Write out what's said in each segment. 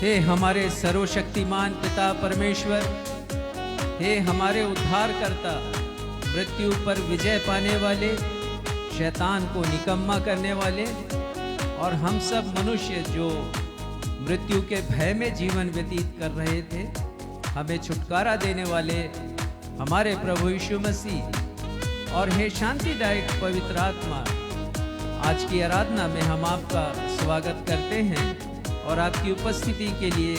हे हमारे सर्वशक्तिमान पिता परमेश्वर, हे हमारे उद्धारकर्ता, मृत्यु पर विजय पाने वाले, शैतान को निकम्मा करने वाले और हम सब मनुष्य जो मृत्यु के भय में जीवन व्यतीत कर रहे थे, हमें छुटकारा देने वाले हमारे प्रभु यीशु मसीह और हे शांतिदायक पवित्र आत्मा, आज की आराधना में हम आपका स्वागत करते हैं और आपकी उपस्थिति के लिए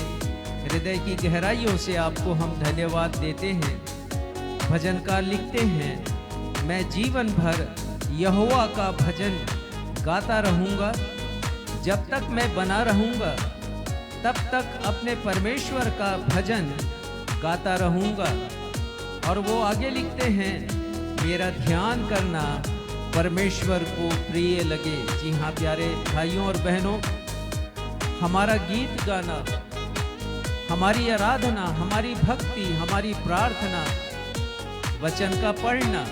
हृदय की गहराइयों से आपको हम धन्यवाद देते हैं। भजनकार लिखते हैं, मैं जीवन भर यहोवा का भजन गाता रहूँगा, जब तक मैं बना रहूँगा तब तक अपने परमेश्वर का भजन गाता रहूँगा। और वो आगे लिखते हैं, मेरा ध्यान करना परमेश्वर को प्रिय लगे। जी हाँ प्यारे भाइयों और बहनों, हमारा गीत गाना, हमारी आराधना, हमारी भक्ति, हमारी प्रार्थना, वचन का पढ़ना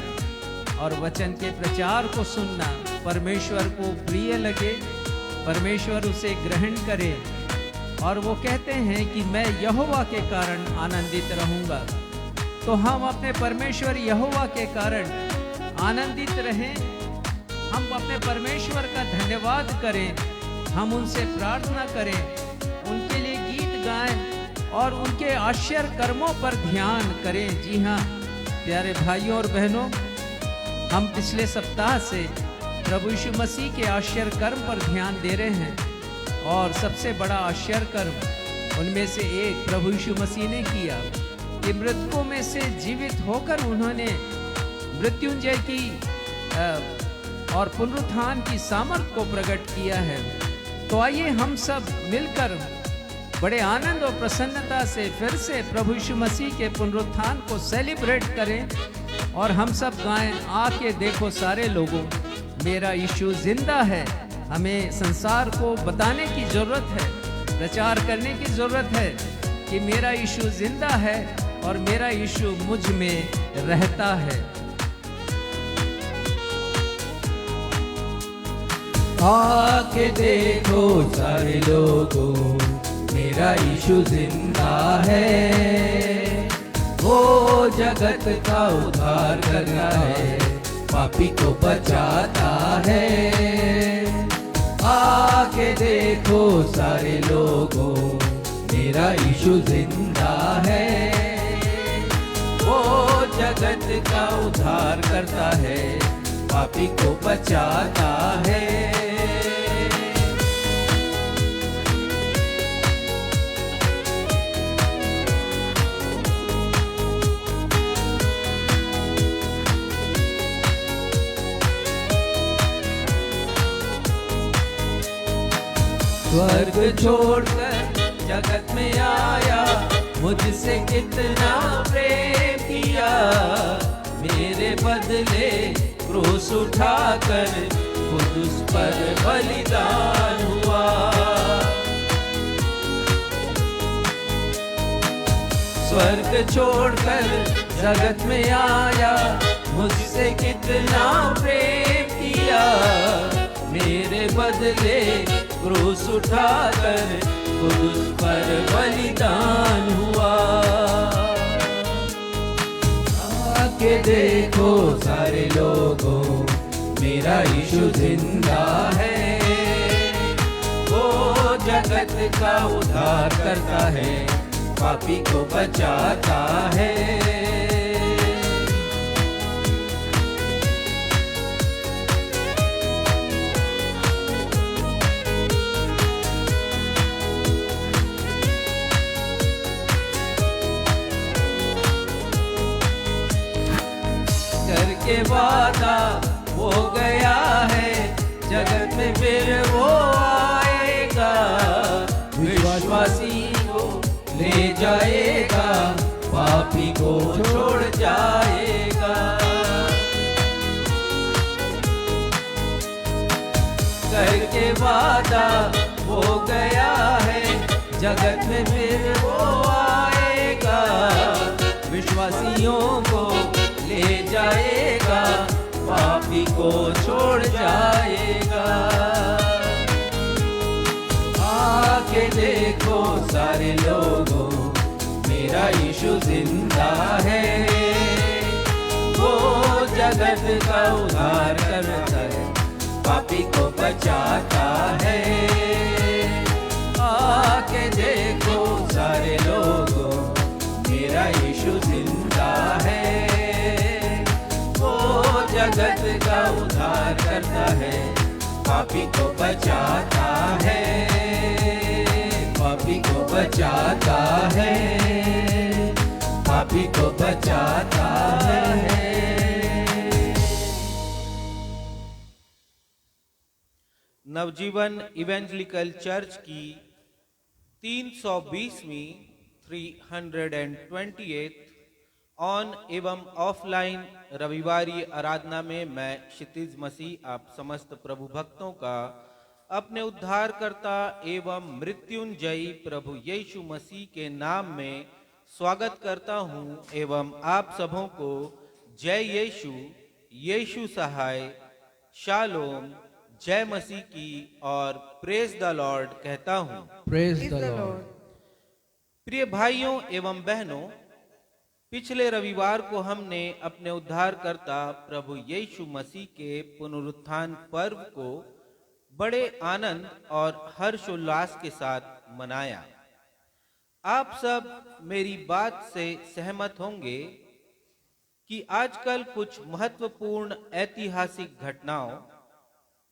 और वचन के प्रचार को सुनना परमेश्वर को प्रिय लगे, परमेश्वर उसे ग्रहण करे। और वो कहते हैं कि मैं यहोवा के कारण आनंदित रहूँगा। तो हम अपने परमेश्वर यहोवा के कारण आनंदित रहें, हम अपने परमेश्वर का धन्यवाद करें, हम उनसे प्रार्थना करें, उनके लिए गीत गाएं और उनके आश्चर्य कर्मों पर ध्यान करें। जी हाँ प्यारे भाइयों और बहनों, हम पिछले सप्ताह से प्रभु यीशु मसीह के आश्चर्य कर्म पर ध्यान दे रहे हैं और सबसे बड़ा आश्चर्य कर्म उनमें से एक प्रभु यीशु मसीह ने किया कि मृतकों में से जीवित होकर उन्होंने मृत्युंजय की और पुनरुत्थान की सामर्थ को प्रकट किया है। तो आइए हम सब मिलकर बड़े आनंद और प्रसन्नता से फिर से प्रभु यीशु मसीह के पुनरुत्थान को सेलिब्रेट करें और हम सब गाएं, आके देखो सारे लोगों, मेरा यीशु जिंदा है। हमें संसार को बताने की जरूरत है, प्रचार करने की जरूरत है कि मेरा यीशु जिंदा है और मेरा यीशु मुझ में रहता है। आके देखो सारे लोगों, मेरा यीशु जिंदा है। वो जगत का उद्धार करता है, पापी को बचाता है। आके देखो सारे लोगों, मेरा यीशु जिंदा है। वो जगत का उद्धार करता है, पापी को बचाता है। स्वर्ग छोड़कर जगत में आया, मुझसे कितना प्रेम किया। मेरे बदले क्रूस उठाकर खुद उस पर बलिदान हुआ। स्वर्ग छोड़कर जगत में आया, मुझसे कितना प्रेम किया। मेरे बदले क्रूस उठाकर खुद उस पर बलिदान हुआ। आके देखो सारे लोगों, मेरा यीशु जिंदा है। वो जगत का उद्धार करता है, पापी को बचाता है। करके वादा हो गया है, जगत में फिर वो आएगा। विश्वासी को ले जाएगा, पापी को छोड़ जाएगा। करके वादा हो गया है, जगत में फिर वो आएगा। विश्वासियों को ले जाएगा, पापी को छोड़ जाएगा। आके देखो सारे लोगों, मेरा यीशु जिंदा है। वो जगत का उद्धार करता है, पापी को बचाता है। आके देखो सारे लोगों, मेरा यीशु जिंदा है। वो जगत का उद्धार करता है, पापी को बचाता है, पापी को बचाता है, पापी को बचाता है। नवजीवन इवेंजलिकल चर्च की 320वीं 328 ऑन एवं ऑफलाइन रविवारी आराधना में मैं क्षितिज मसीह आप समस्त प्रभु भक्तों का अपने उद्धारकर्ता एवं मृत्युंजयी प्रभु यीशु मसीह के नाम में स्वागत करता हूं एवं आप सबों को जय यीशु, यीशु सहाय, शालोम, जय मसीह की और प्रेज द लॉर्ड कहता हूं। Praise the Lord. प्रिय भाइयों एवं बहनों, पिछले रविवार को हमने अपने उद्धारकर्ता प्रभु यीशु मसीह के पुनरुत्थान पर्व को बड़े आनंद और हर्षोल्लास के साथ मनाया। आप सब मेरी बात से सहमत होंगे कि आजकल कुछ महत्वपूर्ण ऐतिहासिक घटनाओं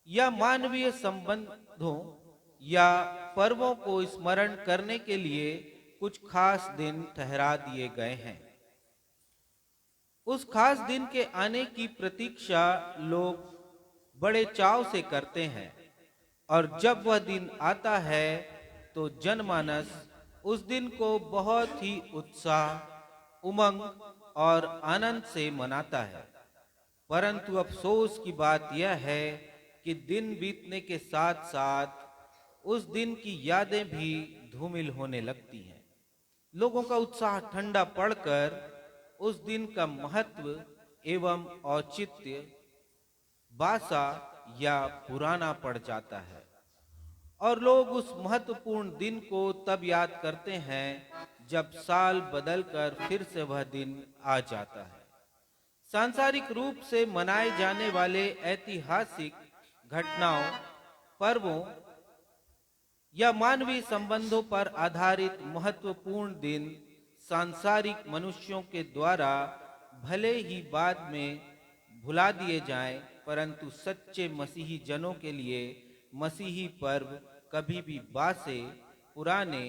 या मानवीय संबंधों या पर्वों को स्मरण करने के लिए कुछ खास दिन ठहरा दिए गए हैं। उस खास दिन के आने की प्रतीक्षा लोग बड़े चाव से करते हैं और जब वह दिन आता है तो जनमानस उस दिन को बहुत ही उत्साह, उमंग और आनंद से मनाता है। परंतु अफसोस की बात यह है कि दिन बीतने के साथ साथ उस दिन की यादें भी धूमिल होने लगती हैं। लोगों का उत्साह ठंडा पड़कर उस दिन का महत्व एवं औचित्य बासा या पुराना पड़ जाता है और लोग उस महत्वपूर्ण दिन को तब याद करते हैं जब साल बदलकर फिर से वह दिन आ जाता है। सांसारिक रूप से मनाए जाने वाले ऐतिहासिक घटनाओं, पर्वों या मानवीय संबंधों पर आधारित महत्वपूर्ण दिन सांसारिक मनुष्यों के द्वारा भले ही बाद में भुला दिए जाएं, परंतु सच्चे मसीही जनों के लिए मसीही पर्व कभी भी बासे, पुराने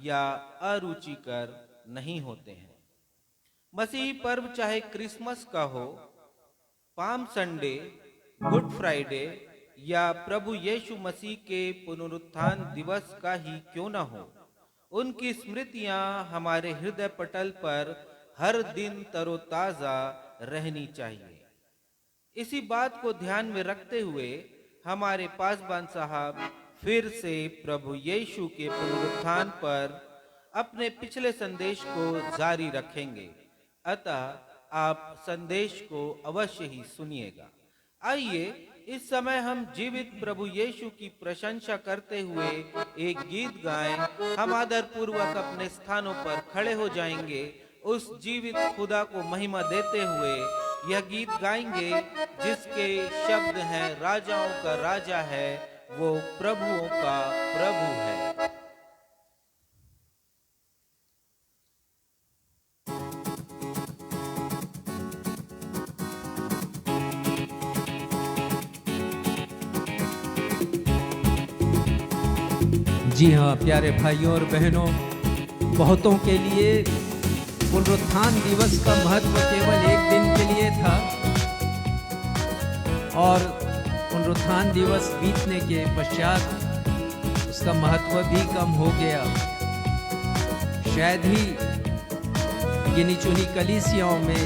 या अरुचिकर नहीं होते हैं। मसीही पर्व चाहे क्रिसमस का हो, पाम संडे, गुड फ्राइडे या प्रभु यीशु मसीह के पुनरुत्थान दिवस का ही क्यों न हो, उनकी स्मृतियां हमारे हृदय पटल पर हर दिन तरोताजा रहनी चाहिए। इसी बात को ध्यान में रखते हुए हमारे पासवान साहब फिर से प्रभु यीशु के पुनरुत्थान पर अपने पिछले संदेश को जारी रखेंगे, अतः आप संदेश को अवश्य ही सुनिएगा। आइए इस समय हम जीवित प्रभु यीशु की प्रशंसा करते हुए एक गीत गाएं। हम आदर पूर्वक अपने स्थानों पर खड़े हो जाएंगे, उस जीवित खुदा को महिमा देते हुए यह गीत गाएंगे जिसके शब्द हैं, राजाओं का राजा है, वो प्रभुओं का प्रभु है। जी हाँ प्यारे भाइयों और बहनों, बहुतों के लिए पुनरुत्थान दिवस का महत्व केवल एक दिन के लिए था और पुनरुत्थान दिवस बीतने के पश्चात उसका महत्व भी कम हो गया। शायद ही गिनी चुनी कलीसियाओं में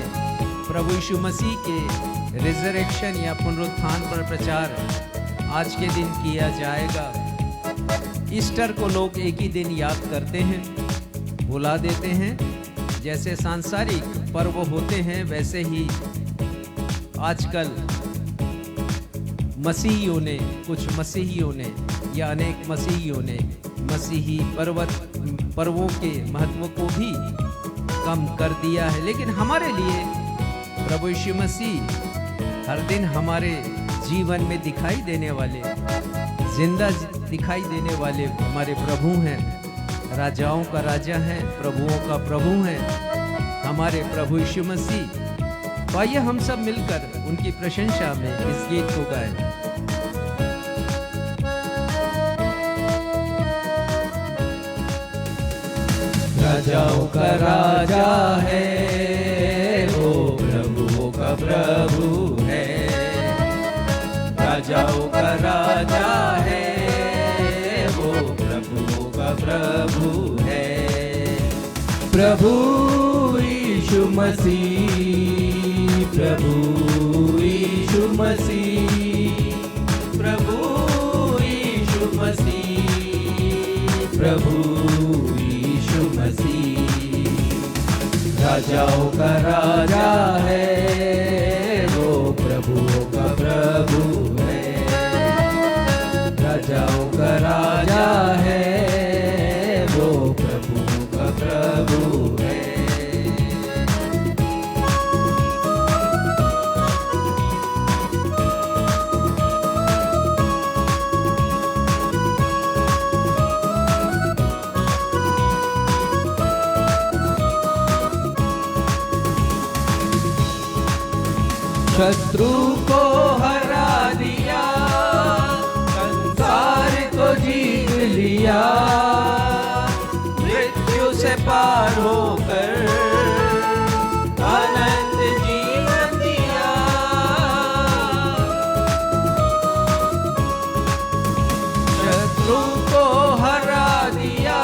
प्रभु यीशु मसीह के रिजरेक्शन या पुनरुत्थान पर प्रचार आज के दिन किया जाएगा। ईस्टर को लोग एक ही दिन याद करते हैं, भुला देते हैं। जैसे सांसारिक पर्व होते हैं वैसे ही आजकल कुछ मसीहियों ने या अनेक मसीहियों ने मसीही पर्वों के महत्व को भी कम कर दिया है, लेकिन हमारे लिए प्रभु यीशु मसीह हर दिन हमारे जीवन में दिखाई देने वाले, जिंदा दिखाई देने वाले हमारे प्रभु हैं। राजाओं का राजा है, प्रभुओं का प्रभु है हमारे प्रभु यीशु मसीह। तो आइए हम सब मिलकर उनकी प्रशंसा में इस गीत को गाएं। राजाओं का राजा है, वो प्रभुओं का प्रभु है। राजाओं का राजा है, वो प्रभुओं का प्रभु है। प्रभु यीशु मसीह, प्रभु यीशु मसीह, प्रभु यीशु मसीह, प्रभु यीशु मसीह। राजाओं का राजा है, वो प्रभुओं का प्रभु है। राजाओं का राजा है, वो प्रभुओं का प्रभु है। शत्रु को हरा दिया, संसार को जीत लिया, मृत्यु से पार होकर अनंत जीवन दिया। शत्रु को हरा दिया,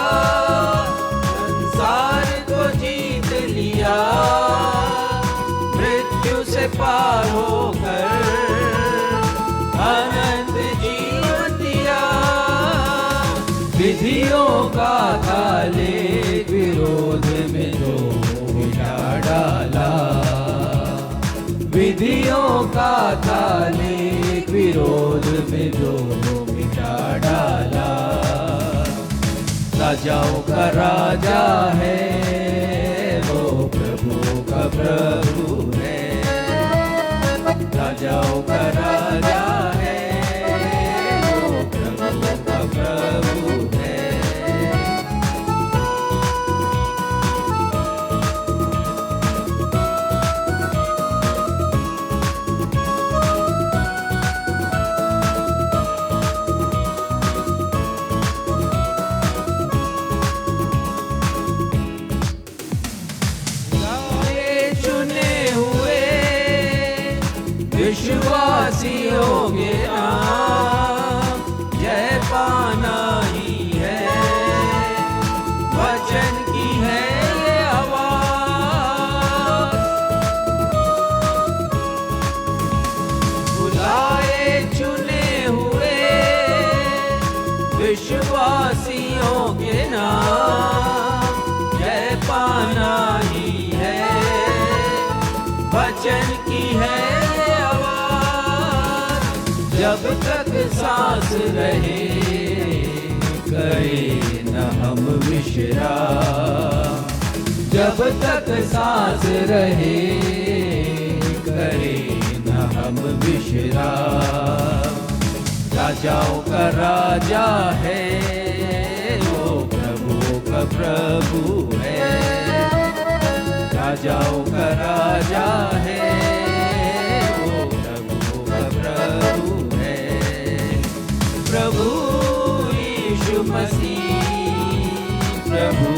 संसार को जीत लिया, से पार होकर अनंत जीवन दिया। विधियों का काले विरोध में जो मिटा डाला, विधियों का काले विरोध में जो मिटा डाला। राजाओं का राजा है, वो प्रभुओं का प्रभु है। राजाओं का राजा है, वो प्रभुओं का प्रभु है। विश्वासियों के नाम जय पाना ही है, वचन की है ये आवाज। बुलाए चुने हुए विश्वासियों के नाम जय पाना ही है, वचन की है। जब तक सांस रहे करे न हम विश्राम, जब तक सांस रहे करे न हम विश्राम। राजाओं का राजा है, वो प्रभुओं का प्रभु है। राजाओं का राजा है, प्रभु यीशु मसीह, प्रभु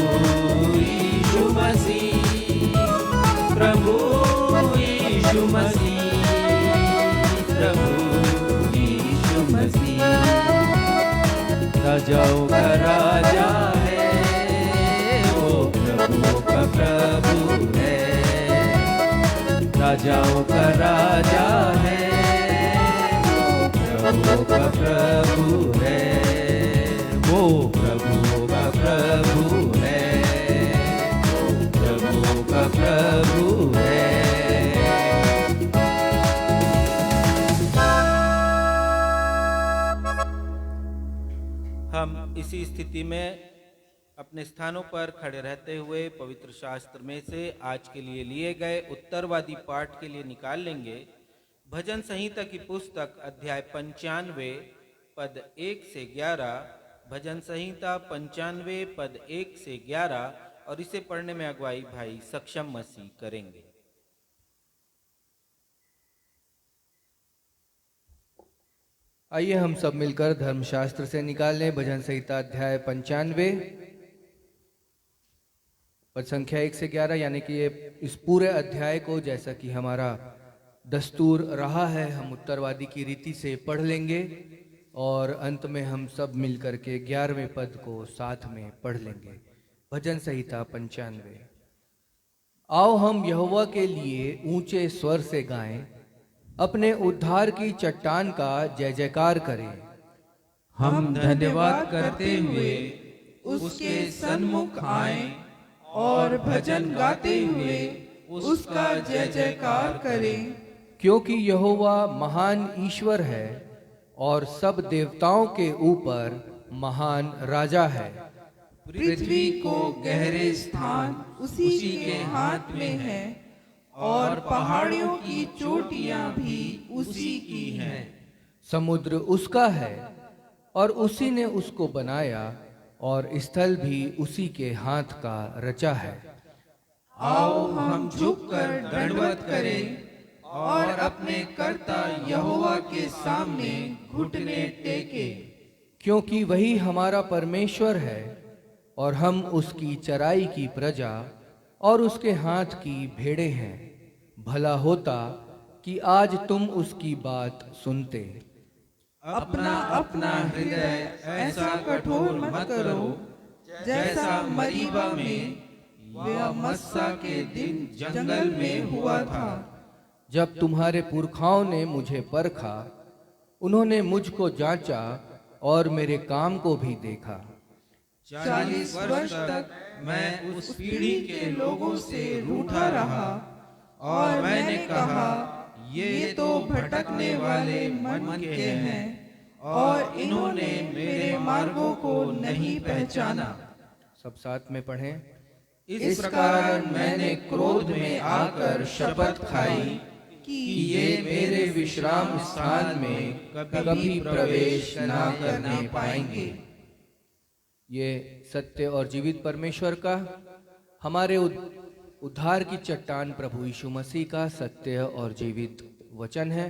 यीशु मसीह, प्रभु यीशु मसीह, प्रभु यीशु मसीह। राजाओं का राजा है, वो प्रभुओं का प्रभु है। राजाओं का राजा है, प्रभुओं का प्रभु है, वो प्रभुओं का प्रभु है, प्रभुओं का प्रभु है। हम इसी उसी स्थिति में अपने स्थानों पर खड़े रहते हुए पवित्र शास्त्र में से आज के लिए गए उत्तरवादी पाठ के लिए निकाल लेंगे भजन संहिता की पुस्तक अध्याय 95 पद 1 से 11। भजन संहिता 95 पद 1 से 11, और इसे पढ़ने में अगुवाई भाई सक्षम मसीह करेंगे। आइए हम सब मिलकर धर्मशास्त्र से निकाल लें भजन संहिता अध्याय 95 पद संख्या 1 से 11, यानी कि ये इस पूरे अध्याय को जैसा कि हमारा दस्तूर रहा है हम उत्तरवादी की रीति से पढ़ लेंगे और अंत में हम सब मिलकर के 11वें पद को साथ में पढ़ लेंगे। भजन संहिता 95। आओ हम यहोवा के लिए ऊंचे स्वर से गाएं, अपने उद्धार की चट्टान का जय जयकार करें। हम धन्यवाद करते हुए उसके सन्मुख आएं और भजन गाते हुए उसका जय जयकार करें। क्योंकि यहोवा महान ईश्वर है और सब देवताओं के ऊपर महान राजा है। पृथ्वी को गहरे स्थान उसी के हाथ में है और पहाड़ियों की चोटियां भी उसी की हैं। समुद्र उसका है और उसी ने उसको बनाया और स्थल भी उसी के हाथ का रचा है। आओ हम झुककर दंडवत करें और अपने कर्ता यहोवा के सामने घुटने टेके। क्योंकि वही हमारा परमेश्वर है और हम उसकी चराई की प्रजा और उसके हाथ की भेड़ें हैं। भला होता कि आज तुम उसकी बात सुनते। अपना अपना हृदय ऐसा कठोर मत करो जैसा मरीबा में व मस्सा के दिन जंगल में हुआ था। जब तुम्हारे पुरखाओं ने मुझे परखा, उन्होंने मुझको जांचा और मेरे काम को भी देखा। 40 वर्ष तक मैं उस पीढ़ी के लोगों से रूठा रहा और मैंने कहा ये तो भटकने वाले मन के हैं और इन्होंने मेरे मार्गों को नहीं पहचाना। सब साथ में पढ़ें। इस कारण मैंने क्रोध में आकर शपथ खाई कि ये मेरे विश्राम स्थान में कभी प्रवेश न करने पाएंगे। ये सत्य और जीवित परमेश्वर का, हमारे उद्धार की चट्टान प्रभु यीशु मसीह का सत्य और जीवित वचन है।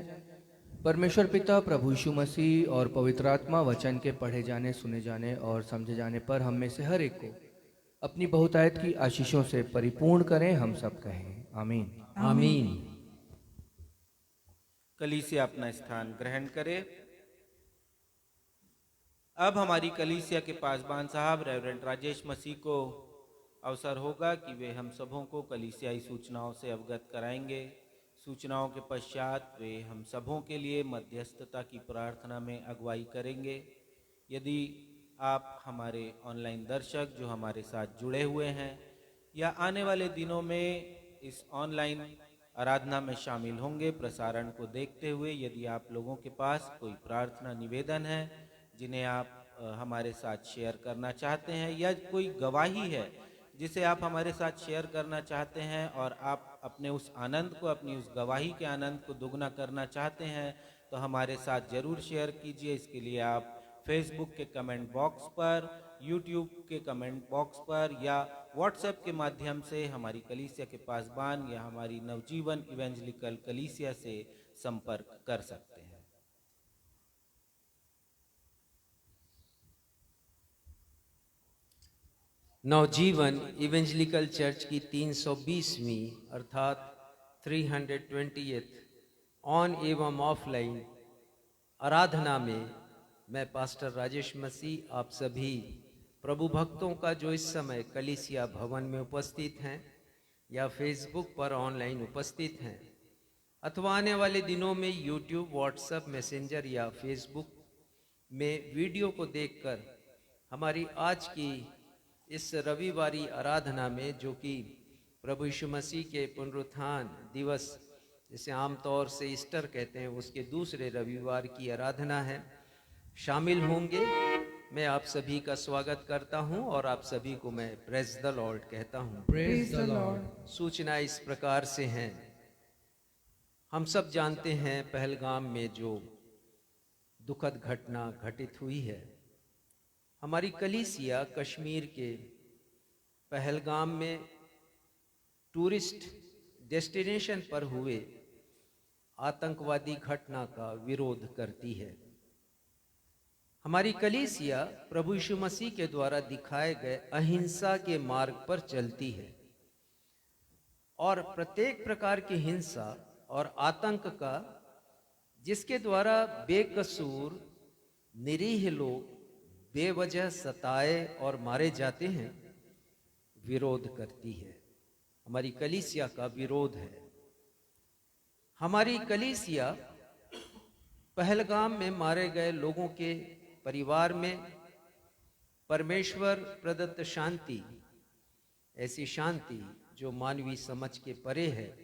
परमेश्वर पिता, प्रभु यीशु मसीह और पवित्र आत्मा वचन के पढ़े जाने, सुने जाने और समझे जाने पर हम में से हर एक को अपनी बहुतायत की आशीषों से परिपूर्ण करें। हम सब कहें आमीन। आमीन। कलीसिया अपना स्थान ग्रहण करे। अब हमारी कलीसिया के पासबान साहब रेवरेंड राजेश मसीह को अवसर होगा कि वे हम सबों को कलीसियाई सूचनाओं से अवगत कराएंगे। सूचनाओं के पश्चात वे हम सबों के लिए मध्यस्थता की प्रार्थना में अगुवाई करेंगे। यदि आप हमारे ऑनलाइन दर्शक जो हमारे साथ जुड़े हुए हैं या आने वाले दिनों में इस ऑनलाइन आराधना में शामिल होंगे, प्रसारण को देखते हुए यदि आप लोगों के पास कोई प्रार्थना निवेदन है जिन्हें आप हमारे साथ शेयर करना चाहते हैं, या कोई गवाही है जिसे आप हमारे साथ शेयर करना चाहते हैं और आप अपने उस आनंद को, अपनी उस गवाही के आनंद को दुगना करना चाहते हैं, तो हमारे साथ जरूर शेयर कीजिए। इसके लिए आप फेसबुक के कमेंट बॉक्स पर, यूट्यूब के कमेंट बॉक्स पर या व्हाट्सएप के माध्यम से हमारी कलीसिया के पासबान या हमारी नवजीवन इवेंजलिकल कलीसिया से संपर्क कर सकते हैं। नवजीवन इवेंजलिकल चर्च की 320वीं अर्थात 320th ऑन एवं ऑफलाइन आराधना में मैं पास्टर राजेश मसीह आप सभी प्रभु भक्तों का जो इस समय कलीसिया भवन में उपस्थित हैं या फेसबुक पर ऑनलाइन उपस्थित हैं अथवा आने वाले दिनों में यूट्यूब, व्हाट्सएप, मैसेंजर या फेसबुक में वीडियो को देखकर हमारी आज की इस रविवारी आराधना में, जो कि प्रभु यीशु मसीह के पुनरुत्थान दिवस जिसे आमतौर से ईस्टर कहते हैं, उसके दूसरे रविवार की आराधना है, शामिल होंगे। मैं आप सभी का स्वागत करता हूं और आप सभी को मैं प्रेज द लॉर्ड कहता हूं। Praise the Lord. सूचना इस प्रकार से हैं। हम सब जानते हैं पहलगाम में जो दुखद घटना घटित हुई है। हमारी कलीसिया कश्मीर के पहलगाम में टूरिस्ट डेस्टिनेशन पर हुए आतंकवादी घटना का विरोध करती है। हमारी कलीसिया प्रभु यीशु मसीह के द्वारा दिखाए गए अहिंसा के मार्ग पर चलती है और प्रत्येक प्रकार की हिंसा और आतंक का जिसके द्वारा बेकसूर निरीह लोग बेवजह सताए और मारे जाते हैं विरोध करती है। हमारी कलीसिया का विरोध है। हमारी कलीसिया पहलगाम में मारे गए लोगों के परिवार में परमेश्वर प्रदत्त शांति, ऐसी शांति जो मानवीय समझ के परे है,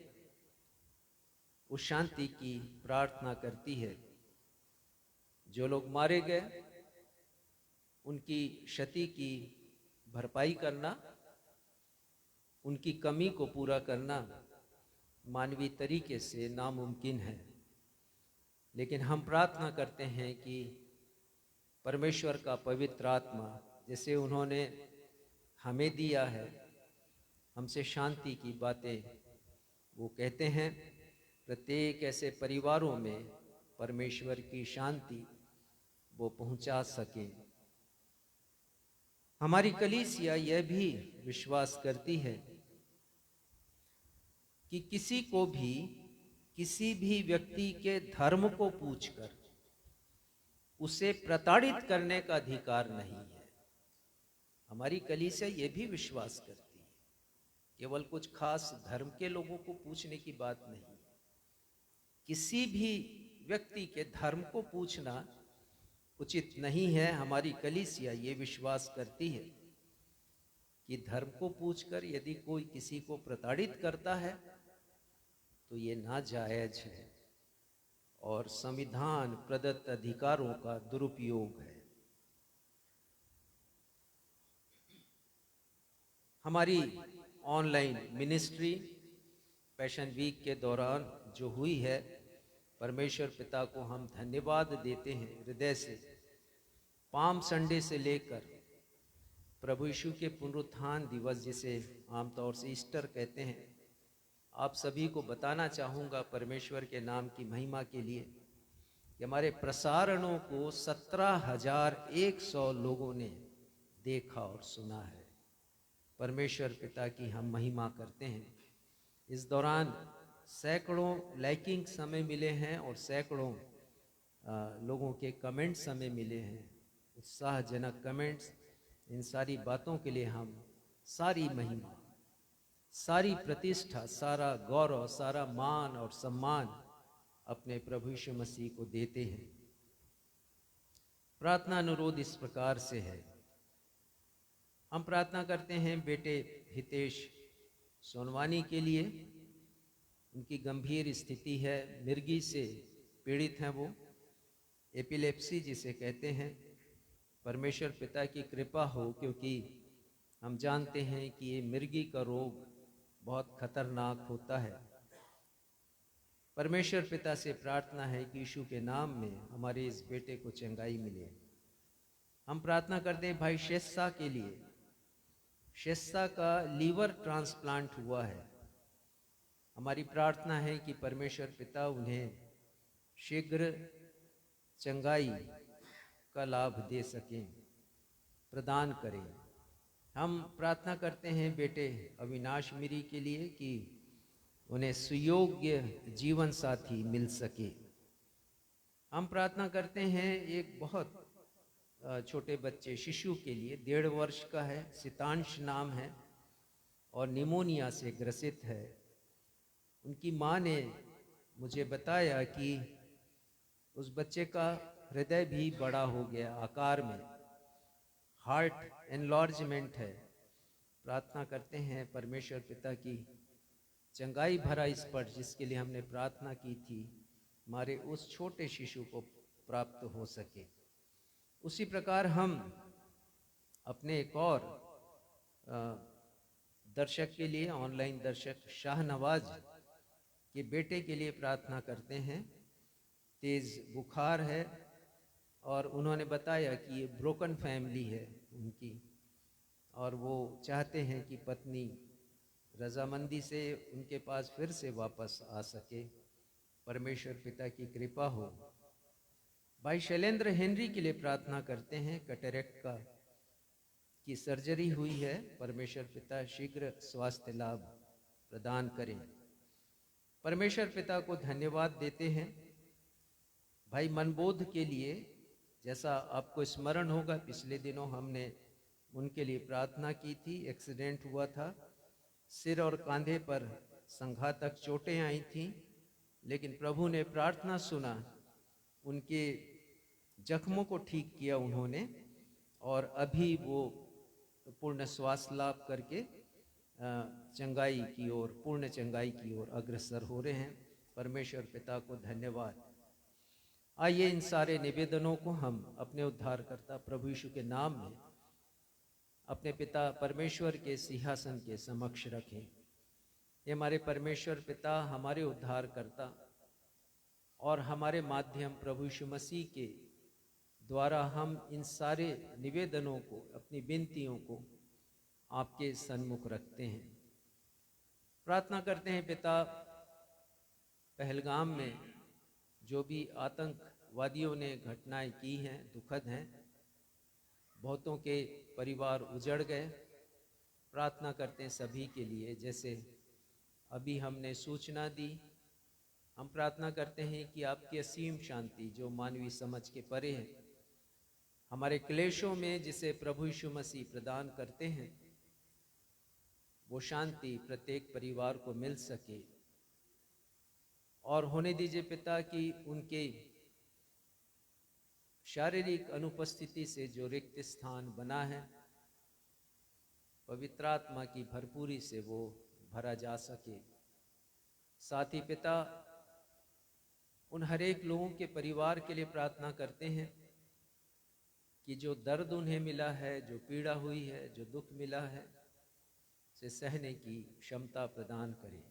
उस शांति की प्रार्थना करती है। जो लोग मारे गए उनकी क्षति की भरपाई करना, उनकी कमी को पूरा करना मानवीय तरीके से नामुमकिन है। लेकिन हम प्रार्थना करते हैं कि परमेश्वर का पवित्र आत्मा जैसे उन्होंने हमें दिया है, हमसे शांति की बातें वो कहते हैं, प्रत्येक ऐसे परिवारों में परमेश्वर की शांति वो पहुंचा सके। हमारी कलीसिया यह भी विश्वास करती है कि किसी को भी किसी भी व्यक्ति के धर्म को पूछकर उसे प्रताड़ित करने का अधिकार नहीं है। हमारी कलीसिया यह भी विश्वास करती है, केवल कुछ खास धर्म के लोगों को पूछने की बात नहीं, किसी भी व्यक्ति के धर्म को पूछना उचित नहीं है। हमारी कलीसिया ये विश्वास करती है कि धर्म को पूछकर यदि कोई किसी को प्रताड़ित करता है तो ये नाजायज है और संविधान प्रदत्त अधिकारों का दुरुपयोग है। हमारी ऑनलाइन मिनिस्ट्री पैशन वीक के दौरान जो हुई है, परमेश्वर पिता को हम धन्यवाद देते हैं हृदय से। पाम संडे से लेकर प्रभु यीशु के पुनरुत्थान दिवस, जिसे आमतौर से ईस्टर कहते हैं, आप सभी को बताना चाहूँगा परमेश्वर के नाम की महिमा के लिए कि हमारे प्रसारणों को 17,100 लोगों ने देखा और सुना है। परमेश्वर पिता की हम महिमा करते हैं। इस दौरान सैकड़ों लाइकिंग हमें मिले हैं और सैकड़ों लोगों के कमेंट्स हमें मिले हैं, उत्साहजनक कमेंट्स। इन सारी बातों के लिए हम सारी महिमा, सारी प्रतिष्ठा, सारा गौरव, सारा मान और सम्मान अपने प्रभु यीशु मसीह को देते हैं। प्रार्थना अनुरोध इस प्रकार से है। हम प्रार्थना करते हैं बेटे हितेश सोनवानी के लिए। उनकी गंभीर स्थिति है, मिर्गी से पीड़ित हैं वो, एपिलेप्सी जिसे कहते हैं। परमेश्वर पिता की कृपा हो, क्योंकि हम जानते हैं कि ये मिर्गी का रोग बहुत खतरनाक होता है। परमेश्वर पिता से प्रार्थना है कि यीशु के नाम में हमारे इस बेटे को चंगाई मिले। हम प्रार्थना करते हैं भाई शेस्सा के लिए। शेस्सा का लीवर ट्रांसप्लांट हुआ है। हमारी प्रार्थना है कि परमेश्वर पिता उन्हें शीघ्र चंगाई का लाभ दे सकें, प्रदान करें। हम प्रार्थना करते हैं बेटे अविनाश मिरी के लिए कि उन्हें सुयोग्य जीवन साथी मिल सके। हम प्रार्थना करते हैं एक बहुत छोटे बच्चे शिशु के लिए, 1.5 वर्ष का है, सितांश नाम है और निमोनिया से ग्रसित है। उनकी माँ ने मुझे बताया कि उस बच्चे का हृदय भी बड़ा हो गया आकार में, हार्ट एनलार्जमेंट है। प्रार्थना करते हैं परमेश्वर पिता की चंगाई भरा स्पर्श, जिसके लिए हमने प्रार्थना की थी, हमारे उस छोटे शिशु को प्राप्त हो सके। उसी प्रकार हम अपने एक और दर्शक के लिए, ऑनलाइन दर्शक शाहनवाज के बेटे के लिए प्रार्थना करते हैं। तेज बुखार है और उन्होंने बताया कि ये ब्रोकन फैमिली है उनकी, और वो चाहते हैं कि पत्नी रजामंदी से उनके पास फिर से वापस आ सके। परमेश्वर पिता की कृपा हो। भाई शैलेंद्र हेनरी के लिए प्रार्थना करते हैं। कैटरेक्ट की सर्जरी हुई है। परमेश्वर पिता शीघ्र स्वास्थ्य लाभ प्रदान करें। परमेश्वर पिता को धन्यवाद देते हैं। भाई मनबोध के लिए, जैसा आपको स्मरण होगा, पिछले दिनों हमने उनके लिए प्रार्थना की थी। एक्सीडेंट हुआ था, सिर और कंधे पर संघातक चोटें आई थीं, लेकिन प्रभु ने प्रार्थना सुना, उनके जख्मों को ठीक किया उन्होंने, और अभी वो पूर्ण स्वास्थ्य लाभ करके चंगाई की ओर, पूर्ण चंगाई की ओर अग्रसर हो रहे हैं। परमेश्वर पिता को धन्यवाद। आइए इन सारे निवेदनों को हम अपने उद्धारकर्ता प्रभु यीशु के नाम में अपने पिता परमेश्वर के सिंहासन के समक्ष रखें। ये हमारे परमेश्वर पिता, हमारे उद्धारकर्ता और हमारे माध्यम प्रभु यीशु मसीह के द्वारा हम इन सारे निवेदनों को, अपनी विनतियों को आपके सन्मुख रखते हैं। प्रार्थना करते हैं पिता, पहलगाम में जो भी आतंकवादियों ने घटनाएं की हैं, दुखद हैं। बहुतों के परिवार उजड़ गए। प्रार्थना करते हैं सभी के लिए। जैसे अभी हमने सूचना दी, हम प्रार्थना करते हैं कि आपकी असीम शांति जो मानवीय समझ के परे है, हमारे क्लेशों में जिसे प्रभु यीशु मसीह प्रदान करते हैं, वो शांति प्रत्येक परिवार को मिल सके। और होने दीजिए पिता कि उनके शारीरिक अनुपस्थिति से जो रिक्त स्थान बना है, पवित्र आत्मा की भरपूरी से वो भरा जा सके। साथ ही पिता, उन हर एक लोगों के परिवार के लिए प्रार्थना करते हैं कि जो दर्द उन्हें मिला है, जो पीड़ा हुई है, जो दुख मिला है, उसे सहने की क्षमता प्रदान करें।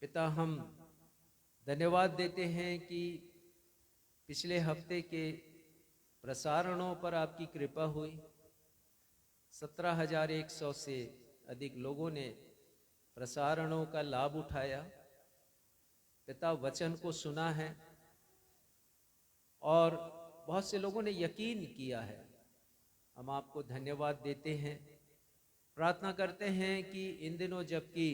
पिता, हम धन्यवाद देते हैं कि पिछले हफ्ते के प्रसारणों पर आपकी कृपा हुई। 17,100 से अधिक लोगों ने प्रसारणों का लाभ उठाया। पिता, वचन को सुना है और बहुत से लोगों ने यकीन किया है। हम आपको धन्यवाद देते हैं। प्रार्थना करते हैं कि इन दिनों जबकि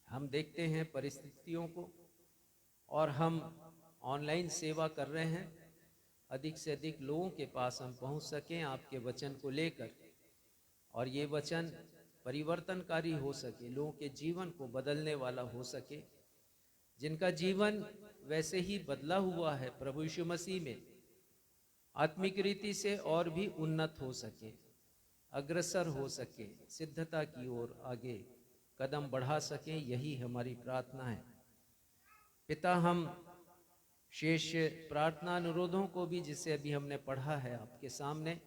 हम देखते हैं परिस्थितियों को और हम ऑनलाइन सेवा कर रहे हैं, अधिक से अधिक लोगों के पास हम पहुंच सकें आपके वचन को लेकर, और ये वचन परिवर्तनकारी हो सके, लोगों के जीवन को बदलने वाला हो सके, जिनका जीवन वैसे ही बदला हुआ है प्रभु यीशु मसीह में, आत्मिक रीति से और भी उन्नत हो सके, अग्रसर हो सके, सिद्धता की ओर आगे कदम बढ़ा सकें। यही हमारी प्रार्थना है। पिता, हम शेष प्रार्थना अनुरोधों को भी, जिसे अभी हमने पढ़ा है, आपके सामने,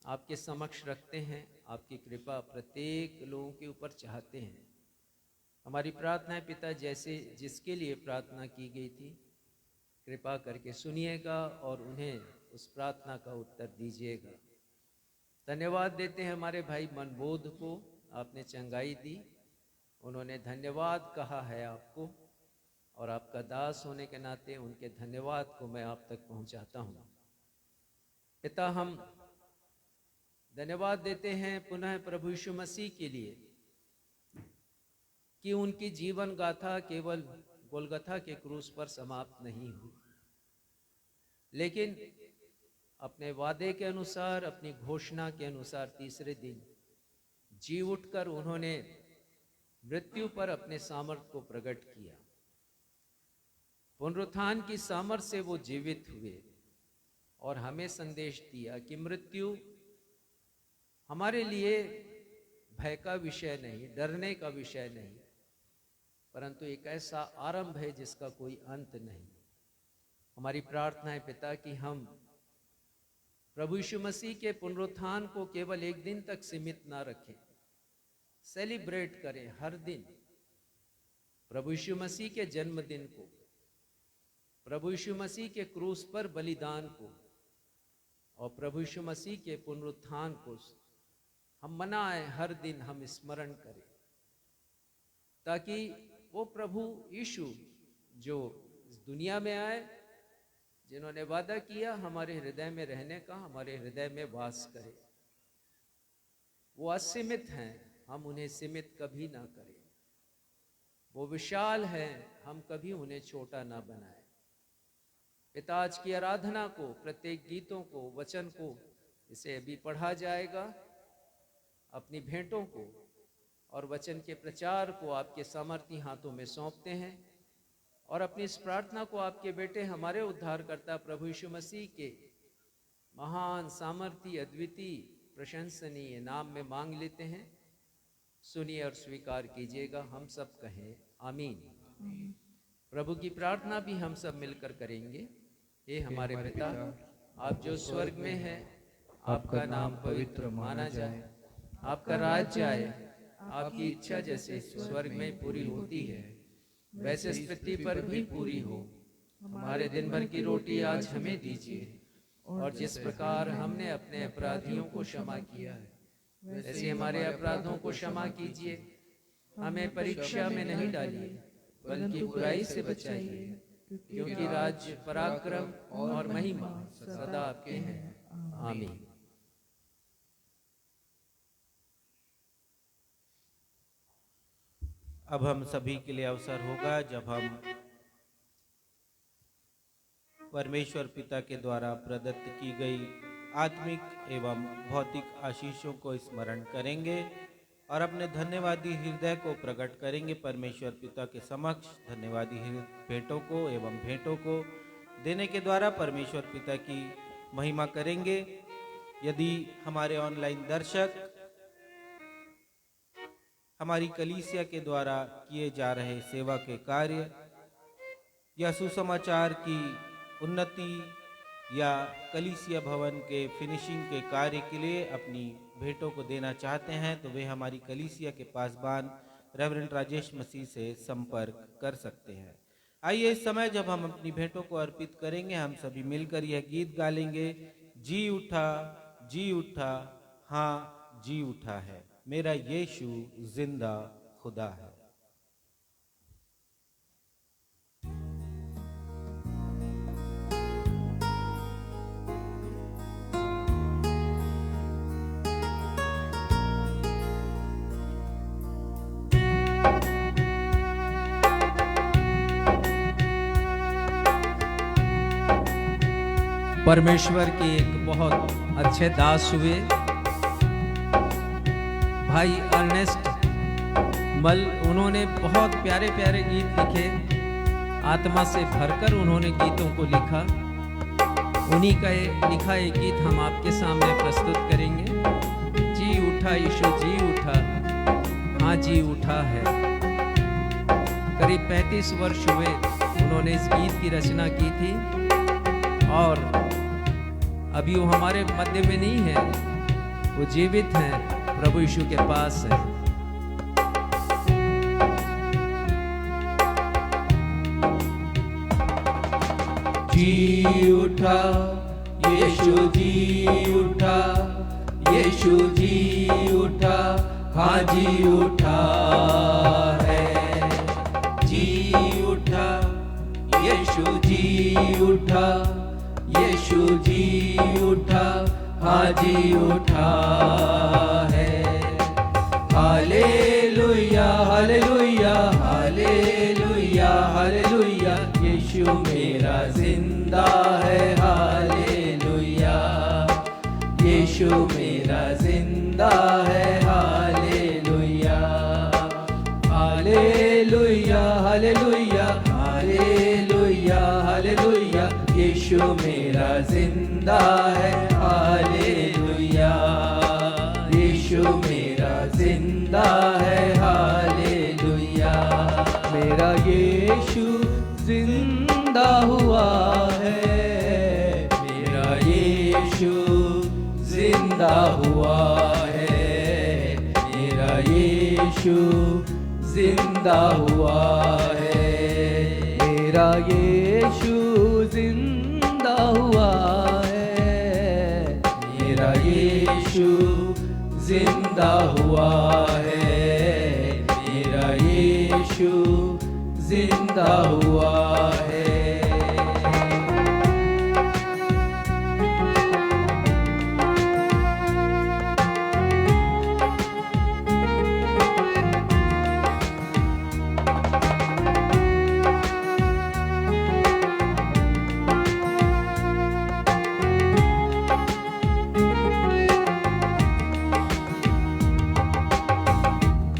आपके समक्ष रखते हैं। आपकी कृपा प्रत्येक लोगों के ऊपर चाहते हैं। हमारी प्रार्थना है पिता, जैसे जिसके लिए प्रार्थना की गई थी, कृपा करके सुनिएगा और उन्हें उस प्रार्थना का उत्तर दीजिएगा। धन्यवाद देते हैं हमारे भाई मनबोध को, आपने चंगाई दी, उन्होंने धन्यवाद कहा है आपको, और आपका दास होने के नाते उनके धन्यवाद को मैं आप तक पहुंचाता हूं। पिता, हम धन्यवाद देते हैं पुनः प्रभु यीशु मसीह के लिए कि उनकी जीवन गाथा केवल गोलगथा के क्रूस पर समाप्त नहीं हुई, लेकिन अपने वादे के अनुसार, अपनी घोषणा के अनुसार तीसरे दिन जी उठकर उन्होंने मृत्यु पर अपने सामर्थ्य को प्रकट किया। पुनरुत्थान की सामर्थ्य से वो जीवित हुए और हमें संदेश दिया कि मृत्यु हमारे लिए भय का विषय नहीं, डरने का विषय नहीं, परंतु एक ऐसा आरंभ है जिसका कोई अंत नहीं। हमारी प्रार्थना है पिता कि हम प्रभु यीशु मसीह के पुनरुत्थान को केवल एक दिन तक सीमित ना रखें, सेलिब्रेट करें हर दिन प्रभु यीशु मसीह के जन्मदिन को, प्रभु यीशु मसीह के क्रूस पर बलिदान को और प्रभु यीशु मसीह के पुनरुत्थान को हम मनाएं, हर दिन हम स्मरण करें, ताकि वो प्रभु यीशु जो इस दुनिया में आए, जिन्होंने वादा किया हमारे हृदय में रहने का, हमारे हृदय में वास करे। वो असीमित हैं, हम उन्हें सीमित कभी ना करें। वो विशाल हैं, हम कभी उन्हें छोटा ना बनाएं। पिता आज की आराधना को, प्रत्येक गीतों को, वचन को, इसे अभी पढ़ा जाएगा, अपनी भेंटों को और वचन के प्रचार को आपके सामर्थी हाथों में सौंपते हैं और अपनी इस प्रार्थना को आपके बेटे हमारे उद्धारकर्ता प्रभु यीशु मसीह के महान सामर्थी अद्वितीय प्रशंसनीय नाम में मांग लेते हैं। सुनिए और स्वीकार कीजिएगा। हम सब कहें आमीन। प्रभु की प्रार्थना भी हम सब मिलकर करेंगे। हे हमारे पिता, आप जो स्वर्ग में हैं, आपका नाम पवित्र माना जाए, आपका राज्य आए, आपकी इच्छा जैसे स्वर्ग में पूरी होती है वैसे इस पृथ्वी पर भी पूरी हो। हमारे दिन भर की रोटी आज हमें दीजिए और जिस प्रकार हमने अपने अपराधियों को क्षमा किया है वैसे हमारे अपराधों को क्षमा कीजिए। हमें परीक्षा में नहीं डालिए बल्कि बुराई से बचाइए, क्योंकि राज्य, पराक्रम और महिमा सदा आपके हैं। आमीन। अब हम सभी के लिए अवसर होगा जब हम परमेश्वर पिता के द्वारा प्रदत्त की गई आत्मिक एवं भौतिक आशीषों को स्मरण करेंगे और अपने धन्यवादी हृदय को प्रकट करेंगे। परमेश्वर पिता के समक्ष धन्यवादी भेंटों को एवं भेंटों को देने के द्वारा परमेश्वर पिता की महिमा करेंगे। यदि हमारे ऑनलाइन दर्शक हमारी कलीसिया के द्वारा किए जा रहे सेवा के कार्य या सुसमाचार की उन्नति या कलीसिया भवन के फिनिशिंग के कार्य के लिए अपनी भेंटों को देना चाहते हैं तो वे हमारी कलीसिया के पासबान रेवरेंड राजेश मसीह से संपर्क कर सकते हैं। आइए इस समय जब हम अपनी भेंटों को अर्पित करेंगे, हम सभी मिलकर यह गीत गा लेंगे। जी उठा, हाँ जी उठा है, मेरा यीशु जिंदा खुदा है। परमेश्वर के एक बहुत अच्छे दास हुए भाई अर्नेस्ट मल। उन्होंने बहुत प्यारे प्यारे गीत लिखे, आत्मा से भरकर उन्होंने गीतों को लिखा। उन्हीं का लिखा एक गीत हम आपके सामने प्रस्तुत करेंगे। जी उठा यीशु जी उठा, हाँ जी उठा है। करीब 35 वर्ष हुए उन्होंने इस गीत की रचना की थी और अभी वो हमारे मध्य में नहीं है, वो जीवित हैं, प्रभु यीशु के पास है। जी उठा यीशु जी उठा, यीशु जी उठा, हाँ जी उठा है। जी उठा यीशु जी उठा, यीशु जी उठा, हाँ जी उठा है। हालेलुया हालेलुया हालेलुया हालेलुया, यीशु मेरा जिंदा है। हालेलुया यीशु मेरा जिंदा है। Hallelujah hallelujah hallelujah hallelujah hallelujah, यीशु मेरा जिंदा है। हालेलुया यीशु मेरा जिंदा है। हालेलुया मेरा यीशु जिंदा हुआ है, मेरा यीशु जिंदा हुआ है, मेरा यीशु जिंदा हुआ है, मेरा यीशु जिंदा हुआ है, मेरा यीशु जिंदा हुआ है, मेरा यीशु जिंदा हुआ है।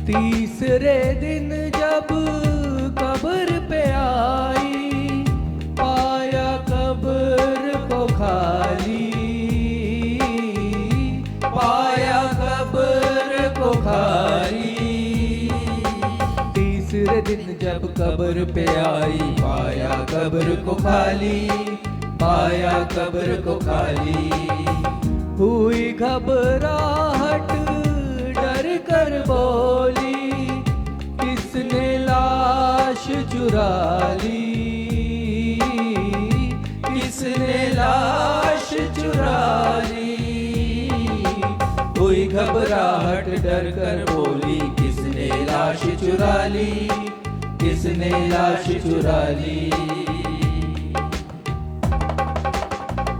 तीसरे दिन जब कब्र पे आई, पाया कब्र को खाली, पाया कब्र को खाली। तीसरे दिन जब कब्र पे आई, पाया कब्र को खाली, पाया कब्र को खाली। हुई घबराहट, डर कर बोली, किसने लाश चुरा ली, किसने लाश चुरा ली। कोई घबराहट डर कर बोली, किसने लाश चुरा ली, किसने लाश चुरा ली।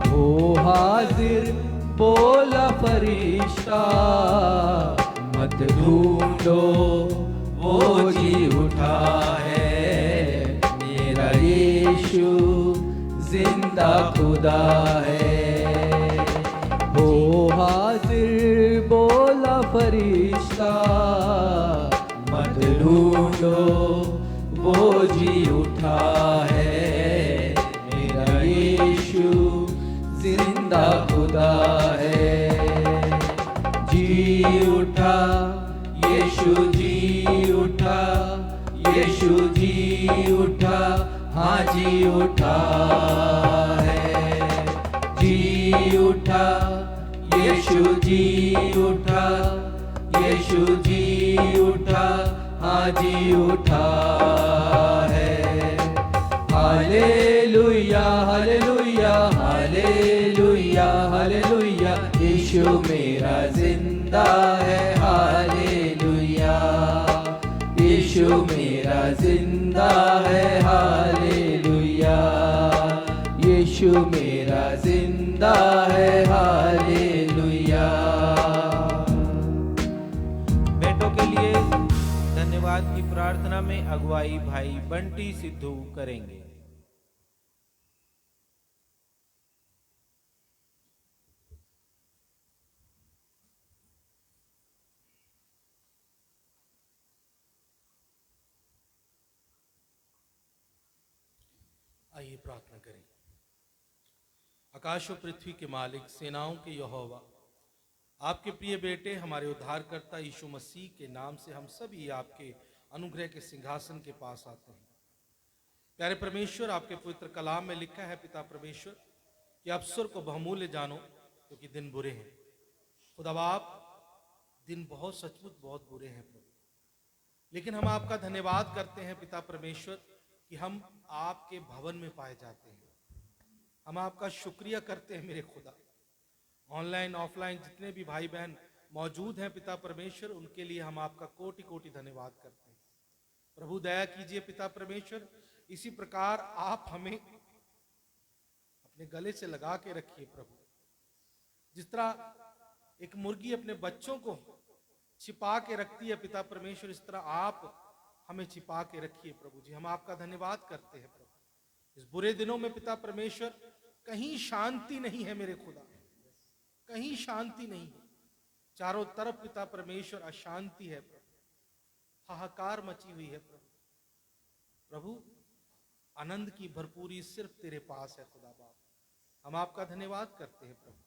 वो हाजिर बोला फरिश्ता, मत ढूंढो वो जी उठा है, मेरा यीशु जिंदा खुदा है। वो हाजिर बोला फरिश्ता, मत ढूंढो वो जी उठा है, मेरा यीशु जिंदा खुदा है। जी उठा यीशु, जी उठा यीशु, जी उठा, हाँ जी उठा है। जी उठा यीशु, जी उठा यीशु, जी उठा, हाँ जी उठा है। हालेलुया हालेलुया हालेलुया हालेलुया, यीशु मेरा जिंदा है। हालेलुया यीशु मेरा जिंदा है। हालेलुया यीशु मेरा जिंदा है। हालेलुया। बेटों के लिए धन्यवाद की प्रार्थना में अगुवाई भाई बंटी सिद्धू करेंगे। आइए प्रार्थना करें। आकाश और पृथ्वी के मालिक, सेनाओं के यहोवा, आपके प्रिय बेटे हमारे उद्धारकर्ता यीशु मसीह के नाम से हम सभी आपके अनुग्रह के सिंहासन के पास आते हैं। प्यारे परमेश्वर, आपके पवित्र कलाम में लिखा है पिता परमेश्वर कि अवसर को बहुमूल्य जानो क्योंकि दिन बुरे हैं। खुदा बाप, दिन बहुत सचमुच बहुत बुरे हैं प्रभु, लेकिन हम आपका धन्यवाद करते हैं पिता परमेश्वर कि हम आपके भवन में पाए जाते हैं। हम आपका शुक्रिया करते हैं मेरे खुदा। ऑनलाइन ऑफलाइन जितने भी भाई बहन मौजूद हैं पिता परमेश्वर, उनके लिए हम आपका कोटि कोटि धन्यवाद करते हैं। प्रभु दया कीजिए पिता परमेश्वर, इसी प्रकार आप हमें अपने गले से लगा के रखिए प्रभु। जिस तरह एक मुर्गी अपने बच्चों को छिपा के रखती है पिता परमेश्वर, इस तरह आप हमें छिपा के रखिए प्रभु जी। हम आपका धन्यवाद करते हैं प्रभु। इस बुरे दिनों में पिता परमेश्वर कहीं शांति नहीं है मेरे खुदा, कहीं शांति नहीं है। चारों तरफ पिता परमेश्वर अशांति है प्रभु, हाहाकार मची हुई है प्रभु। प्रभु, आनंद की भरपूरी सिर्फ तेरे पास है खुदा बाप। हम आपका धन्यवाद करते हैं प्रभु।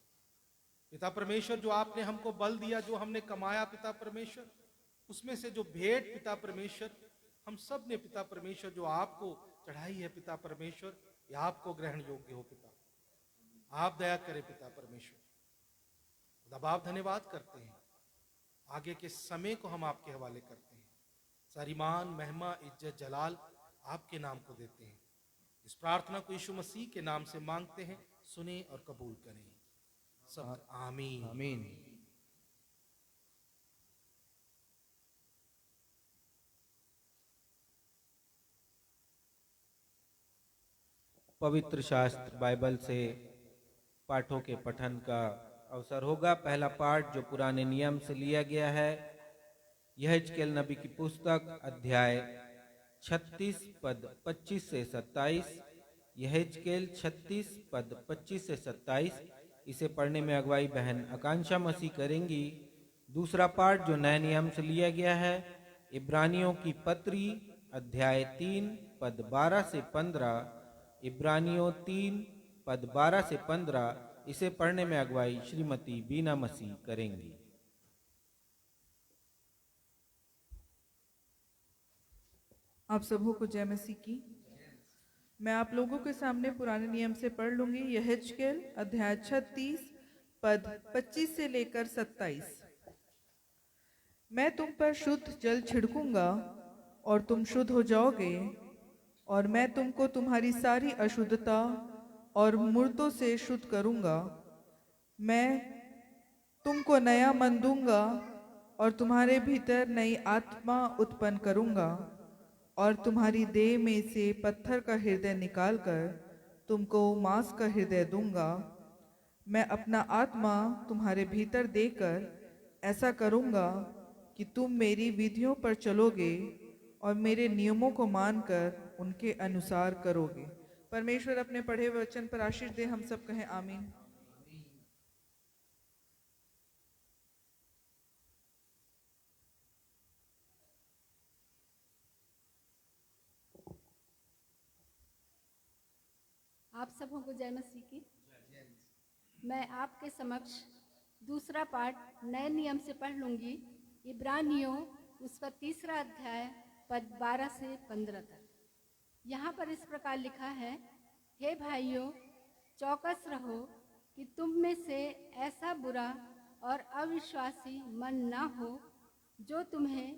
पिता परमेश्वर, जो आपने हमको बल दिया, जो हमने कमाया पिता परमेश्वर, उसमें से जो भेंट पिता परमेश्वर हम सब ने पिता परमेश्वर जो आपको चढ़ाई है पिता परमेश्वर, यह आपको ग्रहण योग्य हो पिता। आप दया करें पिता परमेश्वर। दबाव धन्यवाद करते हैं। आगे के समय को हम आपके हवाले करते हैं। सारी मान, महिमा, इज्जत, जलाल आपके नाम को देते हैं। इस प्रार्थना को यीशु मसीह के नाम से मांगते हैं, सुने और कबूल करें। सब आमीन। आमीन। पवित्र शास्त्र बाइबल से पाठों के पठन का अवसर होगा। पहला पाठ जो पुराने नियम से लिया गया है, यहेजकेल नबी की पुस्तक अध्याय 36 पद 25 से 27। यहेजकेल 36 पद 25 से 27। इसे पढ़ने में अगुवाई बहन आकांक्षा मसीह करेंगी। दूसरा पाठ जो नए नियम से लिया गया है, इब्रानियों की पत्री अध्याय 3 पद 12 से 15। इब्रानियों 3 पद 12 से 15। इसे पढ़ने में अगुवाई श्रीमती बीना मसीह करेंगी। आप सबों को जय मसीह की। मैं आप लोगों के सामने पुराने नियम से पढ़ लूंगी। यहेजकेल अध्याय 36 पद 25 से लेकर 27। मैं तुम पर शुद्ध जल छिड़कूंगा और तुम शुद्ध हो जाओगे, और मैं तुमको तुम्हारी सारी अशुद्धता और मूर्तों से शुद्ध करूंगा। मैं तुमको नया मन दूंगा और तुम्हारे भीतर नई आत्मा उत्पन्न करूंगा, और तुम्हारी देह में से पत्थर का हृदय निकालकर तुमको मांस का हृदय दूंगा। मैं अपना आत्मा तुम्हारे भीतर देकर ऐसा करूंगा कि तुम मेरी विधियों पर चलोगे और मेरे नियमों को मानकर उनके अनुसार करोगे। परमेश्वर अपने पढ़े हुए वचन पर आशीष दे। हम सब कहें आमीन। आप सबों को जय मसीह की। मैं आपके समक्ष दूसरा पाठ नए नियम से पढ़ लूंगी। इब्रानियों उसका 3 अध्याय पद 12 से 15 तक। यहाँ पर इस प्रकार लिखा है, हे भाइयों, चौकस रहो कि तुम में से ऐसा बुरा और अविश्वासी मन ना हो जो तुम्हें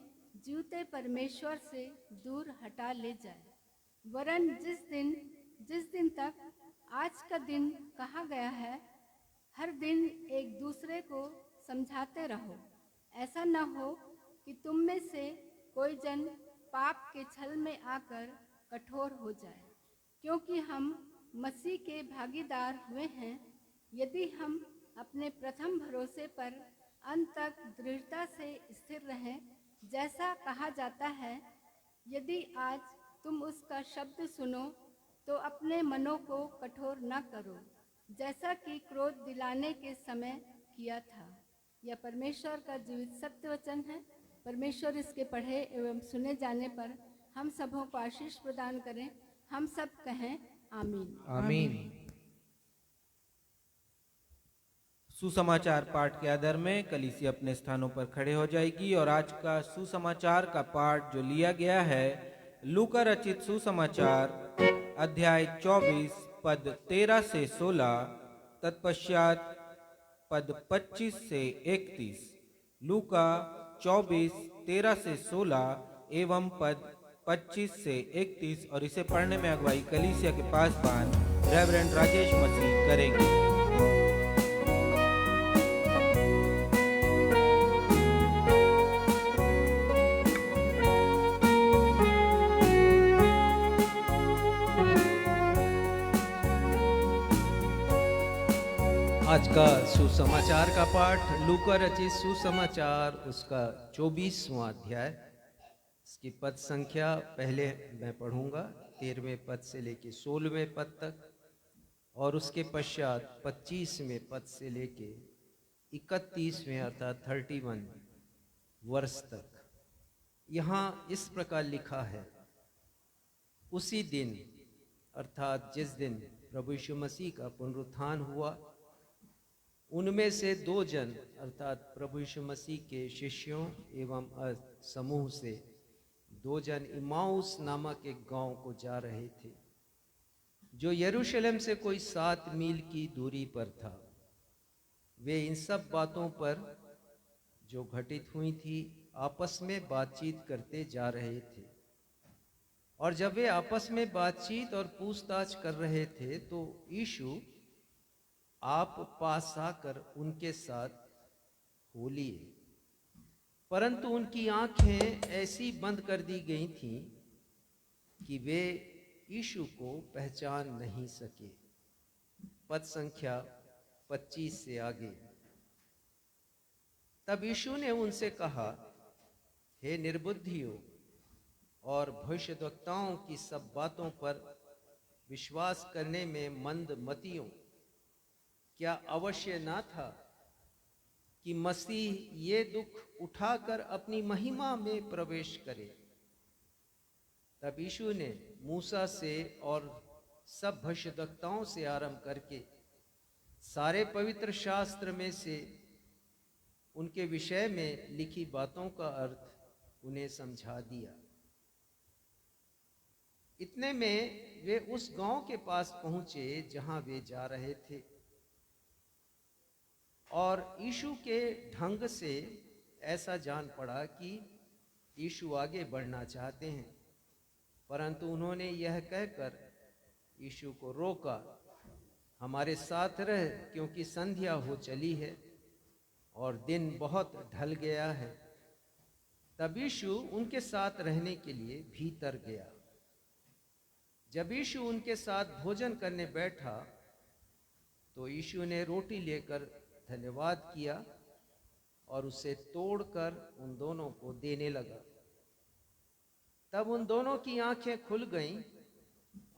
जीवते परमेश्वर से दूर हटा ले जाए। वरन जिस दिन तक आज का दिन कहा गया है, हर दिन एक दूसरे को समझाते रहो। ऐसा न हो कि तुम में से कोई जन पाप के छल में आकर कठोर हो जाए, क्योंकि हम मसीह के भागीदार हुए हैं। यदि हम अपने प्रथम भरोसे पर अंत तक दृढ़ता से स्थिर रहें, जैसा कहा जाता है, यदि आज तुम उसका शब्द सुनो तो अपने मनों को कठोर न करो, जैसा कि क्रोध दिलाने के समय किया था। यह परमेश्वर का जीवित सत्य वचन है। परमेश्वर इसके पढ़े एवं सुने जाने पर हम सबों को आशीष प्रदान करें। हम सब कहें आमीन। आमीन। सुसमाचार पाठ के आधार में कलीसिया अपने स्थानों पर खड़े हो जाएगी और आज का सुसमाचार का पाठ जो लिया गया है, लूका रचित सुसमाचार अध्याय 24 पद 13 से 16, तत्पश्चात पद 25 से 31। लूका 24 13 से 16 एवं पद 25 से 31। और इसे पढ़ने में अगुवाई कलीसिया के पासवान रेवरेंड राजेश मसीह करेंगे। आज का सुसमाचार का पाठ लूका रचित सुसमाचार उसका 24वां अध्याय, इसकी पद संख्या पहले मैं पढ़ूंगा 13वें पद से लेके 16वें पद तक, और उसके पश्चात 25वें पद से लेके 31वें अर्थात 31 वर्ष तक। यहाँ इस प्रकार लिखा है, उसी दिन अर्थात जिस दिन प्रभु यीशु मसीह का पुनरुत्थान हुआ, उनमें से 2 जन अर्थात प्रभु यीशु मसीह के शिष्यों एवं समूह से 2 जन इमाउस नामक एक गांव को जा रहे थे, जो यरूशलेम से कोई 7 मील की दूरी पर था। वे इन सब बातों पर जो घटित हुई थी आपस में बातचीत करते जा रहे थे। और जब वे आपस में बातचीत और पूछताछ कर रहे थे तो यीशु आप पास आकर उनके साथ हो लिए, परंतु उनकी आंखें ऐसी बंद कर दी गई थीं कि वे यीशु को पहचान नहीं सके। पद संख्या 25 से आगे। तब यीशु ने उनसे कहा, हे निर्बुद्धियों और भविष्यद्वक्ताओं की सब बातों पर विश्वास करने में मंदमतियों, क्या अवश्य ना था कि मसीह ये दुख उठाकर अपनी महिमा में प्रवेश करे? तब यीशु ने मूसा से और सब भविष्यद्वक्ताओं से आरंभ करके सारे पवित्र शास्त्र में से उनके विषय में लिखी बातों का अर्थ उन्हें समझा दिया। इतने में वे उस गांव के पास पहुंचे जहां वे जा रहे थे, और यीशु के ढंग से ऐसा जान पड़ा कि यीशु आगे बढ़ना चाहते हैं, परंतु उन्होंने यह कहकर यीशु को रोका, हमारे साथ रह, क्योंकि संध्या हो चली है और दिन बहुत ढल गया है। तब यीशु उनके साथ रहने के लिए भीतर गया। जब यीशु उनके साथ भोजन करने बैठा तो यीशु ने रोटी लेकर धन्यवाद किया और उसे तोड़कर उन दोनों को देने लगा। तब उन दोनों की आंखें खुल गईं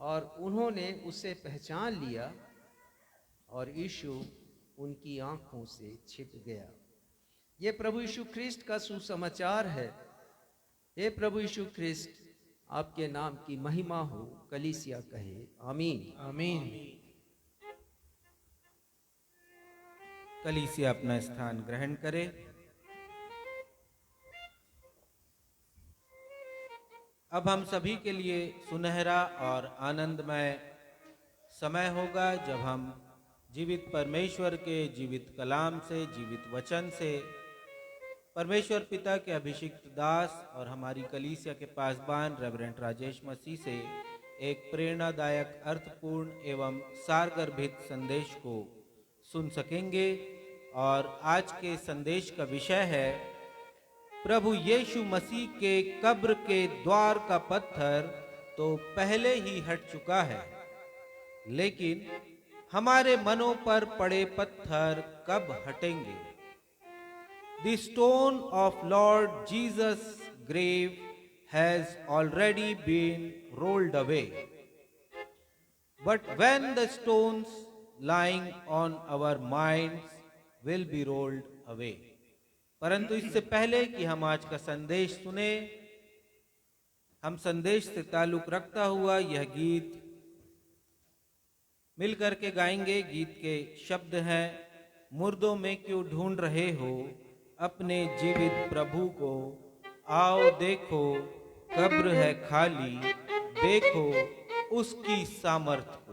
और उन्होंने उसे पहचान लिया, और यीशु उनकी आंखों से छिप गया। ये प्रभु यीशु ख्रिस्ट का सुसमाचार है। हे प्रभु यीशु ख्रिस्ट, आपके नाम की महिमा हो। कलीसिया कहे आमीन। आमीन। कलीसिया अपना स्थान ग्रहण करे। अब हम सभी के लिए सुनहरा और आनंदमय समय होगा जब हम जीवित परमेश्वर के जीवित कलाम से, जीवित वचन से, परमेश्वर पिता के अभिषिक्त दास और हमारी कलीसिया के पासबान रेवरेंड राजेश मसीह से एक प्रेरणादायक, अर्थपूर्ण एवं सारगर्भित संदेश को सुन सकेंगे। और आज के संदेश का विषय है, प्रभु यीशु मसीह के कब्र के द्वार का पत्थर तो पहले ही हट चुका है, लेकिन हमारे मनों पर पड़े पत्थर कब हटेंगे? The stone of Lord Jesus' grave has already been rolled away. But when the stones lying on our minds will be rolled away. परंतु इससे पहले कि हम आज का संदेश सुने, हम संदेश से ताल्लुक रखता हुआ यह गीत मिलकर के गाएंगे। गीत के शब्द हैं, मुर्दों में क्यों ढूंढ रहे हो अपने जीवित प्रभु को, आओ देखो कब्र है खाली, देखो उसकी सामर्थ को।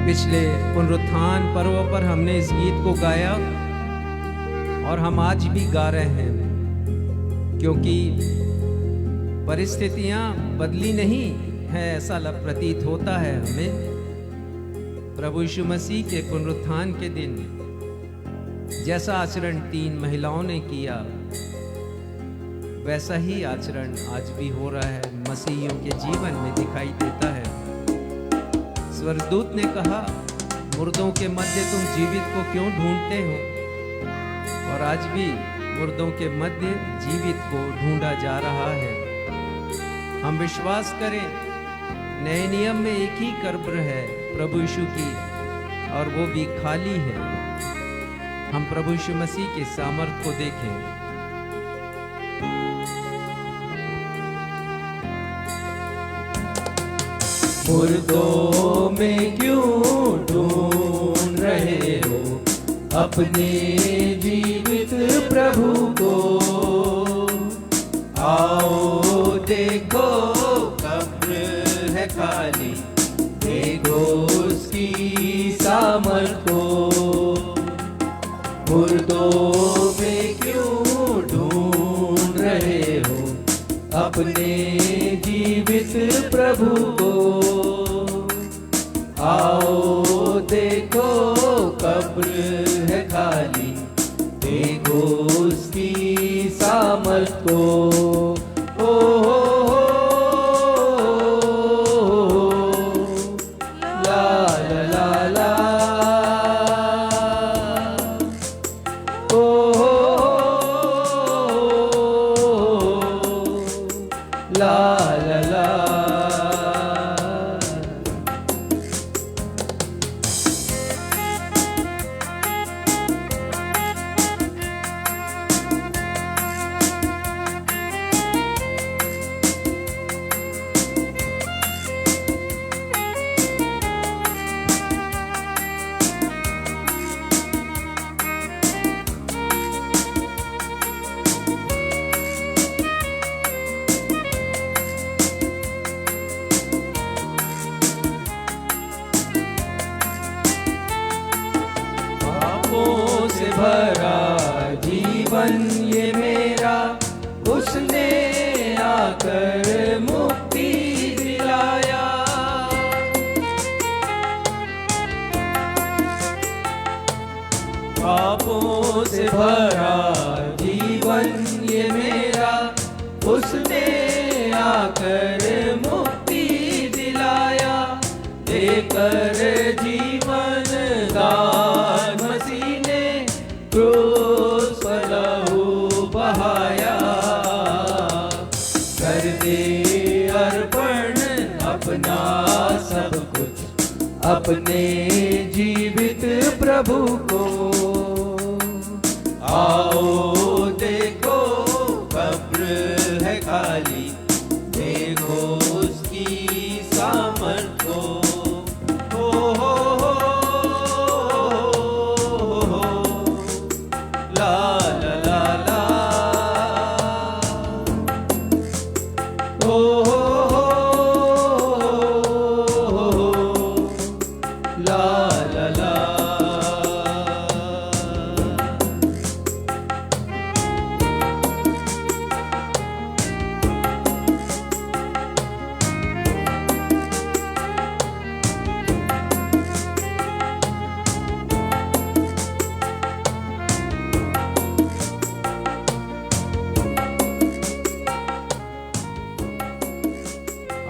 पिछले पुनरुत्थान पर्व पर हमने इस गीत को गाया और हम आज भी गा रहे हैं, क्योंकि परिस्थितियां बदली नहीं है, ऐसा प्रतीत होता है हमें। प्रभु यीशु मसीह के पुनरुत्थान के दिन जैसा आचरण 3 महिलाओं ने किया, वैसा ही आचरण आज भी हो रहा है, मसीहियों के जीवन में दिखाई देता है। स्वर्गदूत ने कहा, मुर्दों के मध्य तुम जीवित को क्यों ढूंढते हो? और आज भी मुर्दों के मध्य जीवित को ढूंढा जा रहा है। हम विश्वास करें, नए नियम में एक ही कब्र है प्रभु यीशु की, और वो भी खाली है। हम प्रभु यीशु मसीह के सामर्थ को देखें। मुर्दों में क्यों ढूंढ रहे हो अपने जीवित प्रभु को। आओ देखो कब्र है खाली, देखो उसकी सामर्थ को। मुर्दों में क्यों ढूंढ रहे हो अपने जीवित प्रभु को। आओ देखो कब्र है खाली, देखो उसकी सामर्थ को। ओ ला ला ला ला, ओ ला ला ला। पापों से भरा जीवन ये मेरा, उसने आकर मुक्ति दिलाया। पापों से भरा जीवन ये मेरा, उसने आकर मुक्ति दिलाया। देकर जीवन दान मसीह ने क्रूस पर लहू बहाया। कर दे अर्पण अपना सब कुछ अपने जीवित प्रभु को। आओ देखो कब्र है खाली, देखो उसकी सामर्थ को। ला ला ला ला, ओ ला ला ला।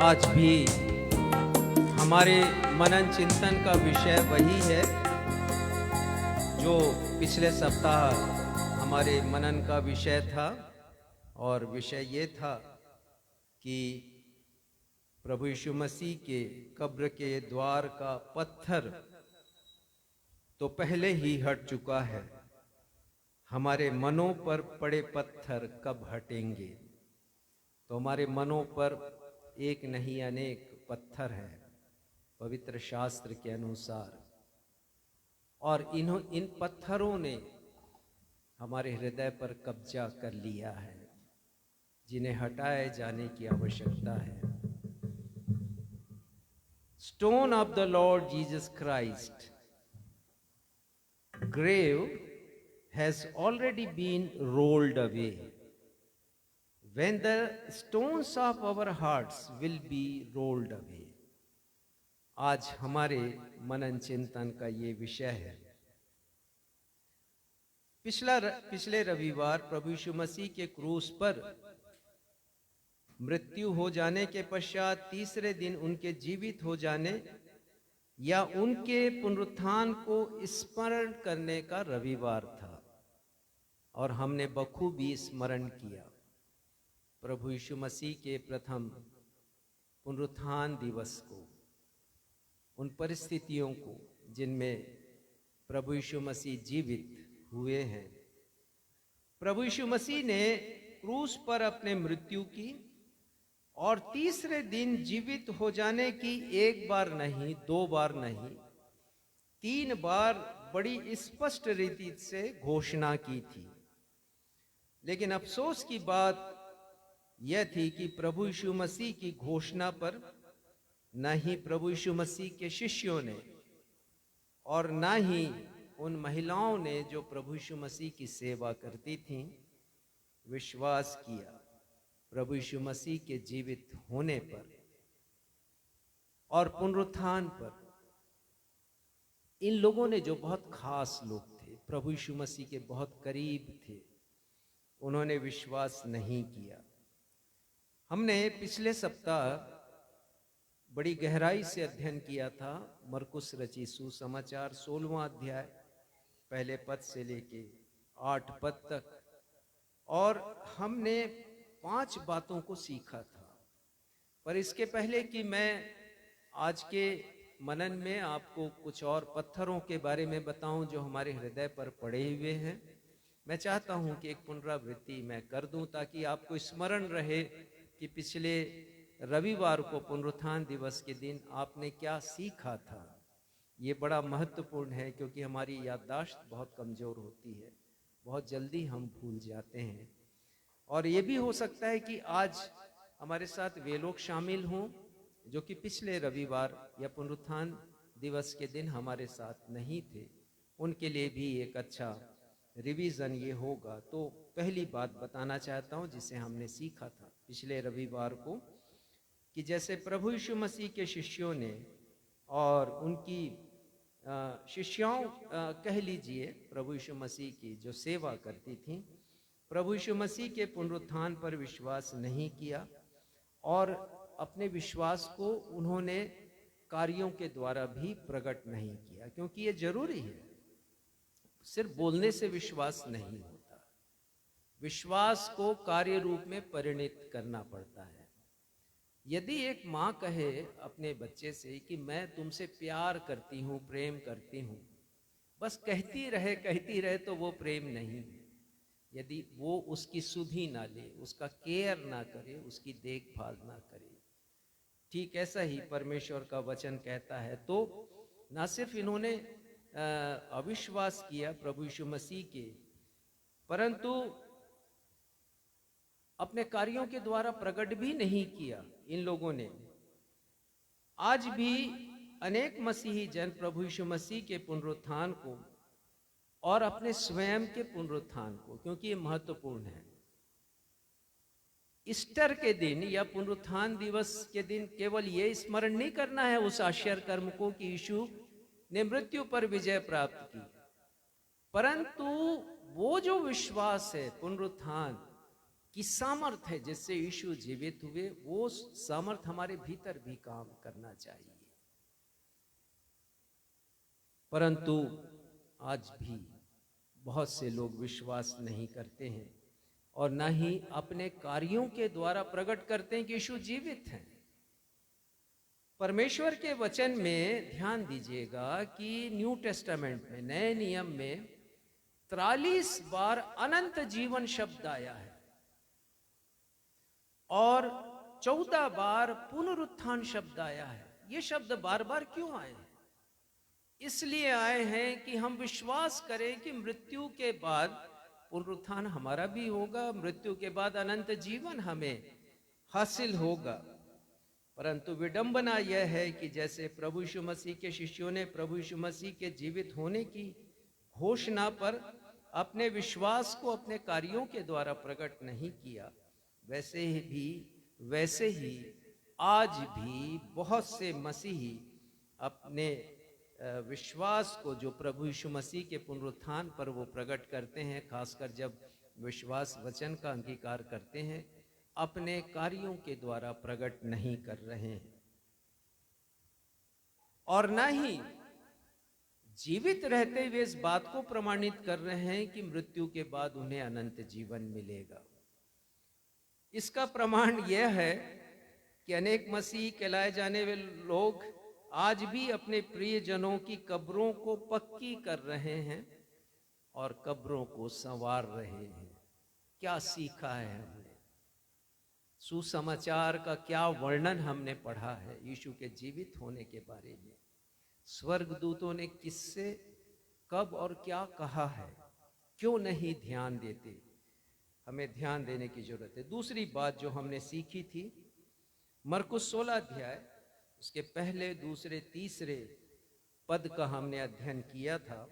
आज भी हमारे मनन चिंतन का विषय वही है जो पिछले सप्ताह हमारे मनन का विषय था। और विषय ये था कि प्रभु यीशु मसीह के कब्र के द्वार का पत्थर तो पहले ही हट चुका है, हमारे मनों पर पड़े पत्थर कब हटेंगे। तो हमारे मनों पर एक नहीं अनेक पत्थर है पवित्र शास्त्र के अनुसार, और इन पत्थरों ने हमारे हृदय पर कब्जा कर लिया है, जिन्हें हटाए जाने की आवश्यकता है। Stone of the Lord Jesus Christ grave has already been rolled away. When the stones of our hearts will be rolled away. आज हमारे मनन चिंतन का ये विषय है। पिछले रविवार प्रभु यीशु मसीह के क्रूस पर मृत्यु हो जाने के पश्चात तीसरे दिन उनके जीवित हो जाने या उनके पुनरुत्थान को स्मरण करने का रविवार था, और हमने बखूबी स्मरण किया प्रभु यीशु मसीह के प्रथम पुनरुत्थान दिवस को, उन परिस्थितियों को जिनमें प्रभु यीशु मसीह जीवित हुए हैं। प्रभु यीशु मसीह ने क्रूस पर अपने मृत्यु की और तीसरे दिन जीवित हो जाने की एक बार नहीं, दो बार नहीं, 3 बार बड़ी स्पष्ट रीति से घोषणा की थी। लेकिन अफसोस की बात यह थी कि प्रभु यीशु मसीह की घोषणा पर न ही प्रभु यीशु मसीह के शिष्यों ने और न ही उन महिलाओं ने जो प्रभु यीशु मसीह की सेवा करती थीं विश्वास किया प्रभु यीशु मसीह के जीवित होने पर और पुनरुत्थान पर। इन लोगों ने, जो बहुत खास लोग थे, प्रभु यीशु मसीह के बहुत करीब थे, उन्होंने विश्वास नहीं किया। हमने पिछले सप्ताह बड़ी गहराई से अध्ययन किया था मरकुस रचित सुसमाचार 16वां अध्याय पहले पद से लेके 8 पद तक, और हमने 5 बातों को सीखा था। पर इसके पहले कि मैं आज के मनन में आपको कुछ और पत्थरों के बारे में बताऊं जो हमारे हृदय पर पड़े हुए हैं, मैं चाहता हूं कि एक पुनरावृत्ति मैं कर दूं ताकि आपको स्मरण रहे कि पिछले रविवार को पुनरुत्थान दिवस के दिन आपने क्या सीखा था। ये बड़ा महत्वपूर्ण है क्योंकि हमारी याददाश्त बहुत कमज़ोर होती है, बहुत जल्दी हम भूल जाते हैं। और ये भी हो सकता है कि आज हमारे साथ वे लोग शामिल हों जो कि पिछले रविवार या पुनरुत्थान दिवस के दिन हमारे साथ नहीं थे, उनके लिए भी एक अच्छा रिवीजन ये होगा। तो पहली बात बताना चाहता हूँ जिसे हमने सीखा था पिछले रविवार को, कि जैसे प्रभु यीशु मसीह के शिष्यों ने और उनकी शिष्याओं कह लीजिए प्रभु यीशु मसीह की जो सेवा करती थी, प्रभु यीशु मसीह के पुनरुत्थान पर विश्वास नहीं किया और अपने विश्वास को उन्होंने कार्यों के द्वारा भी प्रकट नहीं किया, क्योंकि ये जरूरी है। सिर्फ बोलने से विश्वास नहीं होता, विश्वास को कार्य रूप में परिणित करना पड़ता है। यदि एक माँ कहे अपने बच्चे से कि मैं तुमसे प्यार करती हूँ, प्रेम करती हूँ, बस कहती रहे तो वो प्रेम नहीं है। यदि वो उसकी सुधि ना ले, उसका केयर ना करे, उसकी देखभाल ना करे, ठीक ऐसा ही परमेश्वर का वचन कहता है। तो ना सिर्फ इन्होंने अविश्वास किया प्रभु यीशु मसीह के, परंतु अपने कार्यों के द्वारा प्रकट भी नहीं किया इन लोगों ने। आज भी अनेक मसीही जन प्रभु यीशु मसीह के पुनरुत्थान को और अपने स्वयं के पुनरुत्थान को, क्योंकि ये महत्वपूर्ण है, ईस्टर के दिन या पुनरुत्थान दिवस के दिन केवल ये स्मरण नहीं करना है उस आश्चर्य कर्म को कि यीशु ने मृत्यु पर विजय प्राप्त की, परंतु वो जो विश्वास है पुनरुत्थान की सामर्थ है जिससे यीशु जीवित हुए, वो सामर्थ हमारे भीतर भी काम करना चाहिए। परंतु आज भी बहुत से लोग विश्वास नहीं करते हैं और न ही अपने कार्यों के द्वारा प्रकट करते हैं कि यीशु जीवित हैं। परमेश्वर के वचन में ध्यान दीजिएगा कि न्यू टेस्टामेंट में, नए नियम में 43 बार अनंत जीवन शब्द आया है और 14 बार पुनरुत्थान शब्द आया है। ये शब्द बार बार क्यों आए हैं? इसलिए आए हैं कि हम विश्वास करें कि मृत्यु के बाद पुनरुत्थान हमारा भी होगा, मृत्यु के बाद अनंत जीवन हमें हासिल होगा। परंतु विडंबना यह है कि जैसे प्रभु यीशु मसीह के शिष्यों ने प्रभु यीशु मसीह के जीवित होने की घोषणा पर अपने विश्वास को अपने कार्यों के द्वारा प्रकट नहीं किया, वैसे ही आज भी बहुत से मसीही अपने विश्वास को जो प्रभु यीशु मसीह के पुनरुत्थान पर वो प्रकट करते हैं, खासकर जब विश्वास वचन का अंगीकार करते हैं, अपने कार्यों के द्वारा प्रकट नहीं कर रहे हैं और न ही जीवित रहते हुए इस बात को प्रमाणित कर रहे हैं कि मृत्यु के बाद उन्हें अनंत जीवन मिलेगा। इसका प्रमाण यह है कि अनेक मसीह कहलाए जाने वाले लोग आज भी अपने प्रियजनों की कब्रों को पक्की कर रहे हैं और कब्रों को संवार रहे हैं। क्या सीखा है हमने? सुसमाचार का क्या वर्णन हमने पढ़ा है यीशु के जीवित होने के बारे में। स्वर्गदूतों ने किससे कब और क्या कहा है, क्यों नहीं ध्यान देते? हमें ध्यान देने की जरूरत है। दूसरी बात जो हमने सीखी थी, मरकुस 16 अध्याय उसके पहले, दूसरे, तीसरे पद का हमने अध्ययन किया था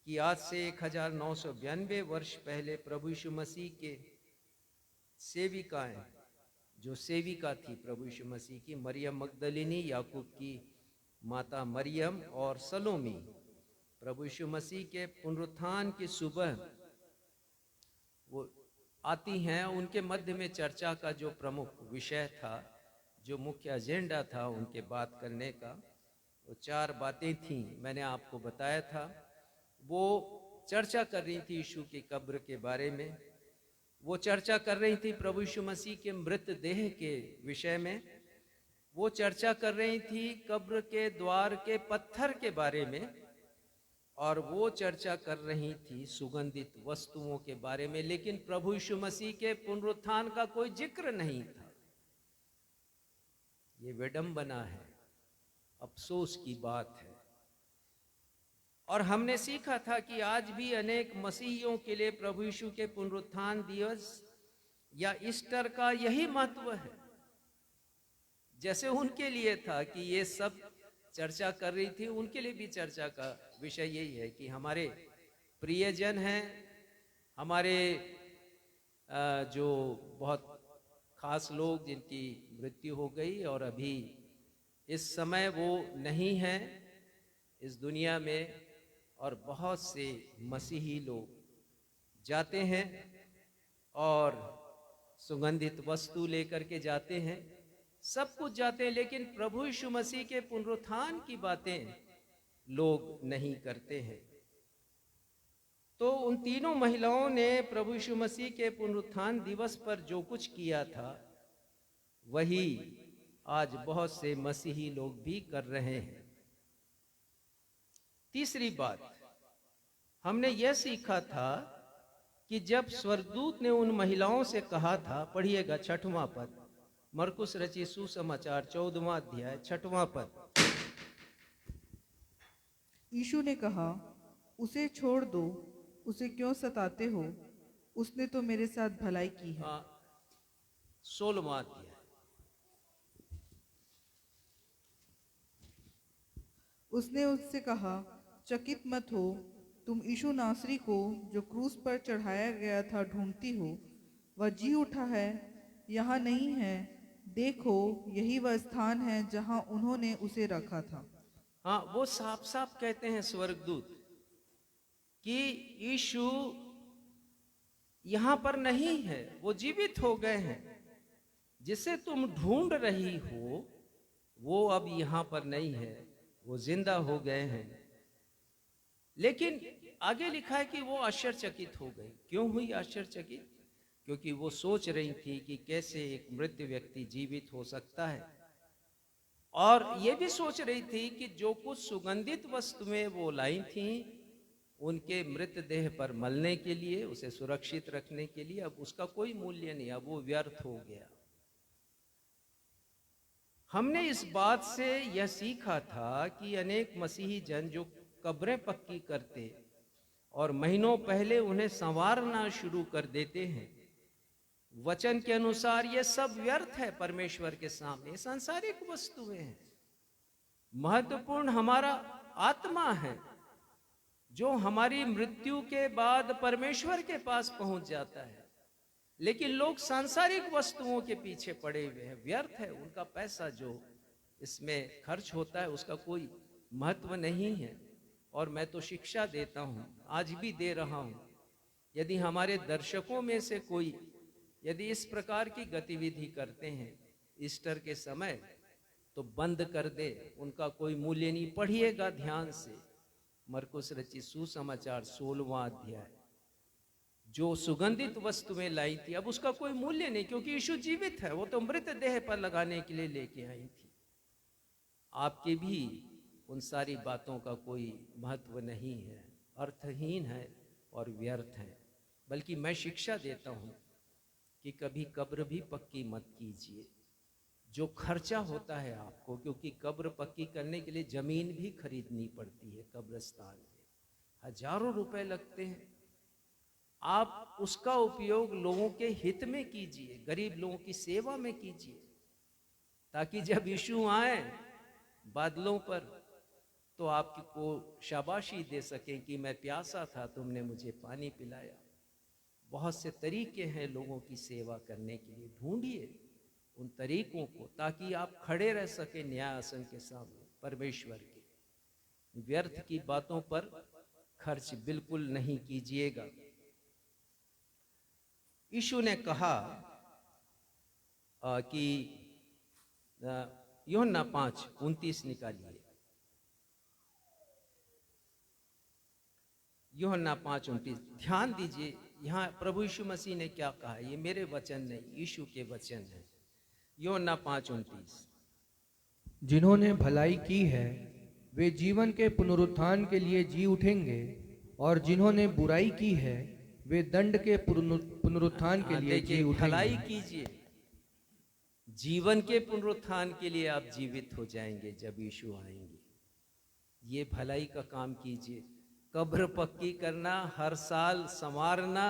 कि आज से 1992 वर्ष पहले प्रभु यीशु मसीह के सेविकाएं, जो सेविका थी प्रभु यीशु मसीह की, मरियम मगदलिनी, याकूब की माता मरियम और सलोमी, प्रभु यीशु मसीह के पुनरुत्थान की सुबह वो आती हैं। उनके मध्य में चर्चा का जो प्रमुख विषय था, जो मुख्य एजेंडा था उनके बात करने का, वो 4 बातें थीं। मैंने आपको बताया था, वो चर्चा कर रही थी यीशु की कब्र के बारे में, वो चर्चा कर रही थी प्रभु यीशु मसीह के मृतदेह के विषय में, वो चर्चा कर रही थी कब्र के द्वार के पत्थर के बारे में, और वो चर्चा कर रही थी सुगंधित वस्तुओं के बारे में। लेकिन प्रभु यीशु मसीह के पुनरुत्थान का कोई जिक्र नहीं था। ये विडंबना है, अफसोस की बात है। और हमने सीखा था कि आज भी अनेक मसीहियों के लिए प्रभु यीशु के पुनरुत्थान दिवस या ईस्टर का यही महत्व है, जैसे उनके लिए था कि ये सब चर्चा कर रही थी, उनके लिए भी चर्चा का विषय यही है कि हमारे प्रियजन हैं, हमारे जो बहुत खास लोग जिनकी मृत्यु हो गई और अभी इस समय वो नहीं हैं इस दुनिया में, और बहुत से मसीही लोग जाते हैं और सुगंधित वस्तु लेकर के जाते हैं, सब कुछ जाते हैं, लेकिन प्रभु यीशु मसीह के पुनरुत्थान की बातें लोग नहीं करते हैं। तो उन तीनों महिलाओं ने प्रभु यीशु मसीह के पुनरुत्थान दिवस पर जो कुछ किया था, वही आज बहुत से मसीही लोग भी कर रहे हैं। तीसरी बात हमने यह सीखा था कि जब स्वर्गदूत ने उन महिलाओं से कहा था, पढ़िएगा 6वां पद, मरकुस रचित सुसमाचार 14वां अध्याय 6वां पद। यीशु ने कहा, उसे छोड़ दो, उसे क्यों सताते हो? उसने तो मेरे साथ भलाई की है। 16वां अध्याय। उसने उससे कहा, चकित मत हो, तुम यीशु नासरी को जो क्रूस पर चढ़ाया गया था ढूंढती हो। वह जी उठा है, यहाँ नहीं है। देखो, यही वह स्थान है जहाँ उन्होंने उसे रखा था। हाँ, वो साफ साफ कहते हैं स्वर्गदूत कि यीशु यहां पर नहीं है, वो जीवित हो गए हैं। जिसे तुम ढूंढ रही हो वो अब यहां पर नहीं है, वो जिंदा हो गए हैं। लेकिन आगे लिखा है कि वो आश्चर्यचकित हो गई। क्यों हुई आश्चर्यचकित? क्योंकि वो सोच रही थी कि कैसे एक मृत व्यक्ति जीवित हो सकता है, और ये भी सोच रही थी कि जो कुछ सुगंधित वस्तुएं वो लाई थी उनके मृतदेह पर मलने के लिए, उसे सुरक्षित रखने के लिए, अब उसका कोई मूल्य नहीं, अब वो व्यर्थ हो गया। हमने इस बात से यह सीखा था कि अनेक मसीही जन जो कब्रें पक्की करते और महीनों पहले उन्हें संवारना शुरू कर देते हैं, वचन के अनुसार ये सब व्यर्थ है परमेश्वर के सामने। सांसारिक वस्तुएं हैं। महत्वपूर्ण हमारा आत्मा है, जो हमारी मृत्यु के बाद परमेश्वर के पास पहुंच जाता है। लेकिन लोग सांसारिक वस्तुओं के पीछे पड़े हुए हैं, व्यर्थ है। उनका पैसा जो इसमें खर्च होता है उसका कोई महत्व नहीं है। और मैं तो शिक्षा देता हूं, आज भी दे रहा हूं, यदि हमारे दर्शकों में से कोई यदि इस प्रकार की गतिविधि करते हैं ईस्टर के समय, तो बंद कर दे, उनका कोई मूल्य नहीं। पढ़िएगा ध्यान से मरकुस रचित सुसमाचार 16वां अध्याय। जो सुगंधित वस्तुएं लाई थी, अब उसका कोई मूल्य नहीं, क्योंकि यीशु जीवित है। वो तो मृत देह पर लगाने के लिए लेके आई थी। आपके भी उन सारी बातों का कोई महत्व नहीं है, अर्थहीन है और व्यर्थ है। बल्कि मैं शिक्षा देता हूं कि कभी कब्र भी पक्की मत कीजिए। जो खर्चा होता है आपको, क्योंकि कब्र पक्की करने के लिए जमीन भी खरीदनी पड़ती है, कब्रिस्तान में हजारों रुपए लगते हैं। आप उसका उपयोग लोगों के हित में कीजिए, गरीब लोगों की सेवा में कीजिए, ताकि जब यीशु आए बादलों पर तो आपको शाबाशी दे सकें कि मैं प्यासा था, तुमने मुझे पानी पिलाया। बहुत से तरीके हैं लोगों की सेवा करने के लिए, ढूंढिए उन तरीकों को, ताकि आप खड़े रह सके न्याय आसन के सामने परमेश्वर के। व्यर्थ की बातों पर खर्च बिल्कुल नहीं कीजिएगा। यीशु ने कहा कि यूहन्ना 5:29 निकालिए, यूहन्ना 5:29। ध्यान दीजिए यहाँ प्रभु यीशु मसीह ने क्या कहा, ये मेरे वचन नहीं, यीशु के वचन है। यूहन्ना 5:29। जिन्होंने भलाई की है वे जीवन के पुनरुत्थान के लिए जी उठेंगे, और जिन्होंने बुराई की है वे दंड के पुनरुत्थान के लिए जी उठेंगे। भलाई कीजिए, जीवन के पुनरुत्थान के लिए आप जीवित हो जाएंगे जब यीशु आएंगे। ये भलाई का काम कीजिए। कब्र पक्की करना, हर साल संवारना,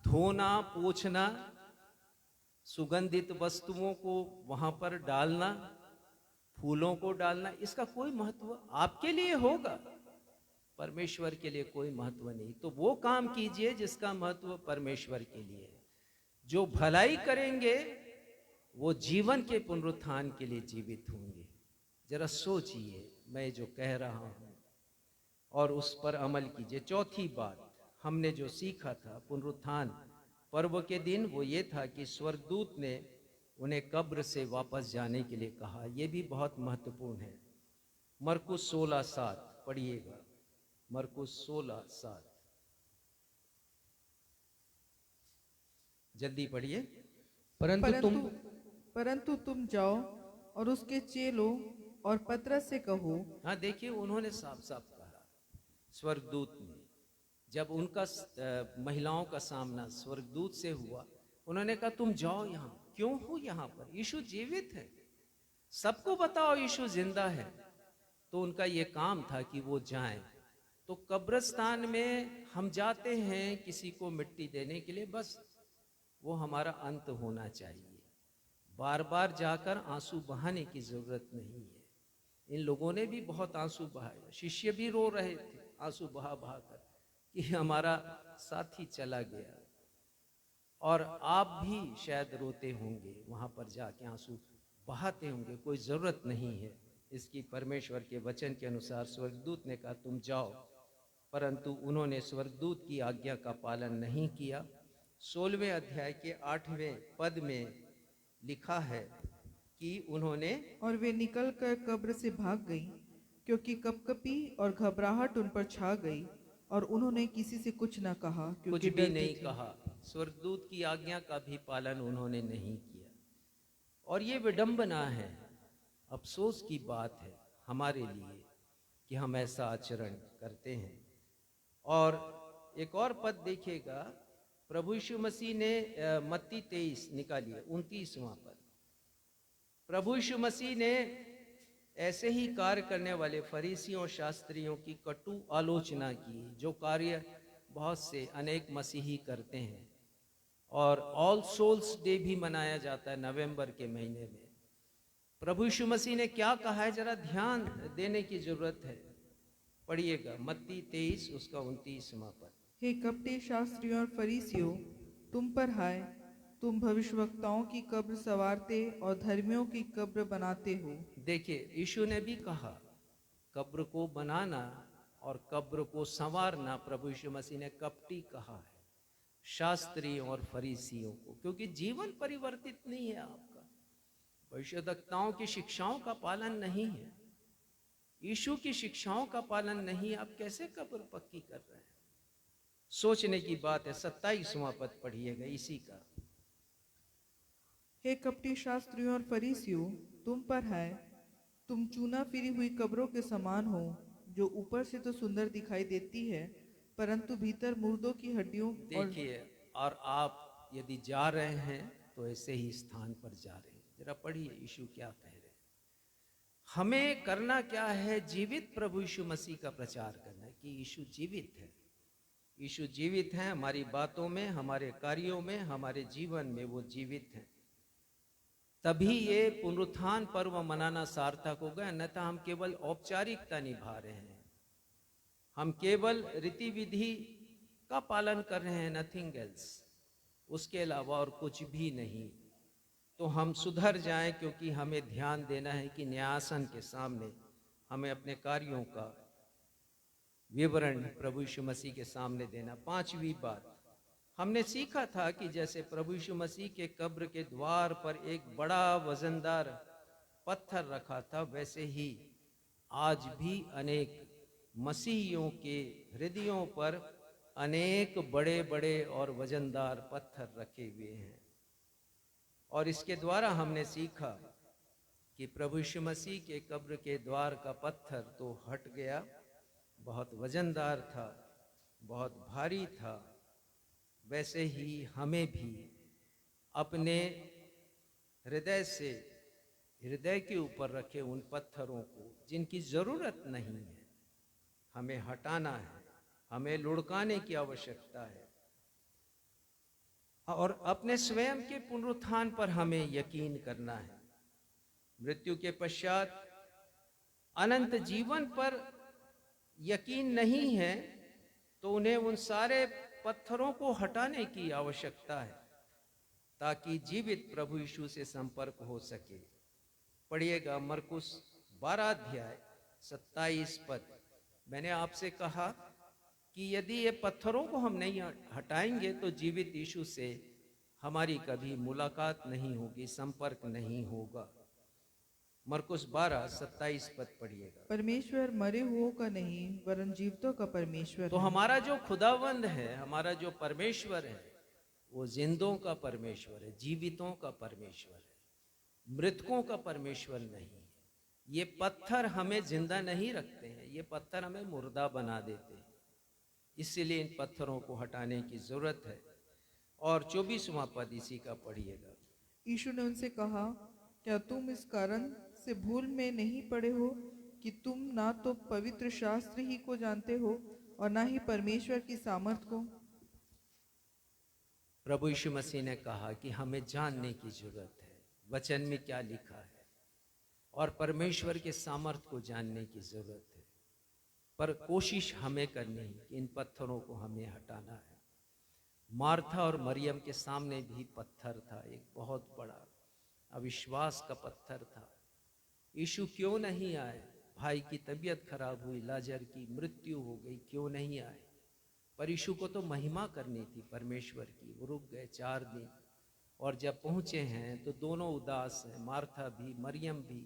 धोना, पोंछना, सुगंधित वस्तुओं को वहां पर डालना, फूलों को डालना, इसका कोई महत्व आपके लिए होगा, परमेश्वर के लिए कोई महत्व नहीं। तो वो काम कीजिए जिसका महत्व परमेश्वर के लिए है। जो भलाई करेंगे वो जीवन के पुनरुत्थान के लिए जीवित होंगे। जरा सोचिए मैं जो कह रहा हूं और उस पर अमल कीजिए। चौथी बात हमने जो सीखा था पुनरुत्थान पर्व के दिन, वो ये था कि स्वर्गदूत ने उन्हें कब्र से वापस जाने के लिए कहा। यह भी बहुत महत्वपूर्ण है। मरकुस 16:7 पढ़िएगा, मरकुस 16:7, जल्दी पढ़िए। परंतु तुम जाओ और उसके चेलों और पतरस से कहो। हाँ देखिए, उन्होंने साफ साफ कहा, स्वर्गदूत ने, जब उनका महिलाओं का सामना स्वर्गदूत से हुआ, उन्होंने कहा तुम जाओ, यहाँ क्यों हो, यहाँ पर यीशु जीवित है, सबको बताओ यीशु जिंदा है। तो उनका ये काम था कि वो जाएं। तो कब्रिस्तान में हम जाते हैं किसी को मिट्टी देने के लिए, बस वो हमारा अंत होना चाहिए। बार बार जाकर आंसू बहाने की जरूरत नहीं है। इन लोगों ने भी बहुत आंसू बहाए, शिष्य भी रो रहे थे आंसू बहा बहा कर कि हमारा साथी चला गया। और आप भी शायद रोते होंगे, वहां पर जाके आंसू बहाते होंगे, कोई जरूरत नहीं है इसकी। परमेश्वर के वचन के अनुसार स्वर्गदूत ने कहा तुम जाओ, परंतु उन्होंने स्वर्गदूत की आज्ञा का पालन नहीं किया। 16वें अध्याय के 8वें पद में लिखा है कि उन्होंने, और वे निकलकर कब्र से भाग गई, क्योंकि कपकपी और घबराहट उन पर छा गई, और उन्होंने किसी से कुछ न कहा, कुछ क्योंकि भी डरती नहीं थी। कहा। स्वर्गदूत की आज्ञा का भी पालन उन्होंने नहीं किया। और ये विडंबना है, अफसोस की बात है हमारे लिए कि हम ऐसा आचरण करते हैं। और एक और पद देखिएगा, प्रभु यीशु मसीह ने मत्ती 23 निकालिए, 29वां पद। प्रभु यीशु मसीह ने ऐसे ही कार्य करने वाले फरीसियों और शास्त्रियों की कटु आलोचना की, जो कार्य बहुत से अनेक मसीही करते हैं। और ऑल सोल्स डे भी मनाया जाता है नवंबर के महीने में। प्रभु यीशु मसीह ने क्या कहा है, जरा ध्यान देने की जरूरत है। पढ़िएगा मत्ती 23 उसका 29वां पद। हे कपटी शास्त्रियों और फरीसियों, तुम पर हाय, तुम भविष्यवक्ताओं की कब्र संवारते और धर्मियों की कब्र बनाते हो। देखिए, यीशु ने भी कहा कब्र को बनाना और कब्र को संवारना प्रभु यीशु मसीह ने कपटी कहा है शास्त्रियों और फरीसियों को, क्योंकि जीवन परिवर्तित नहीं है आपका, भविष्यवक्ताओं की शिक्षाओं का पालन नहीं है, यीशु की शिक्षाओं का पालन नहीं, आप कैसे कब्र पक्की कर रहे हैं? सोचने की बात है। 27वां पद पढ़िएगा इसी का। हे कपटी शास्त्रियों और फरीसियों, तुम पर है, तुम चूना फिरी हुई कब्रों के समान हो, जो ऊपर से तो सुंदर दिखाई देती है, परंतु भीतर मुर्दों की हड्डियों देखिए, और आप यदि जा रहे हैं तो ऐसे ही स्थान पर जा रहे हैं। जरा पढ़िए यीशु क्या कह रहे हैं। हमें करना क्या है? जीवित प्रभु यीशु मसीह का प्रचार करना है कि यीशु जीवित है। यीशु जीवित है, हमारी बातों में, हमारे कार्यों में, हमारे जीवन में वो जीवित है। तभी ये पुनरुत्थान पर्व मनाना सार्थक होगा, अन्यथा हम केवल औपचारिकता निभा रहे हैं, हम केवल रीति विधि का पालन कर रहे हैं, नथिंग एल्स, उसके अलावा और कुछ भी नहीं। तो हम सुधर जाएं, क्योंकि हमें ध्यान देना है कि न्यायासन के सामने हमें अपने कार्यों का विवरण प्रभु यीशु मसीह के सामने देना। पांचवी बात, हमने सीखा था कि जैसे प्रभु यीशु मसीह के कब्र के द्वार पर एक बड़ा वजनदार पत्थर रखा था, वैसे ही आज भी अनेक मसीहियों के हृदयों पर अनेक बड़े बड़े और वजनदार पत्थर रखे हुए हैं। और इसके द्वारा हमने सीखा कि प्रभु यीशु मसीह के कब्र के द्वार का पत्थर तो हट गया, बहुत वजनदार था, बहुत भारी था। वैसे ही हमें भी अपने हृदय से, हृदय के ऊपर रखे उन पत्थरों को जिनकी जरूरत नहीं है, हमें हटाना है, हमें लुढ़काने की आवश्यकता है। और अपने स्वयं के पुनरुत्थान पर हमें यकीन करना है। मृत्यु के पश्चात अनंत जीवन पर यकीन नहीं है, तो उन्हें उन सारे पत्थरों को हटाने की आवश्यकता है, ताकि जीवित प्रभु यीशु से संपर्क हो सके। पढ़िएगा मरकुस 12 अध्याय 27 पद। मैंने आपसे कहा कि यदि ये पत्थरों को हम नहीं हटाएंगे तो जीवित यीशु से हमारी कभी मुलाकात नहीं होगी, संपर्क नहीं होगा। मरकुस 12:27 पद पढ़िएगा। परमेश्वर मरे हुओं का नहीं वरन जीवितों का परमेश्वर तो है। हमारा जो खुदावंद है, हमारा जो परमेश्वर है, वो जिंदों का परमेश्वर है, जीवितों का परमेश्वर है, मृतकों का परमेश्वर नहीं है। ये पत्थर हमें जिंदा नहीं रखते हैं, ये पत्थर हमें मुर्दा बना देते हैं। इसीलिए इन पत्थरों को हटाने की जरूरत है। और 24वां पद इसी का पढ़िएगा। यीशु ने उनसे कहा, क्या तुम इस कारण से भूल में नहीं पड़े हो कि तुम ना तो पवित्र शास्त्र ही को जानते हो और ना ही परमेश्वर की सामर्थ को? प्रभु यीशु मसीह ने कहा कि हमें जानने की जरूरत है वचन में क्या लिखा है, और परमेश्वर के सामर्थ को जानने की जरूरत है। पर कोशिश हमें करनी है कि इन पत्थरों को हमें हटाना है। मार्था और मरियम के सामने भी पत्थर था, एक बहुत बड़ा अविश्वास का पत्थर था। यीशु क्यों नहीं आए? भाई की तबीयत खराब हुई, लाजर की मृत्यु हो गई, क्यों नहीं आए? पर यीशु को तो महिमा करनी थी परमेश्वर की। वो रुक गए 4 दिन, और जब पहुंचे हैं तो दोनों उदास हैं। मार्था भी, मरियम भी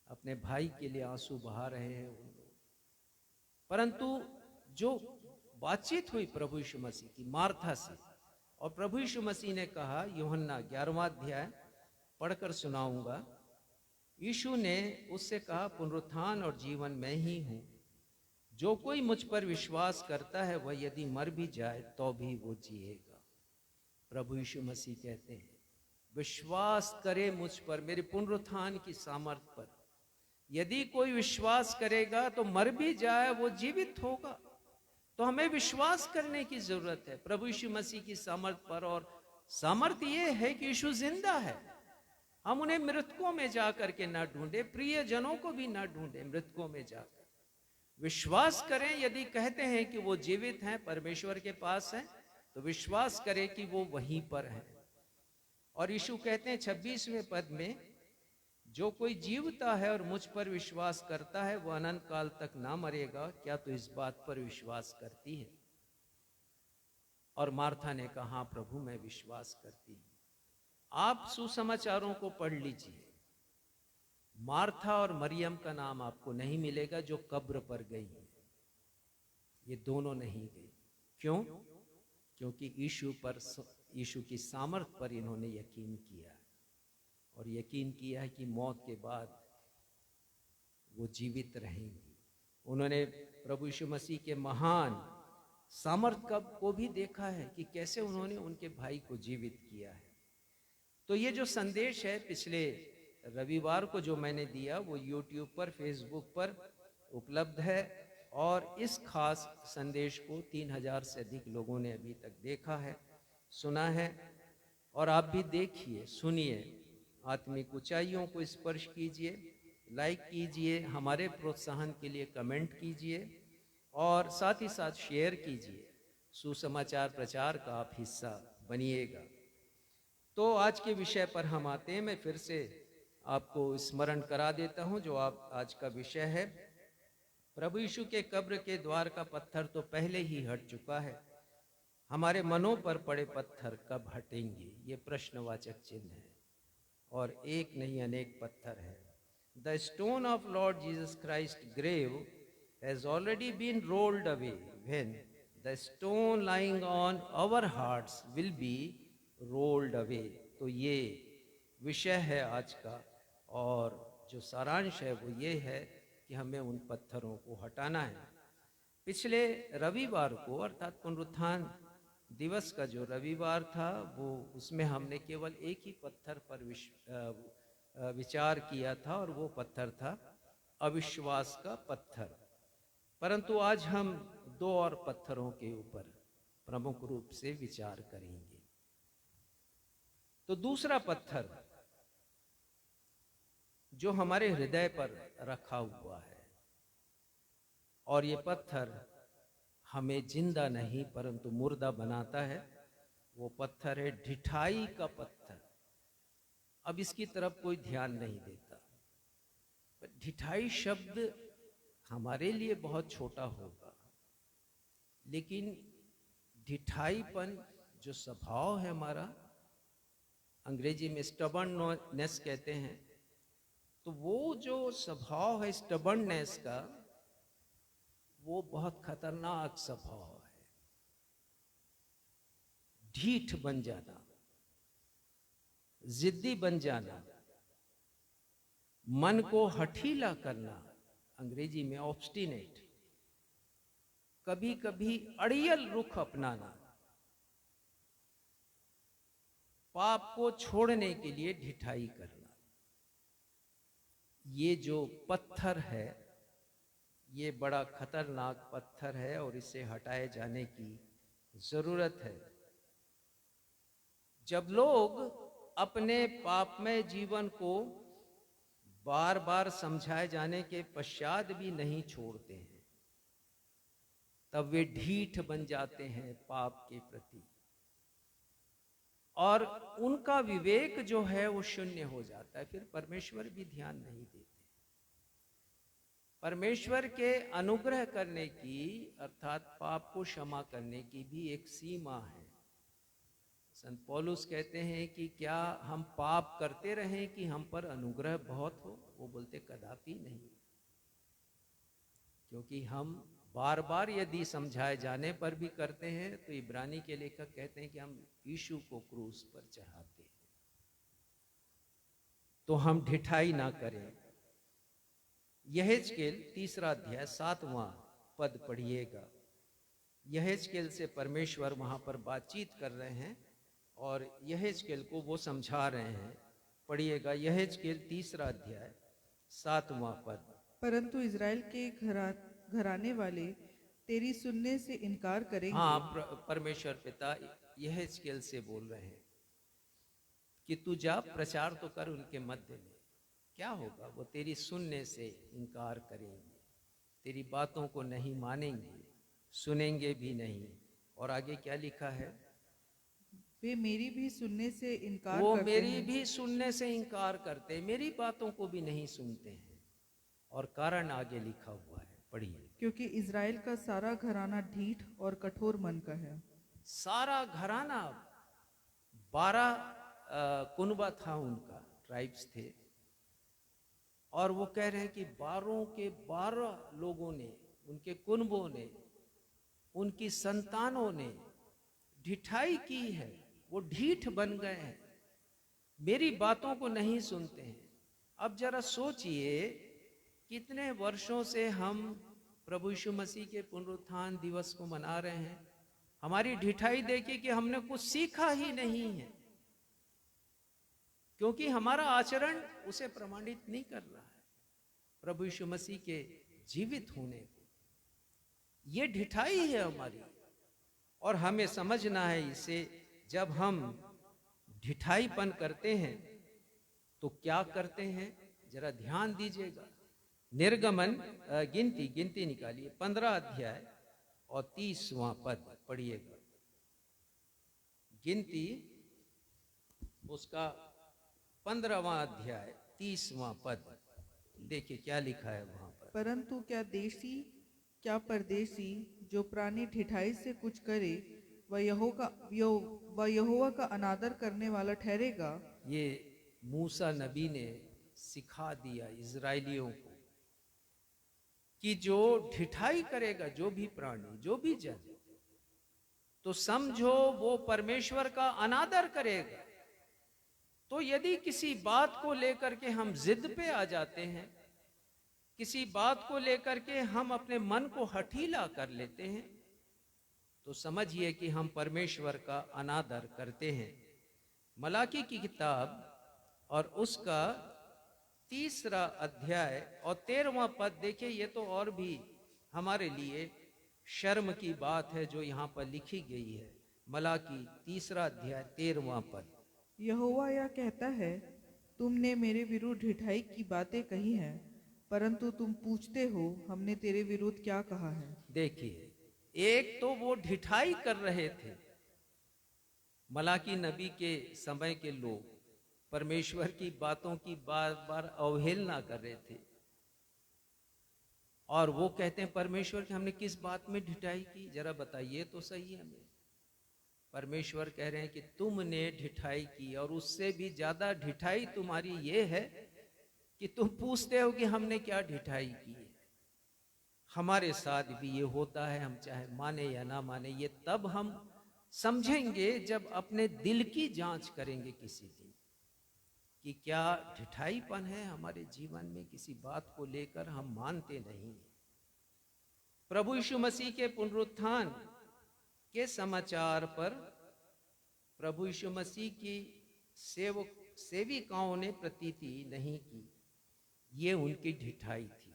अपने भाई के लिए आंसू बहा रहे हैं उन लोग। परंतु जो बातचीत हुई प्रभु यीशु मसीह की मार्था से, और प्रभु यीशु मसीह ने कहा, यूहन्ना 11वां अध्याय पढ़कर सुनाऊंगा। यीशु ने उससे कहा, पुनरुत्थान और जीवन मैं ही हूं, जो कोई मुझ पर विश्वास करता है वह यदि मर भी जाए तो भी वो जिएगा। प्रभु यीशु मसीह कहते हैं, विश्वास करे मुझ पर, मेरे पुनरुत्थान की सामर्थ पर। यदि कोई विश्वास करेगा तो मर भी जाए वो जीवित होगा। तो हमें विश्वास करने की जरूरत है प्रभु यीशु मसीह की सामर्थ पर। और सामर्थ ये है कि यीशु जिंदा है। हम उन्हें मृतकों में जाकर के ना ढूंढे, प्रिय जनों को भी ना ढूंढे, मृतकों में जाकर विश्वास करें। यदि कहते हैं कि वो जीवित हैं, परमेश्वर के पास हैं, तो विश्वास करें कि वो वहीं पर हैं। और यीशु कहते हैं 26वें पद में, जो कोई जीवता है और मुझ पर विश्वास करता है वह अनंत काल तक ना मरेगा। क्या तू इस बात पर विश्वास करती है? और मार्था ने कहा, हाँ प्रभु मैं विश्वास करती हूँ। आप सुसमाचारों को पढ़ लीजिए, मार्था और मरियम का नाम आपको नहीं मिलेगा जो कब्र पर गई है। ये दोनों नहीं गई। क्यों? क्योंकि यीशु की सामर्थ पर इन्होंने यकीन किया है, और यकीन किया है कि मौत के बाद वो जीवित रहेंगी। उन्होंने प्रभु यीशु मसीह के महान सामर्थ को भी देखा है कि कैसे उन्होंने उनके भाई को जीवित किया है। तो ये जो संदेश है पिछले रविवार को जो मैंने दिया वो YouTube पर, फेसबुक पर उपलब्ध है और इस खास संदेश को 3000 से अधिक लोगों ने अभी तक देखा है, सुना है। और आप भी देखिए, सुनिए, आत्मिक ऊंचाइयों को स्पर्श कीजिए, लाइक कीजिए, हमारे प्रोत्साहन के लिए कमेंट कीजिए और साथ ही साथ शेयर कीजिए। सुसमाचार प्रचार का आप हिस्सा बनिएगा। तो आज के विषय पर हम आते हैं। मैं फिर से आपको स्मरण करा देता हूं जो आप आज का विषय है। प्रभु यीशु के कब्र के द्वार का पत्थर तो पहले ही हट चुका है, हमारे मनों पर पड़े पत्थर कब हटेंगे? ये प्रश्नवाचक चिन्ह है और एक नहीं अनेक पत्थर है। The stone of Lord Jesus Christ grave has already been rolled away when the stone lying on our hearts will be rolled away. तो ये विषय है आज का और जो सारांश है वो ये है कि हमें उन पत्थरों को हटाना है। पिछले रविवार को अर्थात पुनरुत्थान दिवस का जो रविवार था वो उसमें हमने केवल एक ही पत्थर पर विचार किया था और वो पत्थर था अविश्वास का पत्थर। परंतु आज हम दो और पत्थरों के ऊपर प्रमुख रूप से विचार करेंगे। तो दूसरा पत्थर जो हमारे हृदय पर रखा हुआ है और ये पत्थर हमें जिंदा नहीं परंतु मुर्दा बनाता है, वो पत्थर है ढिठाई का पत्थर। अब इसकी तरफ कोई ध्यान नहीं देता। ढिठाई शब्द हमारे लिए बहुत छोटा होगा, लेकिन ढिठाईपन जो स्वभाव है हमारा, अंग्रेजी में स्टबर्ननेस कहते हैं, तो वो जो स्वभाव है स्टबर्ननेस का, वो बहुत खतरनाक स्वभाव है। ढीठ बन जाना, जिद्दी बन जाना, मन को हठीला करना, अंग्रेजी में ऑब्स्टिनेट, कभी कभी अड़ियल रुख अपनाना, पाप को छोड़ने के लिए ढिठाई करना। ये जो पत्थर है ये बड़ा खतरनाक पत्थर है और इसे हटाए जाने की जरूरत है। जब लोग अपने पापमय जीवन को बार बार समझाए जाने के पश्चात भी नहीं छोड़ते हैं, तब वे ढीठ बन जाते हैं पाप के प्रति और उनका विवेक जो है वो शून्य हो जाता है। फिर परमेश्वर भी ध्यान नहीं देते। परमेश्वर के अनुग्रह करने की अर्थात पाप को क्षमा करने की भी एक सीमा है। संत पौलुस कहते हैं कि क्या हम पाप करते रहें कि हम पर अनुग्रह बहुत हो? वो बोलते कदापि नहीं, क्योंकि हम बार बार यदि समझाए जाने पर भी करते हैं तो इब्रानी के लेखक कहते हैं कि हम यीशु को क्रूस पर चढ़ाते हैं। तो हम ढिठाई ना करें। यहेजकेल 3 अध्याय 7वां पद पढ़िएगा। यहेजकेल से परमेश्वर वहां पर बातचीत कर रहे हैं और यहेजकेल को वो समझा रहे हैं। पढ़िएगा यहेजकेल 3 अध्याय 7वां पद। परंतु इज़राइल के घराने वाले तेरी सुनने से इनकार करेंगे। हाँ, परमेश्वर पिता यहेजकेल से बोल रहे हैं कि तू जा प्रचार तो कर उनके मध्य में। क्या होगा? वो तेरी सुनने से इनकार करेंगे, तेरी बातों को नहीं मानेंगे, सुनेंगे भी नहीं। और आगे क्या लिखा है? वे मेरी भी सुनने से इनकार वो करते मेरी हैं। भी सुनने से इनकार करते हैं, मेरी बातों को भी नहीं सुनते हैं। और कारण आगे लिखा हुआ है, पढ़िए। क्योंकि इज़राइल का सारा घराना ढीठ और कठोर मन का है। सारा घराना 12 कुनबा था उनका, ट्राइब्स थे, और वो कह रहे हैं कि 12 के 12 लोगों ने, उनके कुनबों ने, उनकी संतानों ने ढिठाई की है। वो ढीठ बन गए हैं, मेरी बातों को नहीं सुनते हैं। अब जरा सोचिए, कितने वर्षों से हम प्रभु यीशु मसीह के पुनरुत्थान दिवस को मना रहे हैं। हमारी ढिठाई देखिए कि हमने कुछ सीखा ही नहीं है। क्योंकि हमारा आचरण उसे प्रमाणित नहीं कर रहा है प्रभु यीशु मसीह के जीवित होने को। ये ढिठाई है हमारी, और हमें समझना है इसे। जब हम ढिठाईपन करते हैं तो क्या करते हैं, जरा ध्यान दीजिएगा। निर्गमन गिनती निकालिए 15 अध्याय और 30वां पद पढ़िएगा। गिनती उसका 15वां अध्याय 30वां पद, देखिए क्या लिखा है वहां पर। परंतु क्या परदेशी जो प्राणी ठिठाई से कुछ करे वह यहोवा का अनादर करने वाला ठहरेगा। ये मूसा नबी ने सिखा दिया इजरायलियों को कि जो ढिठाई करेगा, जो भी प्राणी, जो भी जन, तो समझो वो परमेश्वर का अनादर करेगा। तो यदि किसी बात को लेकर के हम जिद पे आ जाते हैं, किसी बात को लेकर के हम अपने मन को हठीला कर लेते हैं, तो समझिए कि हम परमेश्वर का अनादर करते हैं। मलाकी की किताब और उसका 3 अध्याय और 13वां पद देखिए। ये तो और भी हमारे लिए शर्म की बात है जो यहाँ पर लिखी गई है। मलाकी 3 अध्याय 13वां पद। यहोवा यह कहता है, तुमने मेरे विरुद्ध ढिठाई की बातें कही हैं, परंतु तुम पूछते हो हमने तेरे विरुद्ध क्या कहा है। देखिए, एक तो वो ढिठाई कर रहे थे, मलाकी नबी के समय के लोग परमेश्वर की बातों की बार बार अवहेलना कर रहे थे, और वो कहते हैं परमेश्वर की हमने किस बात में ढिठाई की, जरा बताइए तो सही हमें। परमेश्वर कह रहे हैं कि तुमने ढिठाई की, और उससे भी ज्यादा ढिठाई तुम्हारी ये है कि तुम पूछते हो कि हमने क्या ढिठाई की है। हमारे साथ भी ये होता है, हम चाहे माने या ना माने। ये तब हम समझेंगे जब अपने दिल की जांच करेंगे किसी दिन, कि क्या ढिठाईपन है हमारे जीवन में, किसी बात को लेकर हम मानते नहीं। प्रभु यीशु मसीह के पुनरुत्थान के समाचार पर प्रभु यीशु मसीह की सेविकाओं ने प्रतीति नहीं की। ये उनकी ढिठाई थी,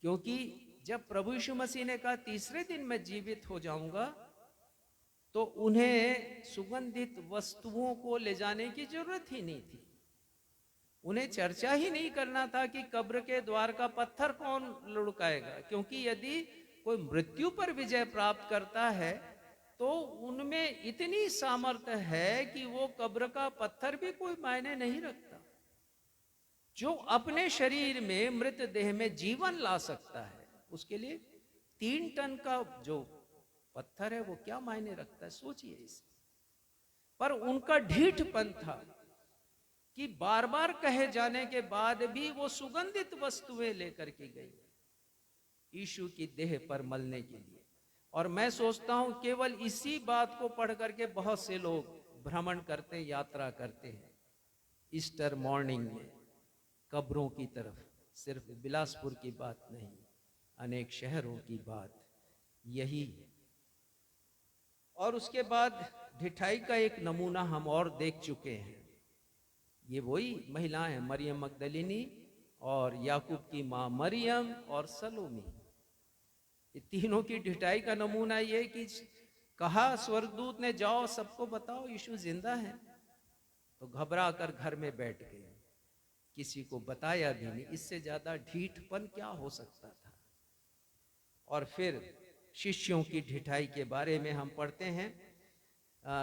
क्योंकि जब प्रभु यीशु मसीह ने कहा तीसरे दिन मैं जीवित हो जाऊंगा, तो उन्हें सुगंधित वस्तुओं को ले जाने की जरूरत ही नहीं थी। उन्हें चर्चा ही नहीं करना था कि कब्र के द्वार का पत्थर कौन लुढ़काएगा, क्योंकि यदि कोई मृत्यु पर विजय प्राप्त करता है तो उनमें इतनी सामर्थ्य है कि वो कब्र का पत्थर भी कोई मायने नहीं रखता। जो अपने शरीर में मृत देह में जीवन ला सकता है, उसके लिए 3 टन का जो पत्थर है वो क्या मायने रखता है, सोचिए इसे। पर उनका ढीठपन था कि बार बार कहे जाने के बाद भी वो सुगंधित वस्तुएं लेकर के गई यीशु की देह पर मलने के लिए। और मैं सोचता हूं केवल इसी बात को पढ़ करके बहुत से लोग भ्रमण करते, यात्रा करते हैं ईस्टर मॉर्निंग में कब्रों की तरफ। सिर्फ बिलासपुर की बात नहीं, अनेक शहरों की बात यही है। और उसके बाद ढिठाई का एक नमूना हम और देख चुके हैं। ये वही महिलाएं हैं, मरियम मगदलिनी और याकूब की मां मरियम और सलोमी। ये तीनों की ढिठाई का नमूना ये कि कहा स्वर्गदूत ने जाओ सबको बताओ यीशु जिंदा है, तो घबरा कर घर में बैठ गए, किसी को बताया भी नहीं। इससे ज्यादा ढीठपन क्या हो सकता था। और फिर शिष्यों की ढिठाई के बारे में हम पढ़ते हैं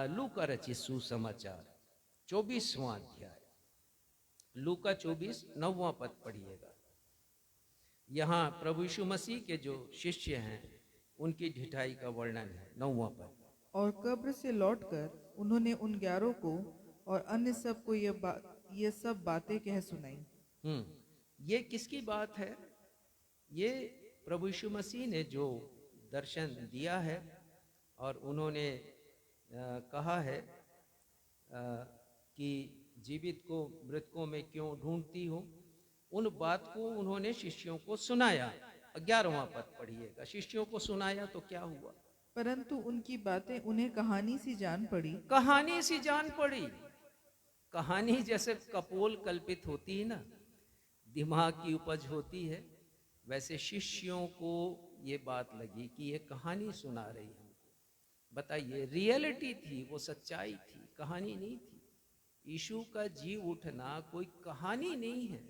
लूका रचित सुसमाचार 24वां अध्याय, लूका 24 9वां पद पढ़िएगा। यहाँ प्रभु यीशु मसीह के जो शिष्य हैं उनकी ढिठाई का वर्णन है। 9वां पद। और कब्र से लौटकर उन्होंने उन 11 को और अन्य सब को ये सब बातें कह सुनाई। ये किसकी बात है? ये प्रभु यीशु मसीह ने जो दर्शन दिया है और उन्होंने कहा है कि जीवित को मृतकों में क्यों ढूंढती हो, उन बात को उन्होंने शिष्यों को सुनाया। 11वां पद पढ़िएगा। शिष्यों को सुनाया तो क्या हुआ? परंतु उनकी बातें उन्हें कहानी सी जान पड़ी। कहानी सी जान पड़ी। कहानी जैसे कपोल कल्पित होती है ना, दिमाग की उपज होती है, वैसे शिष्यों को ये बात लगी कि ये कहानी सुना रही हमको। बताइए, रियलिटी थी, वो सच्चाई थी, कहानी नहीं थी। यीशु का जी उठना कोई कहानी नहीं है,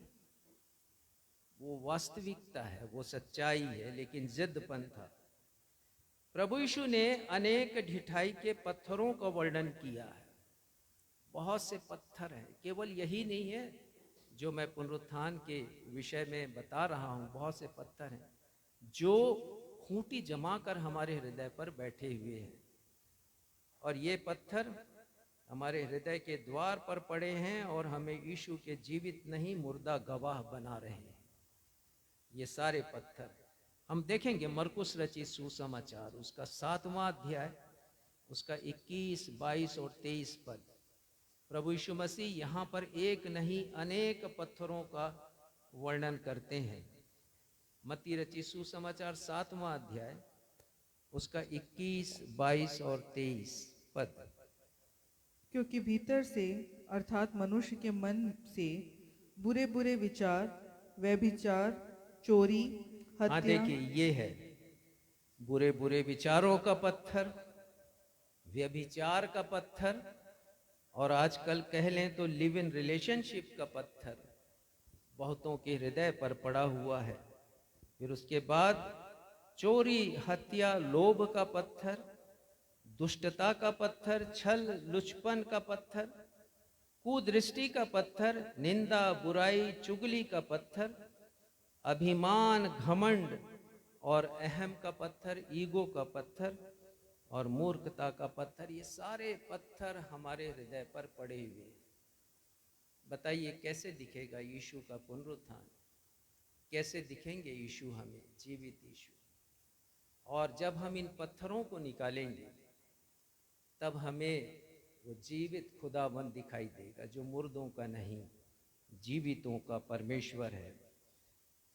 वो वास्तविकता है, वो सच्चाई है, लेकिन जिद्दपन था। प्रभु यीशु ने अनेक ढिठाई के पत्थरों का वर्णन किया है। बहुत से पत्थर हैं, केवल यही नहीं है जो मैं पुनरुत्थान के विषय में बता रहा हूं। बहुत से पत्थर हैं जो खूंटी जमा कर हमारे हृदय पर बैठे हुए हैं, और ये पत्थर हमारे हृदय के द्वार पर पड़े हैं और हमें यीशु के जीवित नहीं मुर्दा गवाह बना रहे हैं। ये सारे पत्थर हम देखेंगे मरकुस रचित सुसमाचार, उसका 7वां अध्याय, उसका 21, 22 और 23 पद। प्रभु यीशु मसीह यहाँ पर एक नहीं अनेक पत्थरों का वर्णन करते हैं। मत्ती रचित सुसमाचार 7वां अध्याय, उसका 21, 22 और 23 पद। क्योंकि भीतर से अर्थात मनुष्य के मन से बुरे बुरे विचार, व्यभिचार, चोरी, हाँ, हत्या, देखिए ये है बुरे बुरे विचारों का पत्थर, व्यभिचार का पत्थर, और आजकल कह लें तो लिव इन रिलेशनशिप का पत्थर बहुतों के हृदय पर पड़ा हुआ है। फिर उसके बाद चोरी, हत्या, लोभ का पत्थर, दुष्टता का पत्थर, छल लुचपन का पत्थर, कुदृष्टि का पत्थर, निंदा, बुराई, चुगली का पत्थर, अभिमान, घमंड और अहम का पत्थर, ईगो का पत्थर और मूर्खता का पत्थर। ये सारे पत्थर हमारे हृदय पर पड़े हुए हैं। बताइए कैसे दिखेगा यीशु का पुनरुत्थान, कैसे दिखेंगे यीशु हमें, जीवित यीशु। और जब हम इन पत्थरों को निकालेंगे तब हमें वो जीवित खुदावन दिखाई देगा, जो मुर्दों का नहीं, जीवितों का परमेश्वर है।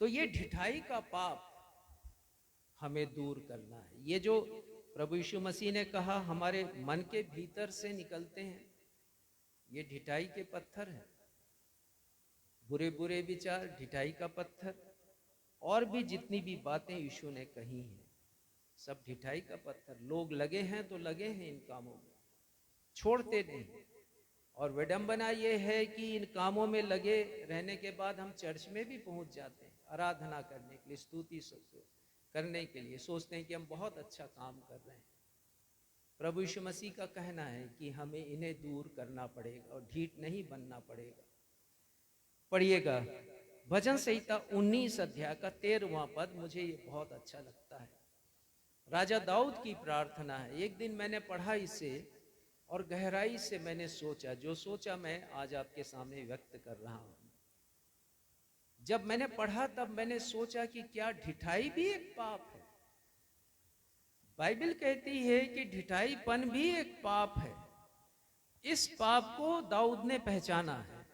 तो ये ढिठाई का पाप हमें दूर करना है। ये जो प्रभु यीशु मसीह ने कहा हमारे मन के भीतर से निकलते हैं, ये ढिठाई के पत्थर हैं। बुरे बुरे विचार, ढिठाई का पत्थर, और भी जितनी भी बातें यीशु ने कही हैं, सब ढिठाई का पत्थर। लोग लगे हैं तो लगे हैं इन कामों में, छोड़ते नहीं। और विडंबना ये है कि इन कामों में लगे रहने के बाद हम चर्च में भी पहुंच जाते हैं आराधना करने के लिए, स्तुति करने के लिए, सोचते हैं कि हम बहुत अच्छा काम कर रहे हैं। प्रभु यीशु मसीह का कहना है कि हमें इन्हें दूर करना पड़ेगा और ढीठ नहीं बनना पड़ेगा। पढ़िएगा भजन संहिता 19 अध्याय का 13वां पद, मुझे ये बहुत अच्छा लगता है। राजा दाऊद की प्रार्थना है। एक दिन मैंने पढ़ा इसे और गहराई से मैंने सोचा, जो सोचा मैं आज आपके सामने व्यक्त कर रहा हूं। जब मैंने पढ़ा तब मैंने सोचा कि क्या ढिठाई भी एक पाप है? बाइबल कहती है कि ढिठाईपन भी एक पाप है। इस पाप को दाऊद ने पहचाना है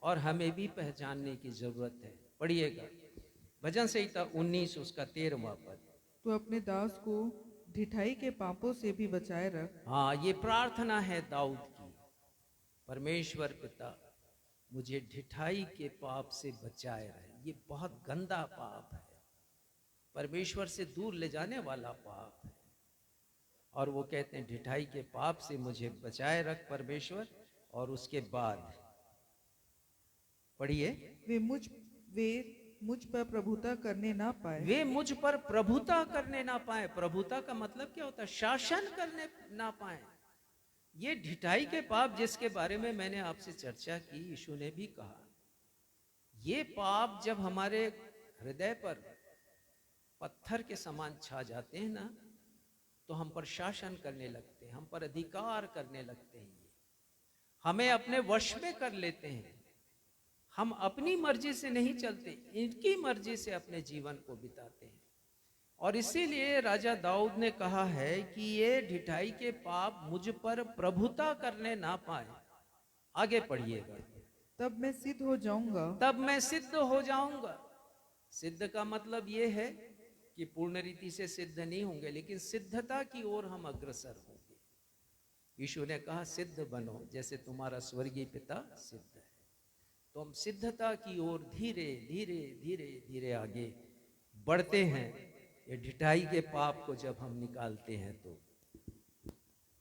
और हमें भी पहचानने की जरूरत है। पढ़िएगा भजन संहिता 19 उसका 13वां पद। तो अपने दास को ढिठाई के पापों से भी बचाए रख। हाँ, ये प्रार्थना है दाऊद की, परमेश्वर पिता मुझे ढिठाई के पाप से बचाए रहे। ये बहुत गंदा पाप है, परमेश्वर से दूर ले जाने वाला पाप है। और वो कहते हैं ढिठाई के पाप से मुझे बचाए रख परमेश्वर। और उसके बाद पढ़िए, वे मुझ पर प्रभुता करने ना पाए। वे मुझ पर प्रभुता करने ना पाए। प्रभुता का मतलब क्या होता है? शासन करने ना पाए। ये ढिठाई के पाप जिसके बारे में मैंने आपसे चर्चा की, यीशु ने भी कहा, ये पाप जब हमारे हृदय पर पत्थर के समान छा जाते हैं ना, तो हम पर शासन करने लगते हैं, हम पर अधिकार करने लगते हैं, ये हमें अपने वश में कर लेते हैं। हम अपनी मर्जी से नहीं चलते, इनकी मर्जी से अपने जीवन को बिताते हैं। और इसीलिए राजा दाऊद ने कहा है कि ये ढिठाई के पाप मुझ पर प्रभुता करने ना पाए। आगे पढ़िएगा, तब मैं सिद्ध हो जाऊंगा। तब मैं सिद्ध हो जाऊंगा। सिद्ध का मतलब ये है कि पूर्ण रीति से सिद्ध नहीं होंगे, लेकिन सिद्धता की ओर हम अग्रसर होंगे। यीशु ने कहा सिद्ध बनो जैसे तुम्हारा स्वर्गीय पिता सिद्ध है। तो हम सिद्धता की ओर धीरे धीरे धीरे धीरे आगे बढ़ते हैं, ये ढिठाई के पाप को जब हम निकालते हैं तो।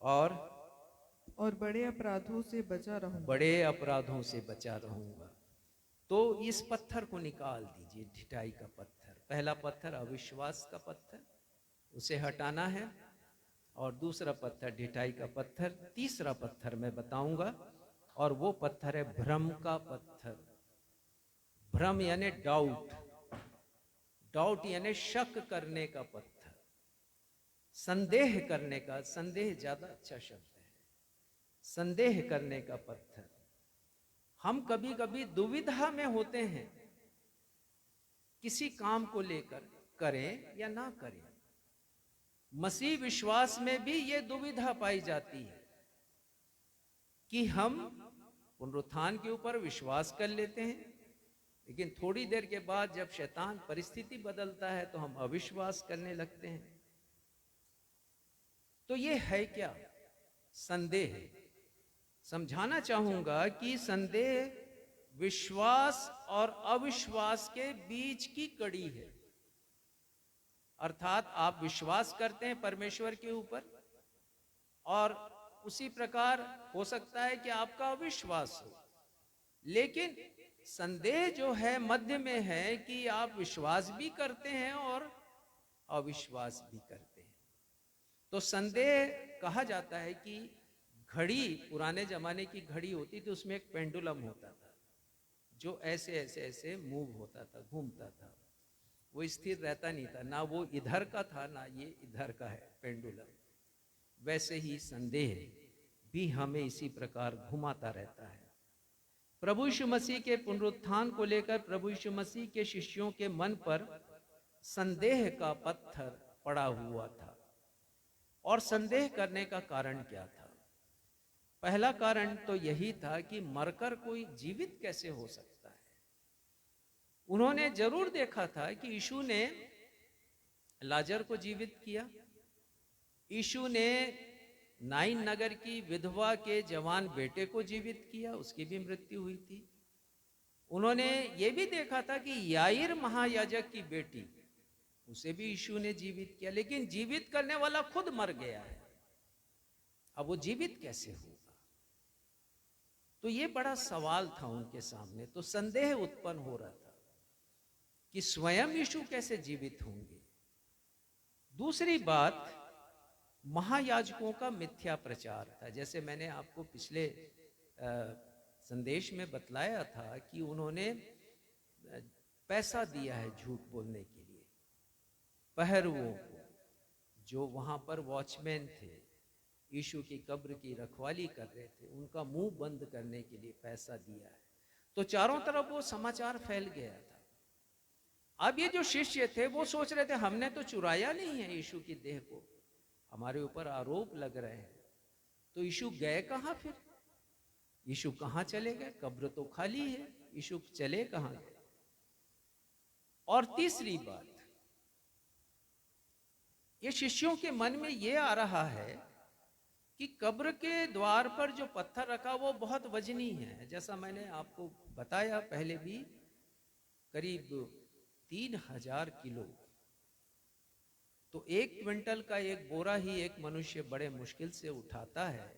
और बड़े अपराधों से बचा रहूंगा। बड़े अपराधों से बचा रहूंगा। तो इस पत्थर को निकाल दीजिए, ढिठाई का पत्थर। पहला पत्थर अविश्वास का पत्थर, उसे हटाना है। और दूसरा पत्थर ढिठाई का पत्थर। तीसरा पत्थर मैं बताऊंगा, और वो पत्थर है भ्रम का पत्थर। भ्रम यानी डाउट, डाउट यानी शक करने का पत्थर, संदेह करने का। संदेह ज्यादा अच्छा शब्द है, संदेह करने का पत्थर। हम कभी कभी दुविधा में होते हैं, किसी काम को लेकर करें या ना करें। मसीह विश्वास में भी ये दुविधा पाई जाती है कि हम पुनरुत्थान के ऊपर विश्वास कर लेते हैं, लेकिन थोड़ी देर के बाद जब शैतान परिस्थिति बदलता है तो हम अविश्वास करने लगते हैं। तो ये है क्या? संदेह। समझाना चाहूंगा कि संदेह विश्वास और अविश्वास के बीच की कड़ी है। अर्थात आप विश्वास करते हैं परमेश्वर के ऊपर, और उसी प्रकार हो सकता है कि आपका अविश्वास हो, लेकिन संदेह जो है मध्य में है कि आप विश्वास भी करते हैं और अविश्वास भी करते हैं। तो संदेह कहा जाता है कि घड़ी, पुराने जमाने की घड़ी होती थी, उसमें एक पेंडुलम होता था जो ऐसे ऐसे ऐसे मूव होता था, घूमता था, वो स्थिर रहता नहीं था। ना वो इधर का था ना ये इधर का है पेंडुलम। वैसे ही संदेह भी हमें इसी प्रकार घुमाता रहता है। प्रभु यीशु मसीह के पुनरुत्थान को लेकर प्रभु यीशु मसीह के शिष्यों के मन पर संदेह का पत्थर पड़ा हुआ था। और संदेह करने का कारण क्या था? पहला कारण तो यही था कि मरकर कोई जीवित कैसे हो सकता है। उन्होंने जरूर देखा था कि यीशु ने लाजर को जीवित किया, यीशु ने नाइन नगर की विधवा के जवान बेटे को जीवित किया, उसकी भी मृत्यु हुई थी। उन्होंने ये भी देखा था कि याईर महायाजक की बेटी, उसे भी यीशु ने जीवित किया, लेकिन जीवित करने वाला खुद मर गया है। अब वो जीवित कैसे होगा? तो ये बड़ा सवाल था उनके सामने। तो संदेह उत्पन्न हो रहा था कि स्वयं यीशु कैसे जीवित होंगे। दूसरी बात, महायाजकों का मिथ्या प्रचार था। जैसे मैंने आपको पिछले संदेश में बतलाया था कि उन्होंने पैसा दिया है झूठ बोलने के लिए। पहरुओं को, जो वहां पर वॉचमैन थे, यीशु की कब्र की रखवाली कर रहे थे, उनका मुंह बंद करने के लिए पैसा दिया है। तो चारों तरफ वो समाचार फैल गया था। अब ये जो शिष्य थे वो सोच रहे थे हमने तो चुराया नहीं है यीशु की देह को, हमारे ऊपर आरोप लग रहे हैं। तो यीशु गए कहां? फिर यीशु कहां चले गए? कब्र तो खाली है, यीशु चले कहां गए? और तीसरी बात, ये शिष्यों के मन में ये आ रहा है कि कब्र के द्वार पर जो पत्थर रखा वो बहुत वजनी है। जैसा मैंने आपको बताया पहले भी, करीब 3000 किलो। तो 1 क्विंटल का एक बोरा ही एक मनुष्य बड़े मुश्किल से उठाता है।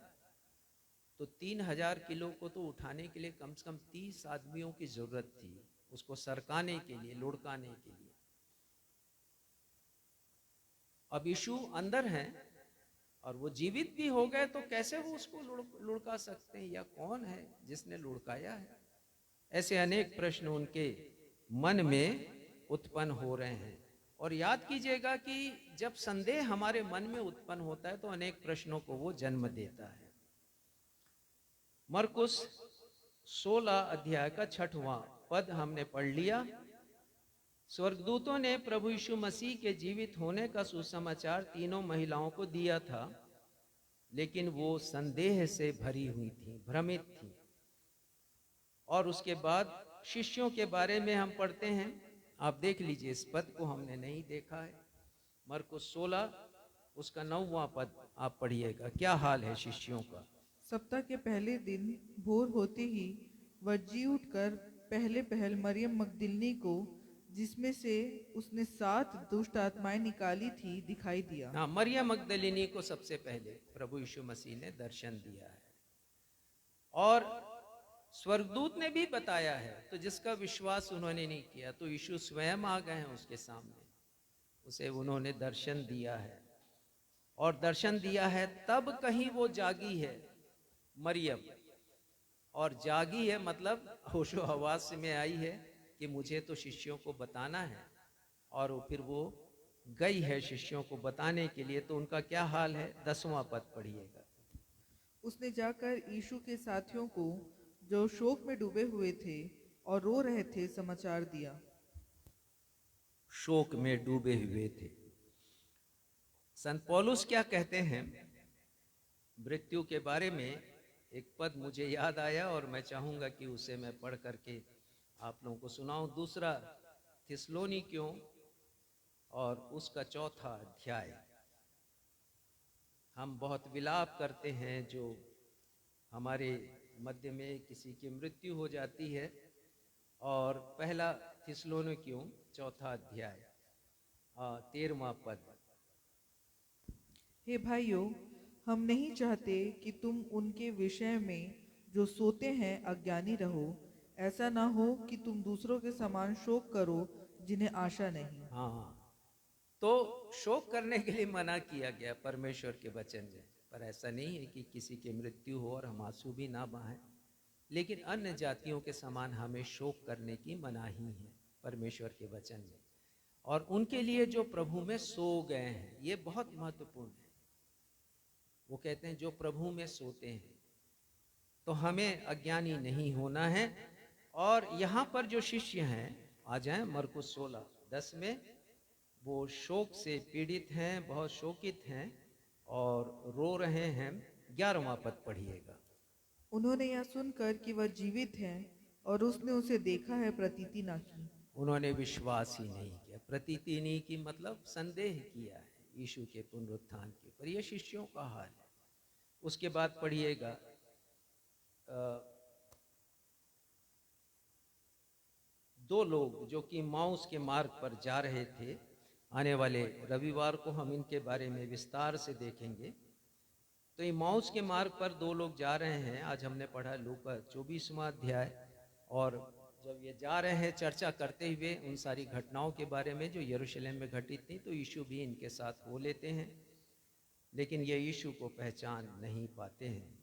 तो 3000 किलो को तो उठाने के लिए कम से कम 30 आदमियों की जरूरत थी, उसको सरकाने के लिए, लुढ़काने के लिए। अब यीशु अंदर हैं और वो जीवित भी हो गए, तो कैसे वो उसको लुढ़का सकते हैं? या कौन है जिसने लुढ़काया है? ऐसे अनेक प्रश्न उनके मन में उत्पन्न हो रहे हैं। और याद कीजिएगा कि जब संदेह हमारे मन में उत्पन्न होता है तो अनेक प्रश्नों को वो जन्म देता है। मरकुस 16 अध्याय का 6वां पद हमने पढ़ लिया। स्वर्गदूतों ने प्रभु यीशु मसीह के जीवित होने का सुसमाचार तीनों महिलाओं को दिया था, लेकिन वो संदेह से भरी हुई थी, भ्रमित थी। और उसके बाद शिष्यों के बारे में हम पढ़ते हैं, आप देख लीजिए, इस पद को हमने नहीं देखा है। मरकुस 16 उसका 9वां पद आप पढ़िएगा। क्या हाल है शिष्यों का? सप्ताह के पहले दिन भोर होते ही वह जी उठकर पहले पहल मरियम मगदलिनी को, जिसमें से उसने 7 दुष्ट आत्माएं निकाली थी, दिखाई दिया। हाँ, मरियम मगदलिनी को सबसे पहले प्रभु यीशु मसीह ने दर्शन दिया है और स्वर्गदूत ने भी बताया है। तो जिसका विश्वास उन्होंने नहीं किया, तो यीशु स्वयं आ गए हैं उसके सामने, उसे उन्होंने दर्शन दिया है। और दर्शन दिया है तब कहीं वो जागी है मरियम, और जागी है मतलब होशो हवास में आई है कि मुझे तो शिष्यों को बताना है, और फिर वो गई है शिष्यों को बताने के लिए। तो उनका क्या हाल है? 10वां पद पढ़िएगा। उसने जाकर यीशु के साथियों को, जो शोक में डूबे हुए थे और रो रहे थे, समाचार दिया। शोक में डूबे हुए थे। संत पौलुस क्या कहते हैं मृत्यु के बारे में? एक पद मुझे याद आया और मैं चाहूंगा कि उसे मैं पढ़ करके आप लोगों को सुनाऊं। 2 थिस्सलुनीकियों और उसका 4था अध्याय। हम बहुत विलाप करते हैं जो हमारे मध्य में किसी की मृत्यु हो जाती है। और 1 थिस्सलुनीकियों 4था अध्याय 13वां पद। हे भाइयों, हम नहीं चाहते कि तुम उनके विषय में जो सोते हैं अज्ञानी रहो। ऐसा ना हो कि तुम दूसरों के समान शोक करो जिन्हें आशा नहीं। हाँ, तो शोक करने के लिए मना किया गया परमेश्वर के वचन में, पर ऐसा नहीं है कि किसी की मृत्यु हो और हम आंसू भी ना बहाएं। लेकिन अन्य जातियों के समान हमें शोक करने की मनाही है परमेश्वर के वचन में। और उनके लिए जो प्रभु में सो गए हैं, ये बहुत महत्वपूर्ण है। वो कहते हैं जो प्रभु में सोते हैं, तो हमें अज्ञानी नहीं होना है। और यहाँ पर जो शिष्य हैं, आ जाएं मरकुस 16:10 में, वो शोक से पीड़ित हैं, बहुत शोकित हैं और रो रहे हैं। 11वां पद पढ़िएगा। उन्होंने यह सुनकर कि वह जीवित है और उसने उसे देखा है, प्रतीति ना की। उन्होंने विश्वास ही नहीं किया। प्रतीति नहीं की मतलब संदेह किया है यीशु के पुनरुत्थान के पर। यह शिष्यों का हाल है। उसके बाद पढ़िएगा 2 लोग जो कि माउस के मार्ग पर जा रहे थे। आने वाले रविवार को हम इनके बारे में विस्तार से देखेंगे। तो ये माउस के मार्ग पर 2 लोग जा रहे हैं। आज हमने पढ़ा लूका 24वां अध्याय। और जब ये जा रहे हैं चर्चा करते हुए उन सारी घटनाओं के बारे में जो यरूशलेम में घटित थी, तो यीशु भी इनके साथ हो लेते हैं, लेकिन ये यीशु को पहचान नहीं पाते हैं।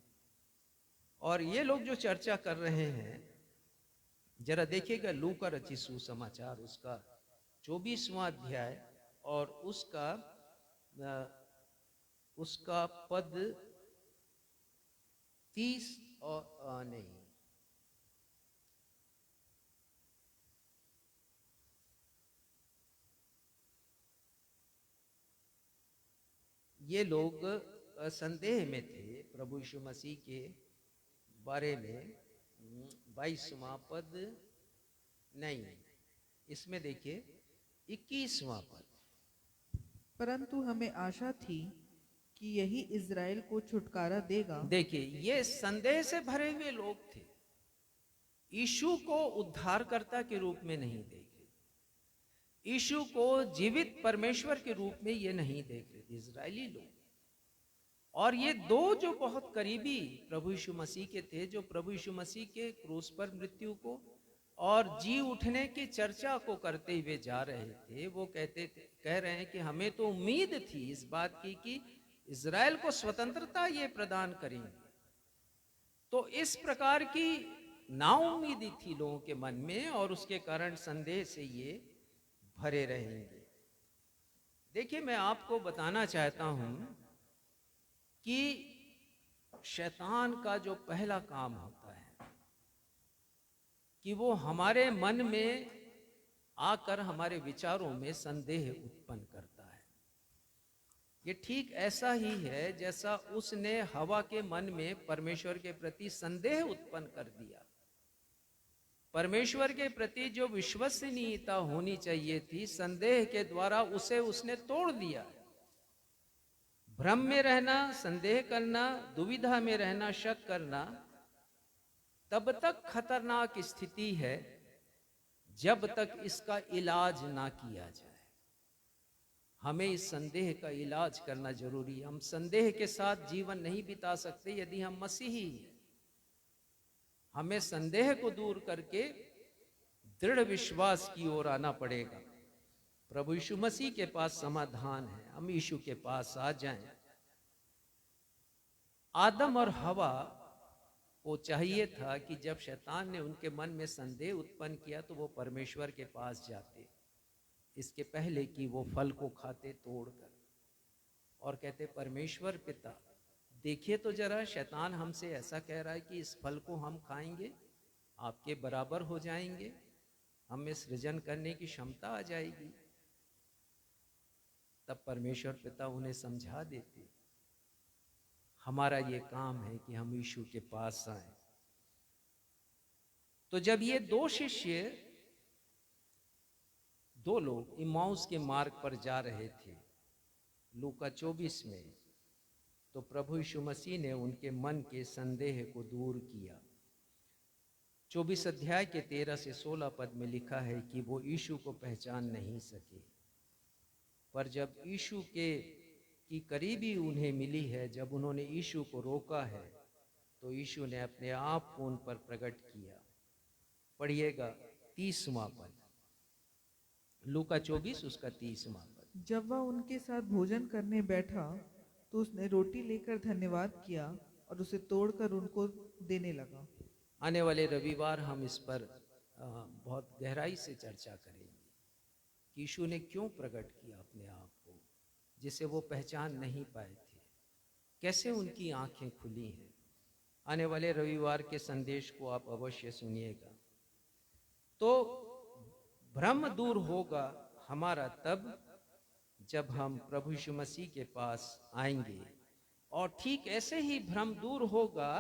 और ये लोग जो चर्चा कर रहे हैं, जरा देखिएगा लूका रचित सुसमाचार उसका 24वां अध्याय और उसका पद 30 और नहीं, ये लोग संदेह में थे प्रभु यीशु मसीह के बारे में। 22वां पद नहीं, इसमें देखिए 21वां पद। परंतु हमें आशा थी कि यही इज़राइल को छुटकारा देगा। देखिए, ये संदेह से भरे हुए लोग थे। यीशु को उद्धारकर्ता के रूप में नहीं देखे, यीशु को जीवित परमेश्वर के रूप में ये नहीं देख रहे थे इजरायली लोग। और ये 2 जो बहुत करीबी प्रभु यीशु मसीह के थे, जो प्रभु यीशु मसीह के क्रूस पर मृत्यु को और जी उठने की चर्चा को करते हुए जा रहे थे, वो कह रहे हैं कि हमें तो उम्मीद थी इस बात की कि इजराइल को स्वतंत्रता ये प्रदान करेंगे। तो इस प्रकार की नाउम्मीदी थी लोगों के मन में और उसके कारण संदेह से ये भरे रहेंगे। देखिए, मैं आपको बताना चाहता हूं कि शैतान का जो पहला काम होता है कि वो हमारे मन में आकर हमारे विचारों में संदेह उत्पन्न करता है। ये ठीक ऐसा ही है जैसा उसने हवा के मन में परमेश्वर के प्रति संदेह उत्पन्न कर दिया। परमेश्वर के प्रति जो विश्वसनीयता होनी चाहिए थी, संदेह के द्वारा उसे उसने तोड़ दिया। भ्रम में रहना, संदेह करना, दुविधा में रहना, शक करना तब तक खतरनाक स्थिति है जब तक इसका इलाज ना किया जाए। हमें इस संदेह का इलाज करना जरूरी है। हम संदेह के साथ जीवन नहीं बिता सकते यदि हम मसीही हैं। हमें संदेह को दूर करके दृढ़ विश्वास की ओर आना पड़ेगा। प्रभु यीशु मसीह के पास समाधान है, हम यीशु के पास आ जाएं। आदम और हवा को चाहिए था कि जब शैतान ने उनके मन में संदेह उत्पन्न किया तो वो परमेश्वर के पास जाते, इसके पहले कि वो फल को खाते तोड़कर, और कहते परमेश्वर पिता देखिए तो जरा, शैतान हमसे ऐसा कह रहा है कि इस फल को हम खाएंगे आपके बराबर हो जाएंगे, हमें सृजन करने की क्षमता आ जाएगी। तब परमेश्वर पिता उन्हें समझा देते। हमारा ये काम है कि हम यीशु के पास आए। तो जब ये दो लोग इम्माउस के मार्ग पर जा रहे थे लूका 24 में, तो प्रभु यीशु मसीह ने उनके मन के संदेह को दूर किया। 24 अध्याय के 13 से 16 पद में लिखा है कि वो यीशु को पहचान नहीं सके, पर जब यीशु की करीबी उन्हें मिली है, जब उन्होंने यीशु को रोका है, तो यीशु ने अपने आप को उन पर प्रकट किया। पढ़िएगा 30वां पद, लूका 24 उसका 30वां पद। जब वह उनके साथ भोजन करने बैठा तो उसने रोटी लेकर धन्यवाद किया और उसे तोड़कर उनको देने लगा। आने वाले रविवार हम इस पर बहुत गहराई से चर्चा करेंगे कि यीशु ने क्यों प्रकट किया अपने आप को, जिसे वो पहचान नहीं पाए थे, कैसे उनकी आंखें खुली हैं। आने वाले रविवार के संदेश को आप अवश्य सुनिएगा। तो भ्रम दूर होगा हमारा तब जब हम प्रभु यीशु मसीह के पास आएंगे, और ठीक ऐसे ही भ्रम दूर होगा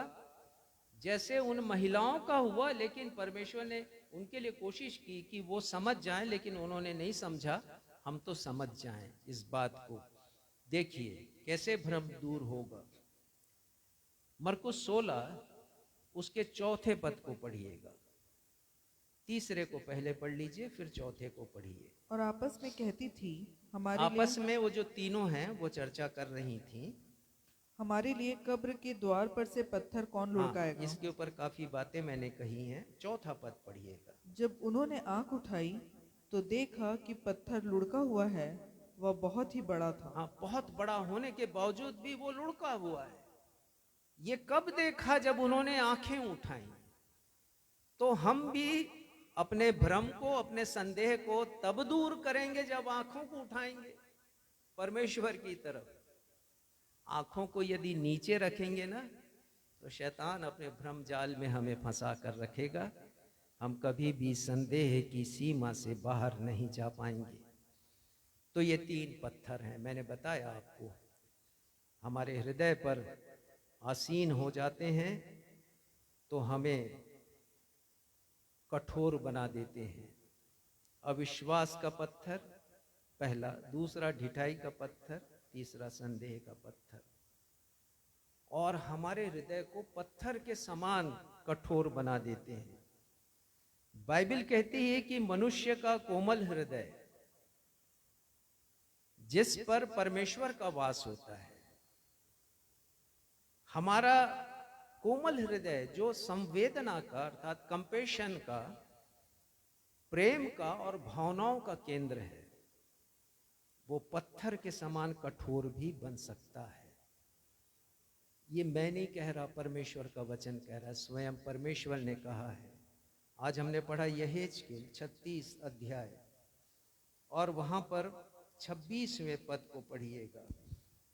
जैसे उन महिलाओं का हुआ, लेकिन परमेश्वर ने उनके लिए कोशिश की कि वो समझ जाएं, लेकिन उन्होंने नहीं समझा। हम तो समझ जाएं इस बात को। देखिए कैसे भ्रम दूर होगा। मरकुस 16 उसके 4 पद को पढ़िएगा। 3 को पहले पढ़ लीजिए, फिर 4 को पढ़िए। और आपस में कहती थी, हमारे आपस में वो जो तीनों हैं वो चर्चा कर रही थी, हमारे लिए कब्र के द्वार पर से पत्थर कौन लुढ़काएगा। इसके ऊपर काफी बातें मैंने कही हैं। 4 पद पढ़िएगा। जब उन्होंने आंख उठाई तो देखा कि पत्थर लुढ़का हुआ है, वह बहुत ही बड़ा था। हाँ, बहुत बड़ा होने के बावजूद भी वो लुढ़का हुआ है। ये कब देखा? जब उन्होंने आंखें उठाई। तो हम भी अपने भ्रम को, अपने संदेह को तब दूर करेंगे जब आंखों को उठाएंगे परमेश्वर की तरफ। आंखों को यदि नीचे रखेंगे ना, तो शैतान अपने भ्रम जाल में हमें फंसा कर रखेगा। हम कभी भी संदेह की सीमा से बाहर नहीं जा पाएंगे। तो ये 3 पत्थर हैं, मैंने बताया आपको, हमारे हृदय पर आसीन हो जाते हैं तो हमें कठोर बना देते हैं। अविश्वास का पत्थर पहला, दूसरा ढिठाई का पत्थर, तीसरा संदेह का पत्थर, और हमारे हृदय को पत्थर के समान कठोर बना देते हैं। बाइबल कहती है कि मनुष्य का कोमल हृदय, जिस पर परमेश्वर का वास होता है, हमारा कोमल हृदय जो संवेदना का, अर्थात कंपेशन का, प्रेम का और भावनाओं का केंद्र है, वो पत्थर के समान कठोर भी बन सकता है। ये मैं नहीं कह रहा, परमेश्वर का वचन कह रहा है, स्वयं परमेश्वर ने कहा है। आज हमने पढ़ा यहेजकेल 36 अध्याय, और वहां पर 26वें पद को पढ़िएगा,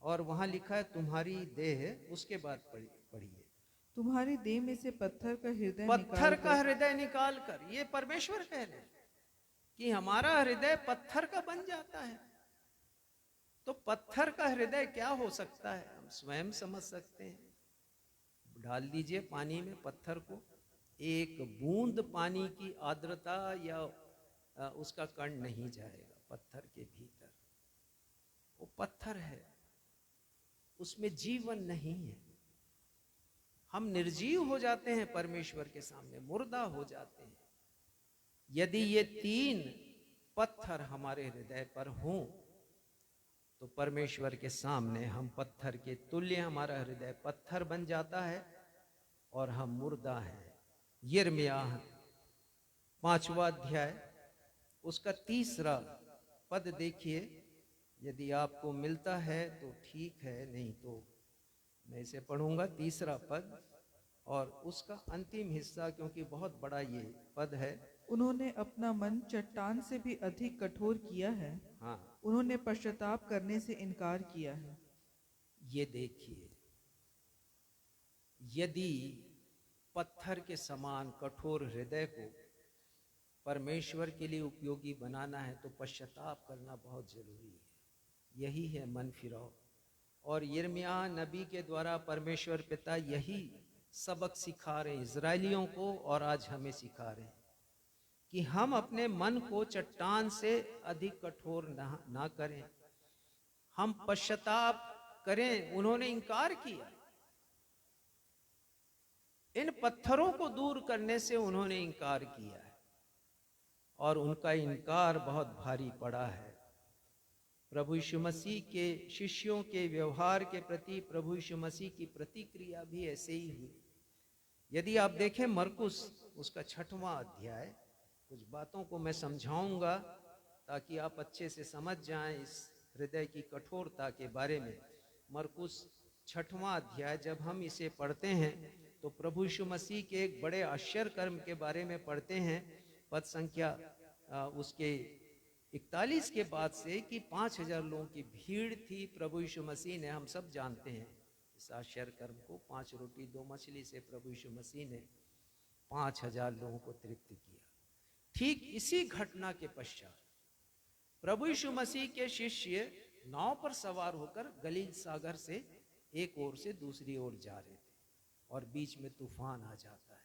और वहां लिखा है तुम्हारी देह, उसके बाद पढ़िए, तुम्हारी देह में से पत्थर का हृदय निकाल कर। ये परमेश्वर कह रहे हैं कि हमारा हृदय पत्थर का बन जाता है। तो पत्थर का हृदय क्या हो सकता है, हम स्वयं समझ सकते हैं। डाल दीजिए पानी में पत्थर को, एक बूंद पानी की आर्द्रता या उसका कण नहीं जाएगा पत्थर के भीतर। वो पत्थर है। उसमें जीवन नहीं है। हम निर्जीव हो जाते हैं परमेश्वर के सामने, मुर्दा हो जाते हैं। यदि ये 3 पत्थर हमारे हृदय पर हों तो परमेश्वर के सामने हम पत्थर के तुल्य, हमारा हृदय पत्थर बन जाता है और हम मुर्दा हैं। यिर्मयाह 5वां अध्याय उसका 3रा पद देखिए। यदि आपको मिलता है तो ठीक है, नहीं तो मैं इसे पढ़ूंगा। 3रा पद और उसका अंतिम हिस्सा, क्योंकि बहुत बड़ा ये पद है। उन्होंने अपना मन चट्टान से भी अधिक कठोर किया है, हाँ, उन्होंने पश्चाताप करने से इनकार किया है। ये देखिए, यदि पत्थर के समान कठोर हृदय को परमेश्वर के लिए उपयोगी बनाना है तो पश्चाताप करना बहुत जरूरी है। यही है मन फिराव। और यिर्मयाह नबी के द्वारा परमेश्वर पिता यही सबक सिखा रहे हैं इजरायलियों को, और आज हमें सिखा रहे हैं कि हम अपने मन को चट्टान से अधिक कठोर ना करें, हम पश्चाताप करें। उन्होंने इनकार किया, इन पत्थरों को दूर करने से उन्होंने इनकार किया है, और उनका इनकार बहुत भारी पड़ा है। प्रभु यीशु मसीह के शिष्यों के व्यवहार के प्रति प्रभु यीशु मसीह की प्रतिक्रिया भी ऐसे ही हुई। यदि आप देखें मरकुस उसका 6वां अध्याय, कुछ बातों को मैं समझाऊंगा ताकि आप अच्छे से समझ जाएं इस हृदय की कठोरता के बारे में। मरकुस 6वां अध्याय जब हम इसे पढ़ते हैं तो प्रभु यीशु मसीह के एक बड़े आश्चर्य कर्म के बारे में पढ़ते हैं। पद संख्या उसके 41 के बाद से कि 5000 लोगों की भीड़ थी। प्रभु यीशु मसीह ने, हम सब जानते हैं इस आश्चर्य कर्म को, 5 रोटी 2 मछली से प्रभु यीशु मसीह ने 5000 लोगों को तृप्त किया। ठीक इसी घटना के पश्चात प्रभु यीशु मसीह के शिष्य नाव पर सवार होकर गलील सागर से एक ओर से दूसरी ओर जा रहे थे और बीच में तूफान आ जाता है।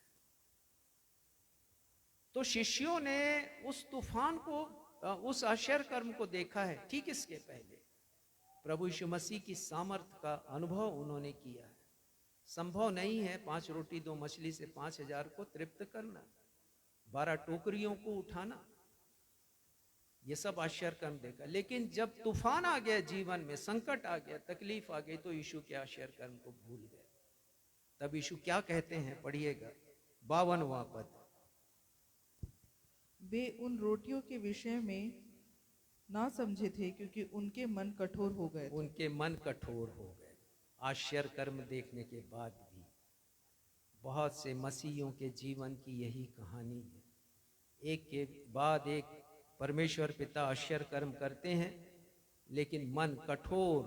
तो शिष्यों ने उस तूफान को, उस आश्चर्य कर्म को देखा है। ठीक इसके पहले प्रभु यीशु मसीह की सामर्थ का अनुभव उन्होंने किया है। संभव नहीं है 5 रोटी 2 मछली से 5000 को तृप्त करना, 12 टोकरियों को उठाना, ये सब आश्चर्य कर्म देखा। लेकिन जब तूफान आ गया, जीवन में संकट आ गया, तकलीफ आ गई, तो यीशु के आश्चर्य कर्म को भूल गए। तब यीशु क्या कहते हैं, पढ़िएगा 52वां पद। वे उन रोटियों के विषय में ना समझे थे क्योंकि उनके मन कठोर हो गए थे। उनके मन कठोर हो गए। आश्चर्य कर्म देखने के बाद भी बहुत से मसीहियों के जीवन की यही कहानी है। एक के बाद एक परमेश्वर पिता आश्चर्य कर्म करते हैं, लेकिन मन कठोर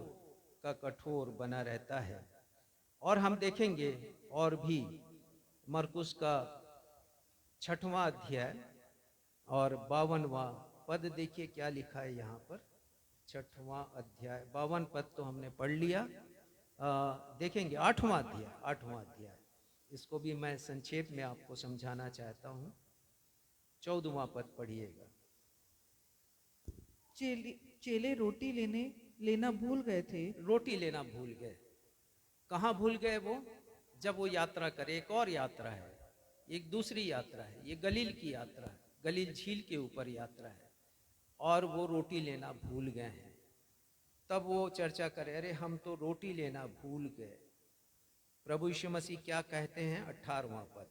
का कठोर बना रहता है। और हम देखेंगे और भी मरकुस का 6वां अध्याय और 52वां पद देखिए क्या लिखा है यहाँ पर। 6वां अध्याय 52 पद तो हमने पढ़ लिया। देखेंगे 8वां अध्याय, इसको भी मैं संक्षेप में आपको समझाना चाहता हूँ। 14वां पद पढ़िएगा। चेले रोटी लेना भूल गए थे। रोटी लेना भूल गए। कहाँ भूल गए वो? जब वो यात्रा करे, एक और यात्रा है, एक दूसरी यात्रा है, ये गलील की यात्रा है, गलील झील के ऊपर यात्रा है, और वो रोटी लेना भूल गए हैं। तब वो चर्चा करे, अरे हम तो रोटी लेना भूल गए। प्रभु यीशु मसीह क्या कहते हैं? 18वां पद,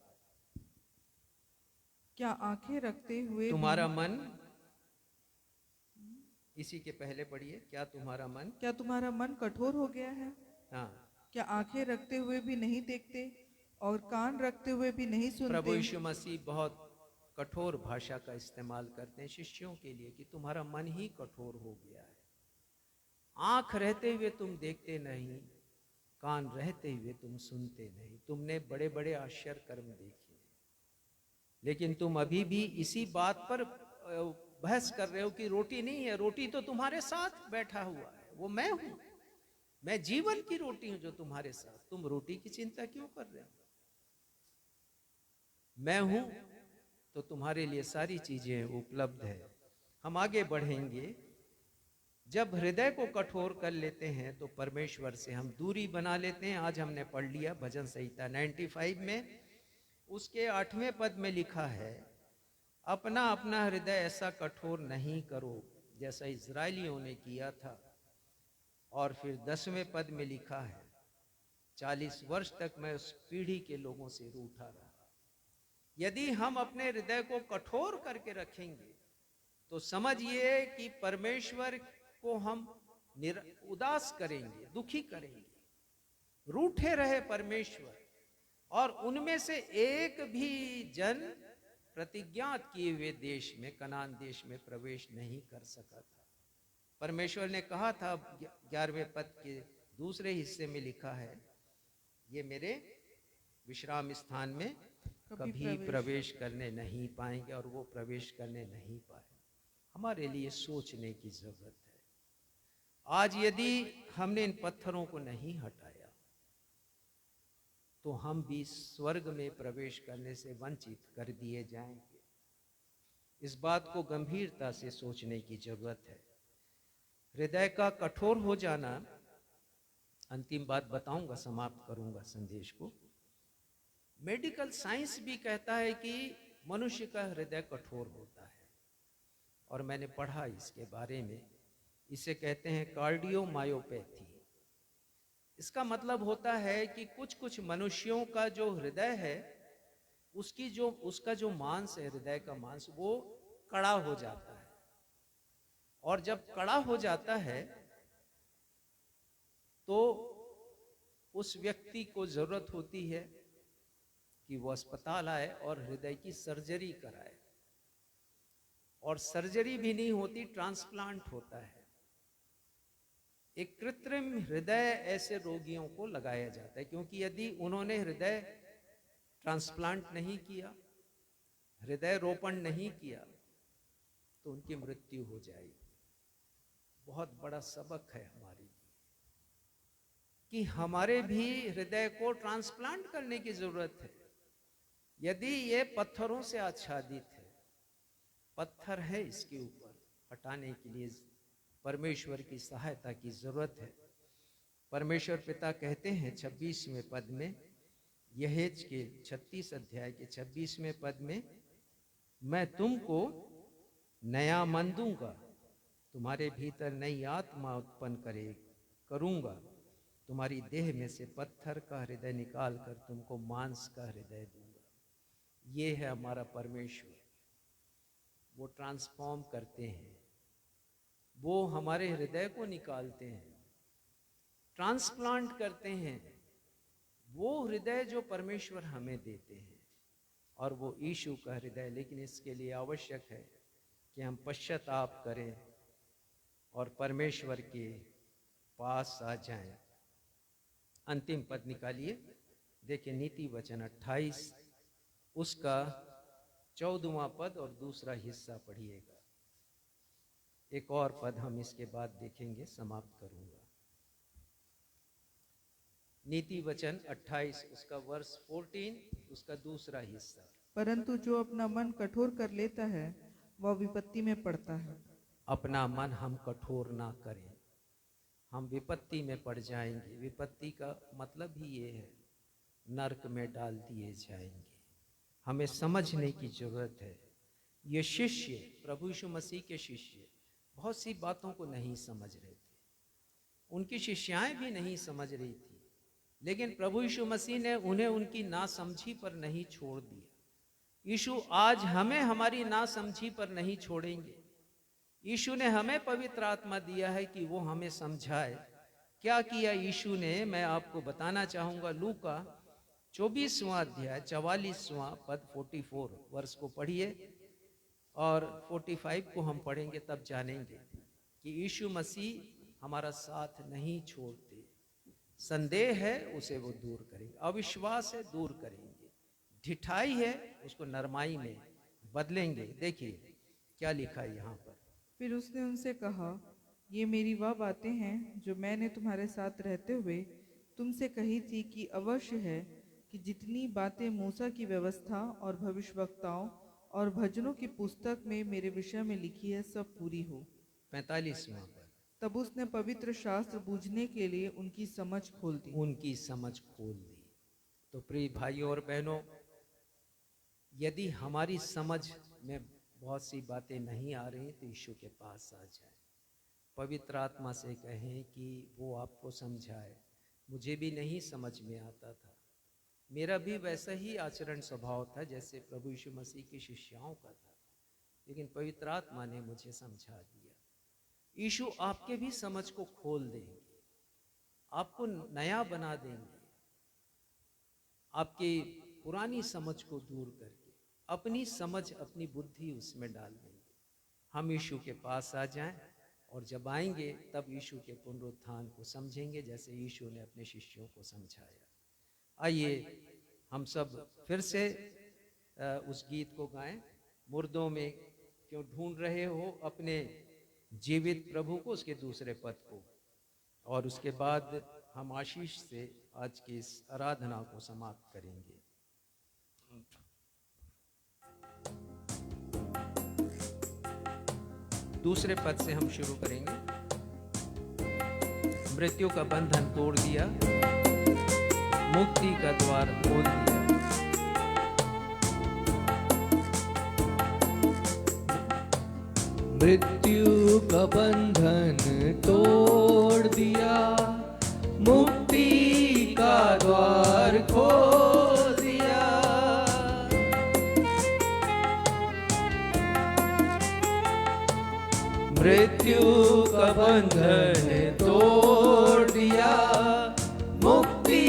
क्या आंखें रखते हुए तुम्हारा मन, इसी के पहले पढ़िए, क्या तुम्हारा मन कठोर हो गया है? हाँ, क्या आंखें रखते हुए भी नहीं देखते और कान रखते हुए भी नहीं सुनते? प्रभु यीशु मसीह बहुत कठोर भाषा का इस्तेमाल करते हैं शिष्यों के लिए कि तुम्हारा मन ही कठोर हो गया है। आंख रहते हुए तुम देखते नहीं, कान रहते हुए तुम सुनते नहीं। तुमने बड़े बड़े आश्चर्य कर्म देखे, लेकिन तुम अभी भी इसी बात पर बहस कर रहे हो कि रोटी नहीं है। रोटी तो तुम्हारे साथ बैठा हुआ है, वो मैं हूं, मैं जीवन की रोटी हूं जो तुम्हारे साथ। तुम रोटी की चिंता क्यों कर रहे हो? मैं हूं तो तुम्हारे लिए सारी चीजें उपलब्ध है। हम आगे बढ़ेंगे जब हृदय को कठोर कर लेते हैं तो परमेश्वर से हम दूरी बना लेते हैं। आज हमने पढ़ लिया भजन संहिता 95 में, उसके 8वें पद में लिखा है, अपना अपना हृदय ऐसा कठोर नहीं करो जैसा इजरायलियों ने किया था। और फिर 10वें पद में लिखा है, 40 वर्ष तक मैं उस पीढ़ी के लोगों से रूठा रहा। यदि हम अपने हृदय को कठोर करके रखेंगे तो समझिए कि परमेश्वर को हम उदास करेंगे, दुखी करेंगे। रूठे रहे परमेश्वर, और उनमें से एक भी जन प्रतिज्ञात किए हुए देश में, कनान देश में प्रवेश नहीं कर सका था। परमेश्वर ने कहा था, 11वें पद के दूसरे हिस्से में लिखा है, ये मेरे विश्राम स्थान में कभी प्रवेश करने नहीं पाएंगे, और वो प्रवेश करने नहीं पाए। हमारे लिए सोचने की जरूरत है। आज यदि हमने इन पत्थरों को नहीं हटाया तो हम भी स्वर्ग में प्रवेश करने से वंचित कर दिए जाएंगे। इस बात को गंभीरता से सोचने की जरूरत है। हृदय का कठोर हो जाना, अंतिम बात बताऊंगा, समाप्त करूंगा संदेश को। मेडिकल साइंस भी कहता है कि मनुष्य का हृदय कठोर होता है, और मैंने पढ़ा इसके बारे में। इसे कहते हैं कार्डियोमायोपैथी। इसका मतलब होता है कि कुछ मनुष्यों का जो हृदय है, उसका जो मांस है, हृदय का मांस, वो कड़ा हो जाता है। और जब कड़ा हो जाता है तो उस व्यक्ति को जरूरत होती है कि वो अस्पताल आए और हृदय की सर्जरी कराए। और सर्जरी भी नहीं होती, ट्रांसप्लांट होता है। एक कृत्रिम हृदय ऐसे रोगियों को लगाया जाता है, क्योंकि यदि उन्होंने हृदय ट्रांसप्लांट नहीं किया, हृदय रोपण नहीं किया, तो उनकी मृत्यु हो जाएगी। बहुत बड़ा सबक है हमारे लिए कि हमारे भी हृदय को ट्रांसप्लांट करने की जरूरत है। यदि ये पत्थरों से आच्छादित है, पत्थर है, इसके ऊपर हटाने के लिए परमेश्वर की सहायता की जरूरत है। परमेश्वर पिता कहते हैं 26वें पद में, यहेज के 36 अध्याय के 26वें पद में, मैं तुमको नया मन दूंगा, तुम्हारे भीतर नई आत्मा उत्पन्न करूंगा, तुम्हारी देह में से पत्थर का हृदय निकाल कर तुमको मांस का हृदय दूंगा। ये है हमारा परमेश्वर। वो ट्रांसफॉर्म करते हैं, वो हमारे हृदय को निकालते हैं, ट्रांसप्लांट करते हैं। वो हृदय जो परमेश्वर हमें देते हैं, और वो यीशु का हृदय। लेकिन इसके लिए आवश्यक है कि हम पश्चाताप करें और परमेश्वर के पास आ जाएं। अंतिम पद निकालिए, देखिए नीति वचन 28, उसका 14वां पद और दूसरा हिस्सा पढ़िएगा। एक और पद हम इसके बाद देखेंगे, समाप्त करूंगा। नीति वचन 28, उसका वर्स 14, उसका दूसरा हिस्सा। परंतु जो अपना मन कठोर कर लेता है वह विपत्ति में पड़ता है। अपना मन हम कठोर ना करें, हम विपत्ति में पड़ जाएंगे। विपत्ति का मतलब ही ये है, नरक में डाल दिए जाएंगे। हमें समझने की जरूरत है। ये शिष्य, प्रभु यीशु मसीह के शिष्य, बहुत सी बातों को नहीं समझ रहे थे। उनकी शिष्याएं भी नहीं समझ रही थी, लेकिन प्रभु यीशु मसीह ने उन्हें उनकी नासमझी पर नहीं छोड़ दिया। यीशु आज हमें हमारी नासमझी पर नहीं छोड़ेंगे। यीशु ने हमें पवित्र आत्मा दिया है कि वो हमें समझाए। क्या किया यीशु ने, मैं आपको बताना चाहूंगा। लूका 24वां अध्याय 44वां पद 44 वर्ष को पढ़िए, और 45 को हम पढ़ेंगे, तब जानेंगे कि यीशु मसीह हमारा साथ नहीं छोड़ते। संदेह है उसे वो दूर करेंगे, अविश्वास है दूर करेंगे, ढिठाई है उसको नरमाई में बदलेंगे। देखिए क्या लिखा है यहाँ पर। फिर उसने उनसे कहा, ये मेरी वह बातें हैं जो मैंने तुम्हारे साथ रहते हुए तुमसे कही थी कि अवश्य है कि जितनी बातें मूसा की व्यवस्था और भविष्यवक्ताओं और भजनों की पुस्तक में मेरे विषय में लिखी है, सब पूरी हो। 45वां पद। तब उसने पवित्र शास्त्र बूझने के लिए उनकी समझ खोल दी। उनकी समझ खोल दी। तो प्रिय भाइयों और बहनों, यदि हमारी समझ में बहुत सी बातें नहीं आ रही तो यीशु के पास आ जाए, पवित्र आत्मा से कहें कि वो आपको समझाए। मुझे भी नहीं समझ में आता था, मेरा भी वैसा ही आचरण स्वभाव था जैसे प्रभु यीशु मसीह की शिष्याओं का था, लेकिन पवित्र आत्मा ने मुझे समझा दिया। यीशु आपके भी समझ को खोल देंगे, आपको नया बना देंगे, आपकी पुरानी समझ को दूर करके अपनी समझ, अपनी बुद्धि उसमें डाल देंगे। हम यीशु के पास आ जाएं, और जब आएंगे तब यीशु के पुनरुत्थान को समझेंगे जैसे यीशु ने अपने शिष्यों को समझाया। आइए हम सब फिर से उस गीत को गाएं, मुर्दों में क्यों ढूंढ रहे हो अपने जीवित प्रभु को, उसके दूसरे पद को, और उसके बाद हम आशीष से आज की इस आराधना को समाप्त करेंगे। दूसरे पद से हम शुरू करेंगे। मृत्यु का बंधन तोड़ दिया, मुक्ति का द्वार खोल दिया। मृत्यु का बंधन तोड़ दिया, मुक्ति का द्वार खोल दिया। मृत्यु का बंधन तोड़ दिया, मुक्ति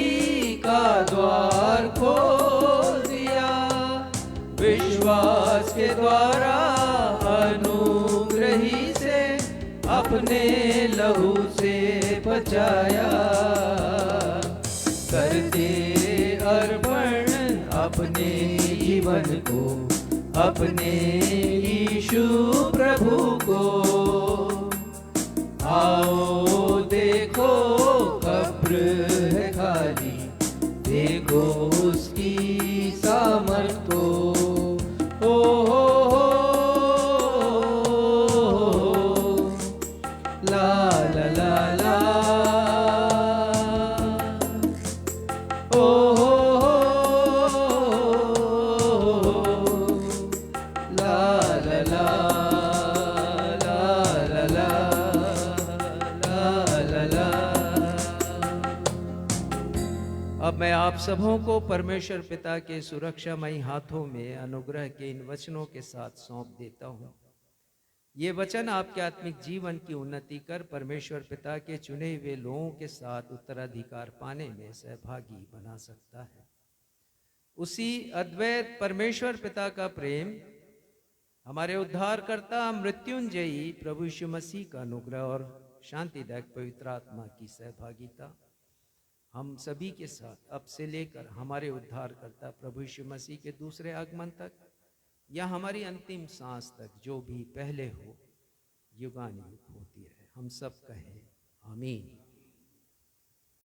का द्वार खोल दिया। विश्वास के द्वारा अनुग्रही से अपने लहू से बचाया। करते अर्पण अपने जीवन को, अपने यीशु प्रभु को। आओ देखो कब्र है खाली, देखो उसकी सामर्थ को। ओ ला ला ला ला, ओ ला ला ला ला ला ला ला। अब मैं आप सबों को परमेश्वर पिता के सुरक्षामयी हाथों में अनुग्रह के इन वचनों के साथ सौंप देता हूँ। ये वचन आपके आत्मिक जीवन की उन्नति कर परमेश्वर पिता के चुने हुए लोगों के साथ उत्तराधिकार पाने में सहभागी बना सकता है। उसी अद्वैत परमेश्वर पिता का प्रेम, हमारे उद्धारकर्ता मृत्युंजयी प्रभु यीशु मसीह का अनुग्रह और शांतिदायक पवित्र आत्मा की सहभागिता हम सभी के साथ अब से लेकर हमारे उद्धारकर्ता प्रभु यीशु मसीह के दूसरे आगमन तक या हमारी अंतिम सांस तक जो भी पहले हो, युगानुयुग होती है। हम सब कहें आमीन।